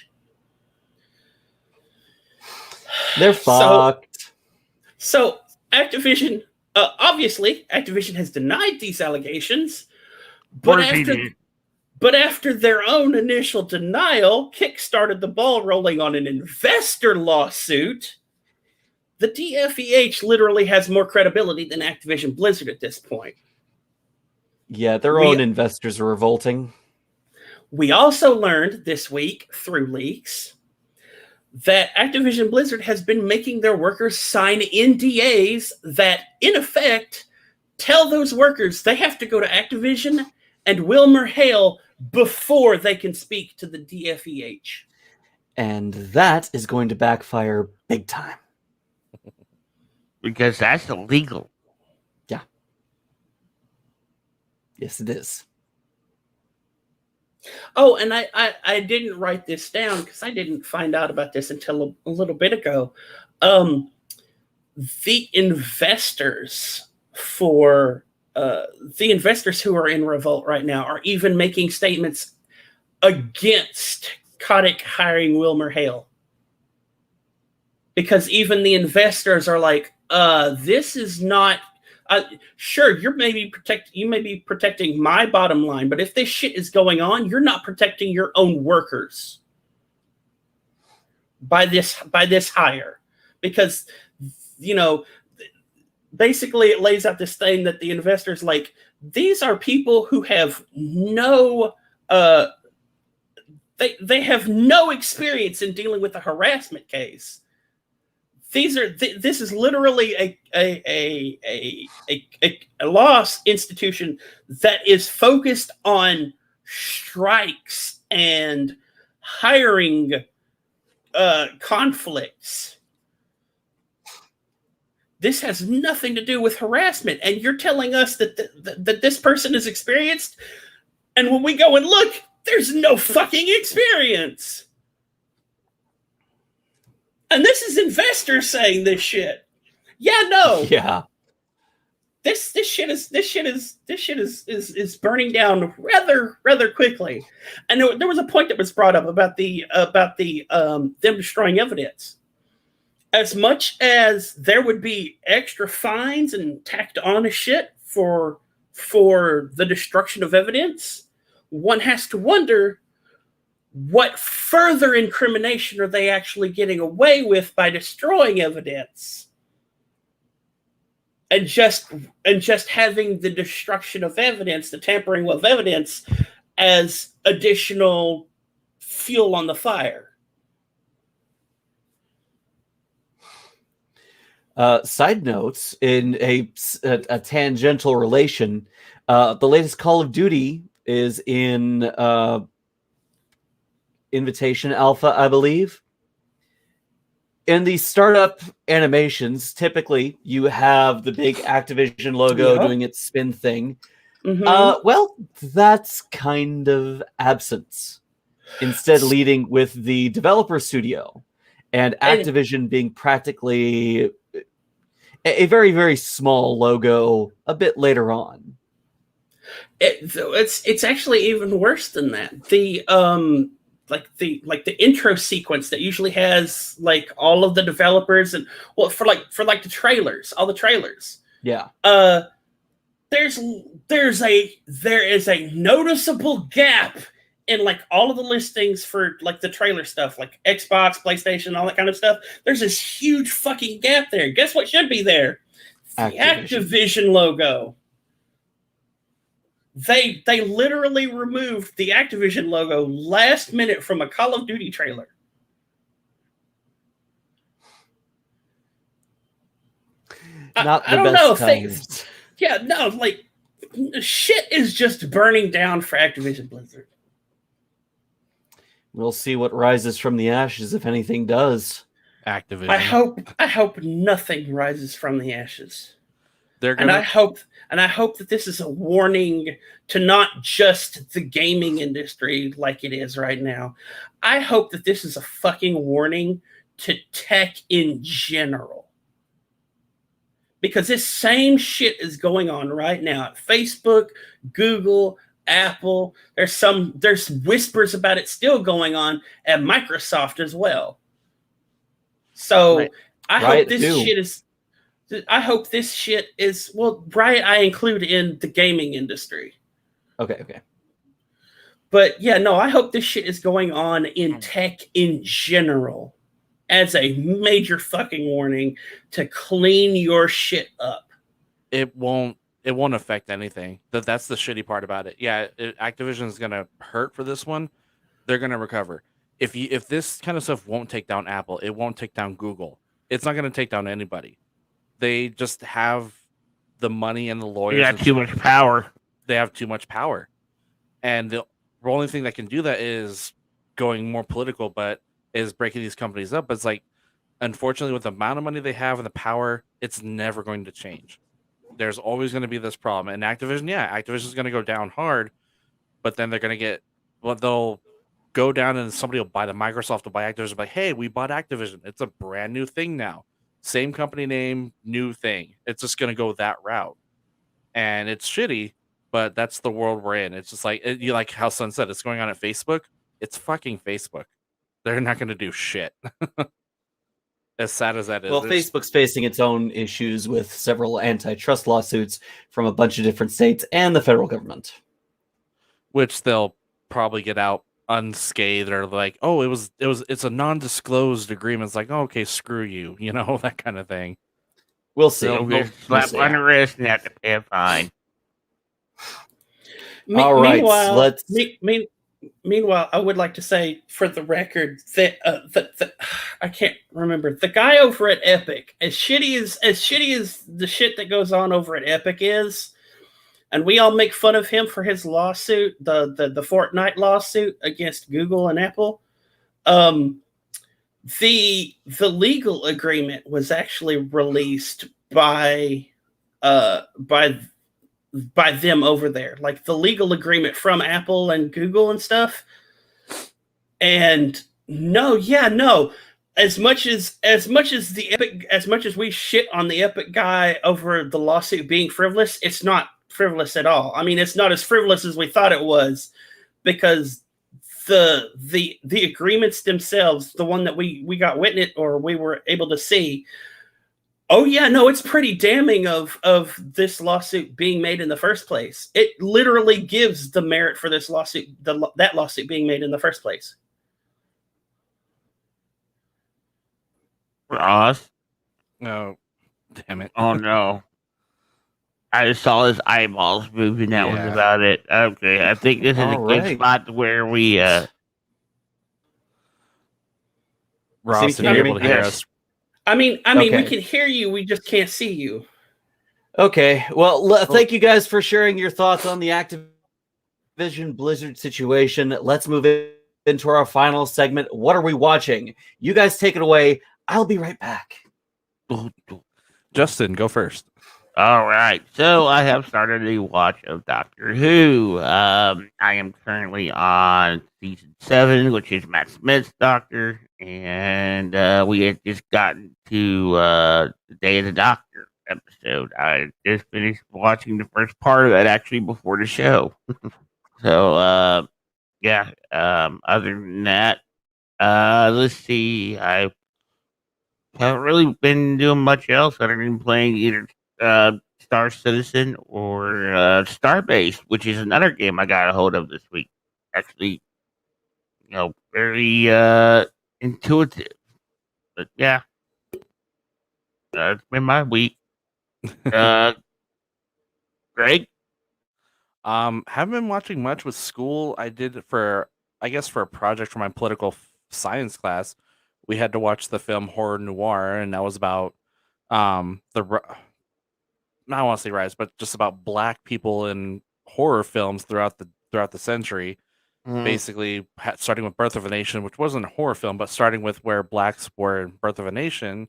They're fucked. So Activision, obviously, Activision has denied these allegations, but after their own initial denial kickstarted the ball rolling on an investor lawsuit, the DFEH literally has more credibility than Activision Blizzard at this point. Yeah, their own investors are revolting. We also learned this week through leaks that Activision Blizzard has been making their workers sign NDAs that, in effect, tell those workers they have to go to Activision and Wilmer Hale before they can speak to the DFEH. And that is going to backfire big time. Because that's illegal. Yeah. Yes, it is. Oh, and I didn't write this down because I didn't find out about this until a little bit ago. The investors who are in revolt right now are even making statements against Kotick hiring Wilmer Hale. Because even the investors are like, this is not, sure, you may be protecting my bottom line, but if this shit is going on, you're not protecting your own workers by this hire. Because, basically it lays out this thing that the investors like, these are people who have no, they have no experience in dealing with a harassment case. This is literally a law institution that is focused on strikes and hiring conflicts. This has nothing to do with harassment, and you're telling us that this person is experienced, and when we go and look, there's no fucking experience. And this is investors saying this shit. Yeah, no. Yeah. This shit is burning down rather quickly. And there was a point that was brought up about them destroying evidence. As much as there would be extra fines and tacked on shit for the destruction of evidence, one has to wonder, what further incrimination are they actually getting away with by destroying evidence? And just having the destruction of evidence, the tampering with evidence, as additional fuel on the fire. Side notes, in a tangential relation, the latest Call of Duty is in Invitation Alpha, I believe. In the startup animations, typically you have the big Activision logo doing its spin thing. Well, that's kind of absent. Instead, leading with the developer studio and Activision being practically a very, very small logo a bit later on. It's actually even worse than that. The the intro sequence that usually has like all of the developers and for the trailers, all the trailers. Yeah. There is a noticeable gap in like all of the listings for like the trailer stuff, like Xbox, PlayStation, all that kind of stuff. There's this huge fucking gap there. Guess what should be there? The Activision logo. They literally removed the Activision logo last minute from a Call of Duty trailer. Not the I don't best know. times. Yeah, no, like shit is just burning down for Activision Blizzard. We'll see what rises from the ashes, if anything does. Activision. I hope nothing rises from the ashes. And I hope that this is a warning to not just the gaming industry like it is right now. I hope that this is a fucking warning to tech in general. Because this same shit is going on right now at Facebook, Google, Apple. There's whispers about it still going on at Microsoft as well. So I hope this shit is Riot I include in the gaming industry. Okay. But yeah, no, I hope this shit is going on in tech in general as a major fucking warning to clean your shit up. It won't affect anything. That's the shitty part about it. Yeah, Activision is going to hurt for this one. They're going to recover. If this kind of stuff won't take down Apple, it won't take down Google. It's not going to take down anybody. They just have the money and the lawyers. They got too much power. They have too much power. And the only thing that can do that is going more political, but is breaking these companies up. But it's like, unfortunately, with the amount of money they have and the power, it's never going to change. There's always going to be this problem. And Activision is going to go down hard, but then they're going to they'll go down and somebody will buy Microsoft will buy Activision, like, hey, we bought Activision. It's a brand new thing now. Same company name, new thing. It's just going to go that route. And it's shitty, but that's the world we're in. It's just like, you like how Sun said, it's going on at Facebook. It's fucking Facebook. They're not going to do shit. As sad as that is. Well, Facebook's facing its own issues with several antitrust lawsuits from a bunch of different states and the federal government. Which they'll probably get out unscathed, or like, oh, it's a non-disclosed agreement. It's like, oh, okay, screw you, that kind of thing. We'll see. They'll get slapped on the wrist and have to pay a fine. All right, Meanwhile, I would like to say, for the record, that I can't remember the guy over at Epic. As shitty as the shit that goes on over at Epic is, and we all make fun of him for his lawsuit, the Fortnite lawsuit against Google and Apple. The legal agreement was actually released by them over there, like the legal agreement from Apple and Google and stuff. And no, as much as we shit on the Epic guy over the lawsuit being frivolous, it's not frivolous at all. I mean, it's not as frivolous as we thought it was, because the agreements themselves, the one that we got witness or we were able to see, oh yeah, no, it's pretty damning of this lawsuit being made in the first place. It literally gives the merit for this lawsuit, that lawsuit being made in the first place. Ross? No, damn it! Oh no! I just saw his eyeballs moving. That was about it. Okay, I think this is a good spot where we. Ross, are you able to hear us? I mean, we can hear you. We just can't see you. Okay. Well, thank you guys for sharing your thoughts on the Activision Blizzard situation. Let's move into our final segment. What are we watching? You guys take it away. I'll be right back. Justin, go first. All right. So I have started a watch of Doctor Who. I am currently on season 7, which is Matt Smith's Doctor, and we had just gotten to the Day of the Doctor episode. I just finished watching the first part of that actually before the show. So yeah. Other than that, let's see. I haven't really been doing much else other than playing either Star Citizen or Starbase, which is another game I got a hold of this week. Actually, very intuitive. But yeah, it's been my week. Greg? Haven't been watching much with school. I did for a project for my political science class. We had to watch the film Horror Noir, and that was about I don't want to say rise, but just about black people in horror films throughout the century. Basically, starting with Birth of a Nation, which wasn't a horror film, but starting with where blacks were in Birth of a Nation,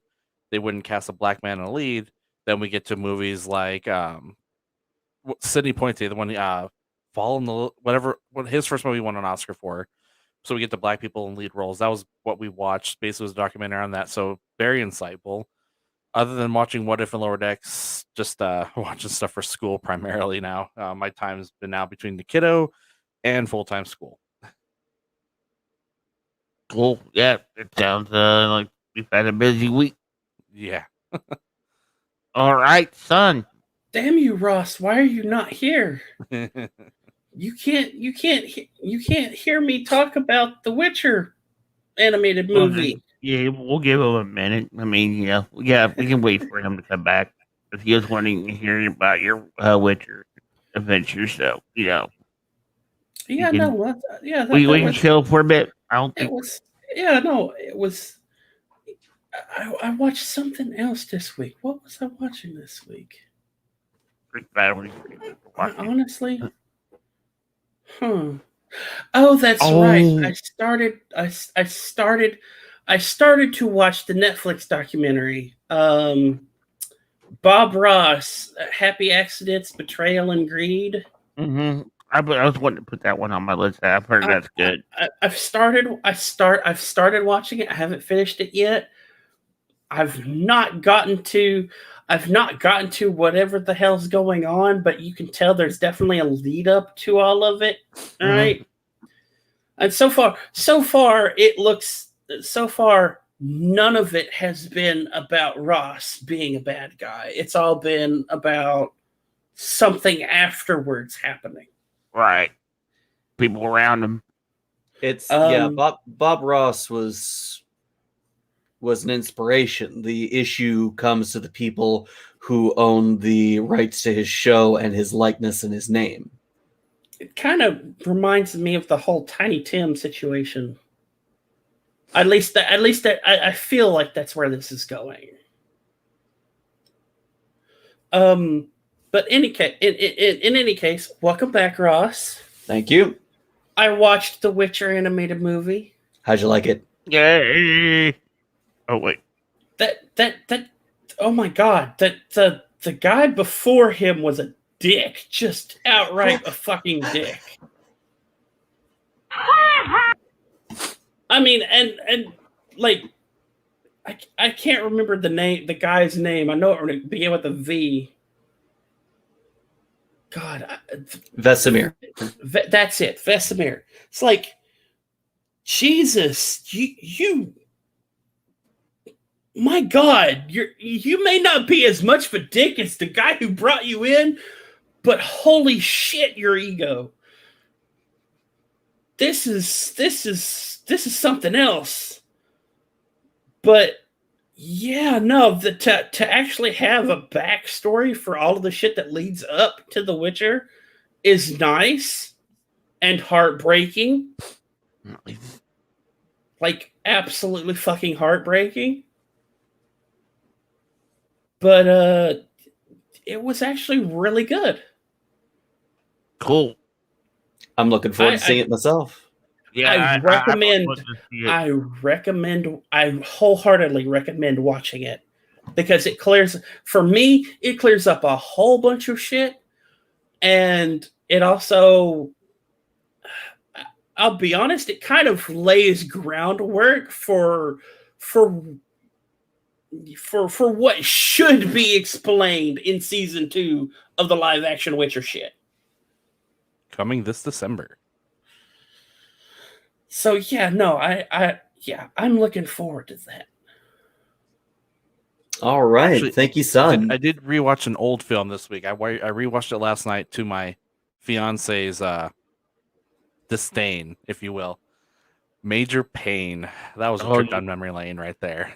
they wouldn't cast a black man in a lead. Then we get to movies like Sidney Poitier, the one Fall in the what his first movie won an Oscar for. So we get the black people in lead roles. That was what we watched. Basically, it was a documentary on that. So very insightful. Other than watching What If and Lower Decks, just watching stuff for school primarily now. My time's been now between the kiddo and full-time school. Cool. Yeah, it sounds like we've had a busy week. Yeah. All right, son. Damn you, Ross! Why are you not here? You can't hear me talk about the Witcher animated movie. Yeah, we'll give him a minute. I mean, we can wait for him to come back if he was wanting to hear about your Witcher adventure. So, Yeah, we can chill for a bit. It was. I watched something else this week. What was I watching this week? Honestly, Oh, that's right. I started to watch the Netflix documentary. Bob Ross, Happy Accidents, Betrayal, and Greed. Mm-hmm. I was wanting to put that one on my list. I've heard that's good. I've started watching it. I haven't finished it yet. I've not gotten to whatever the hell's going on, but you can tell there's definitely a lead up to all of it. All right. And so far, none of it has been about Ross being a bad guy. It's all been about something afterwards happening. Right. People around him. It's Bob Ross was an inspiration. The issue comes to the people who own the rights to his show and his likeness and his name. It kind of reminds me of the whole Tiny Tim situation. At least I feel like that's where this is going. But in any case, welcome back, Ross. Thank you. I watched the Witcher animated movie. How'd you like it? Yay! Oh wait. That oh my god, the guy before him was a dick, just outright a fucking dick. I mean, and like, I can't remember the guy's name. I know it began with a V. God, Vesemir. That's it, Vesemir. It's like, Jesus, you. My God, you may not be as much of a dick as the guy who brought you in, but holy shit, your ego. This is something else. But yeah, no, to actually have a backstory for all of the shit that leads up to The Witcher is nice and heartbreaking. Like, absolutely fucking heartbreaking. But it was actually really good. Cool. I'm looking forward to seeing it myself. Yeah, I wholeheartedly recommend watching it because it clears up a whole bunch of shit, and it also, I'll be honest, it kind of lays groundwork for what should be explained in season 2 of the live action Witcher shit. Coming this December. So yeah, no, I'm looking forward to that. All right, Actually, thank you, son. I did rewatch an old film this week. I rewatched it last night to my fiance's disdain, if you will. Major Pain. That was a trip down memory lane right there.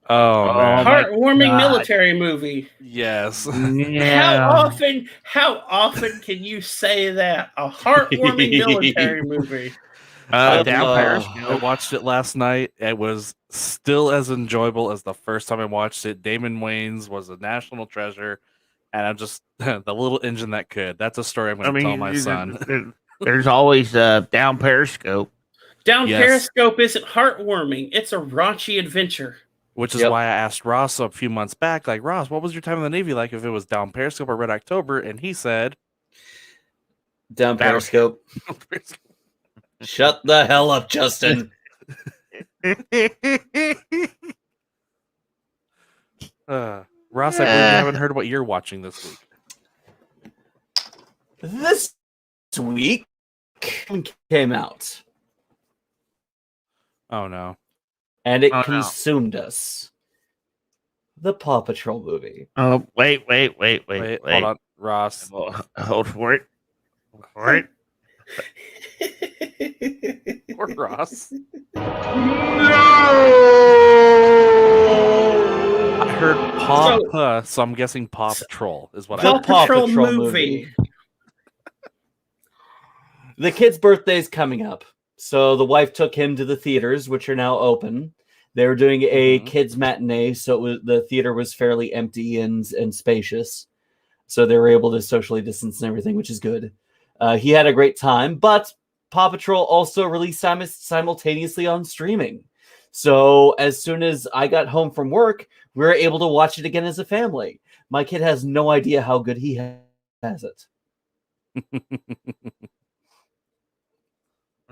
Oh man, heartwarming military movie. Yes. Yeah. How often can you say that? A heartwarming military movie. Down Paris. I watched it last night. It was still as enjoyable as the first time I watched it. Damon Wayans was a national treasure, and I'm just the little engine that could. That's a story I'm going to tell my son. There's always Down Periscope. Periscope isn't heartwarming. It's a raunchy adventure. Which is why I asked Ross a few months back, like, Ross, what was your time in the Navy like if it was Down Periscope or Red October? And he said, Down Periscope. Shut the hell up, Justin. Ross, I believe you haven't heard what you're watching this week. This week came out. Oh, no. And it consumed us. The Paw Patrol movie. Oh, wait. Hold on, Ross. Hold for it. Poor Ross. No! I heard Paw, so I'm guessing Paw Patrol is what I heard. Paw Patrol movie. The kid's birthday is coming up. So the wife took him to the theaters, which are now open. They were doing a kids matinee, so the theater was fairly empty and spacious. So they were able to socially distance and everything, which is good. He had a great time, but Paw Patrol also released simultaneously on streaming. So as soon as I got home from work, we were able to watch it again as a family. My kid has no idea how good he has it.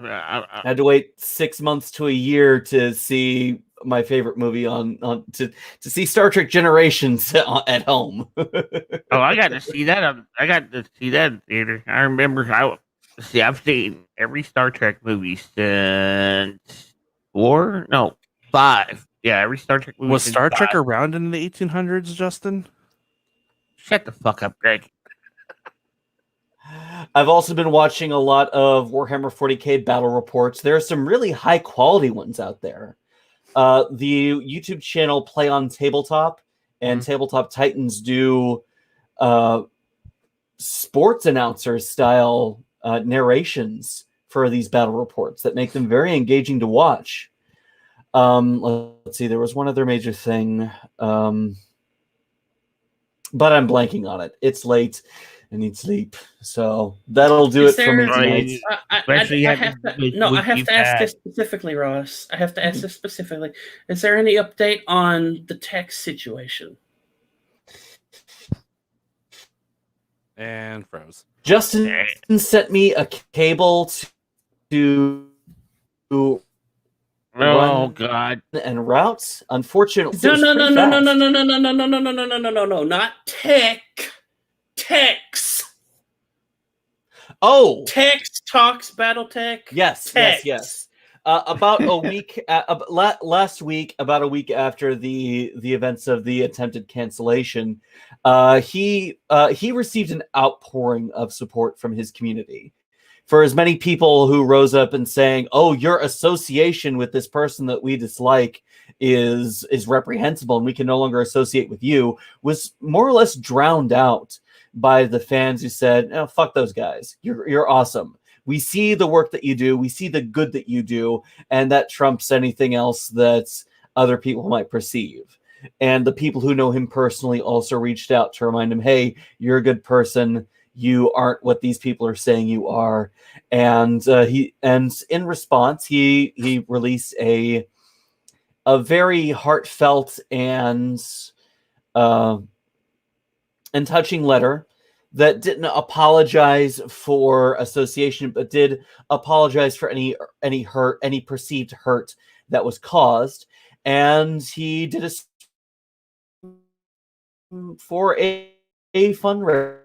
I had to wait 6 months to a year to see my favorite movie to see Star Trek Generations at home. I got to see that. I got to see that in theater. I remember. I've seen every Star Trek movie since 5. Yeah, every Star Trek movie. Was Star Trek around in the 1800s, Justin? Shut the fuck up, Greg. I've also been watching a lot of Warhammer 40k battle reports. There are some really high quality ones out there. The YouTube channel Play on Tabletop and Tabletop Titans do sports announcer style narrations for these battle reports that make them very engaging to watch. Let's see, there was one other major thing, but I'm blanking on it. It's late. I need sleep, so that'll do it for me tonight. I have to ask this specifically, Ross. I have to ask this specifically. Is there any update on the text situation? And froze. Justin sent me a cable to God and routes. Unfortunately, no, not Tex. Oh, Tex talks BattleTech. Yes. About a week, last week, about a week after the events of the attempted cancellation, he received an outpouring of support from his community. For as many people who rose up and saying, "Oh, your association with this person that we dislike is reprehensible, and we can no longer associate with you," was more or less drowned out by the fans who said, "Oh, fuck those guys. You're awesome. We see the work that you do. We see the good that you do, and that trumps anything else that other people might perceive." And the people who know him personally also reached out to remind him, "Hey, you're a good person. you aren't what these people are saying you are. And in response, he released a very heartfelt and touching letter that didn't apologize for association, but did apologize for any hurt, any perceived hurt that was caused. And he did a for a fundraiser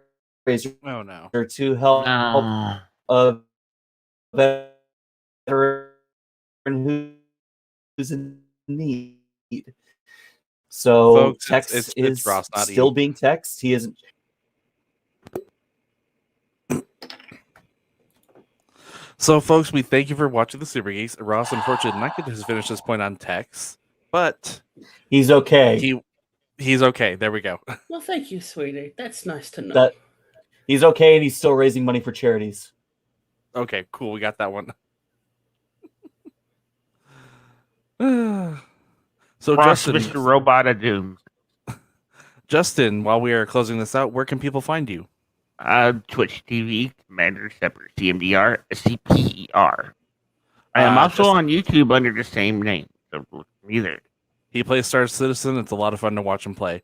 to help a veteran who's in need. So Folks, Tex it's is Ross, not still Ian. being Tex. He isn't. So, folks, we thank you for watching the Super Geeks. Ross, unfortunately, did not get to finish this point on Tex, but he's okay. He's okay. There we go. Well, thank you, sweetie. That's nice to know. That he's okay, and he's still raising money for charities. Okay, cool. We got that one. So, Ross, Justin, Mr. Robot of Doom. Justin, while we are closing this out, where can people find you? Twitch TV, Commander Separate, CMDR, CPER. I am also Justin, on YouTube under the same name. So look for me there. he plays Star Citizen. It's a lot of fun to watch him play.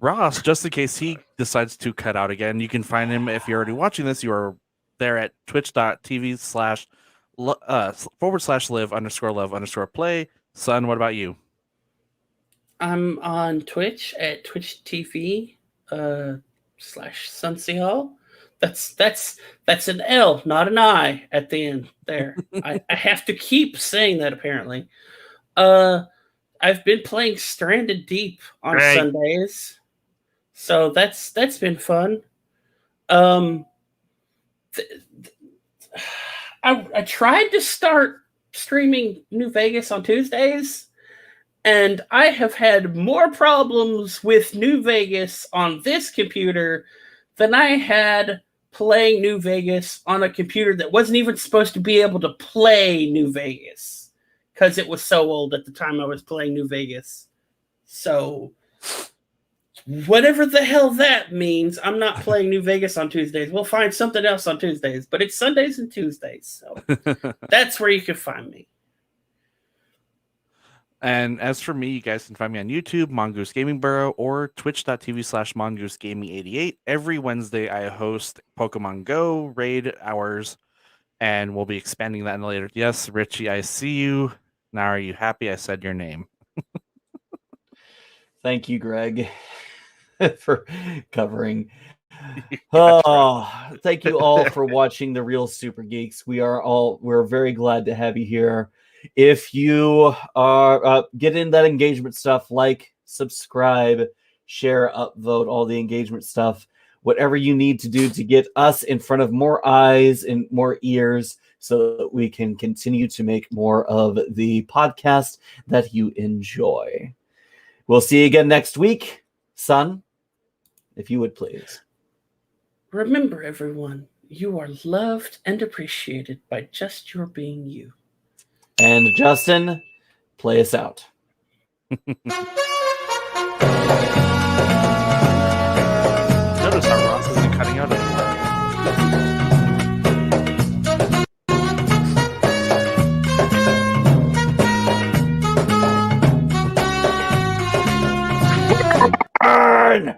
Ross, just in case he decides to cut out again, you can find him if you're already watching this. You are there at twitch.tv/live_love_play. Son, what about you? I'm on Twitch at Twitch TV /Suncy Hall. That's an L, not an I at the end there. I have to keep saying that apparently. I've been playing Stranded Deep on Sundays, so that's been fun. I tried to start streaming New Vegas on Tuesdays, and I have had more problems with New Vegas on this computer than I had playing New Vegas on a computer that wasn't even supposed to be able to play New Vegas because it was so old at the time I was playing New Vegas. So whatever the hell that means, I'm not playing New Vegas on Tuesdays. We'll find something else on Tuesdays, but it's Sundays and Tuesdays. So that's where you can find me. And as for me, you guys can find me on YouTube, Mongoose Gaming Burrow, or twitch.tv/MongooseGaming88. Every Wednesday, I host Pokemon Go raid hours, and we'll be expanding that in later. Yes, Richie, I see you. Now, are you happy I said your name? Thank you, Greg, for covering. Oh, thank you all for watching the Real Super Geeks. We're very glad to have you here. If you are get in that engagement stuff, like, subscribe, share, upvote, all the engagement stuff, whatever you need to do to get us in front of more eyes and more ears so that we can continue to make more of the podcast that you enjoy. We'll see you again next week. Son, if you would please. Remember, everyone, you are loved and appreciated by just your being you. And Justin, play us out. Notice how Ross isn't cutting out anymore. Burn!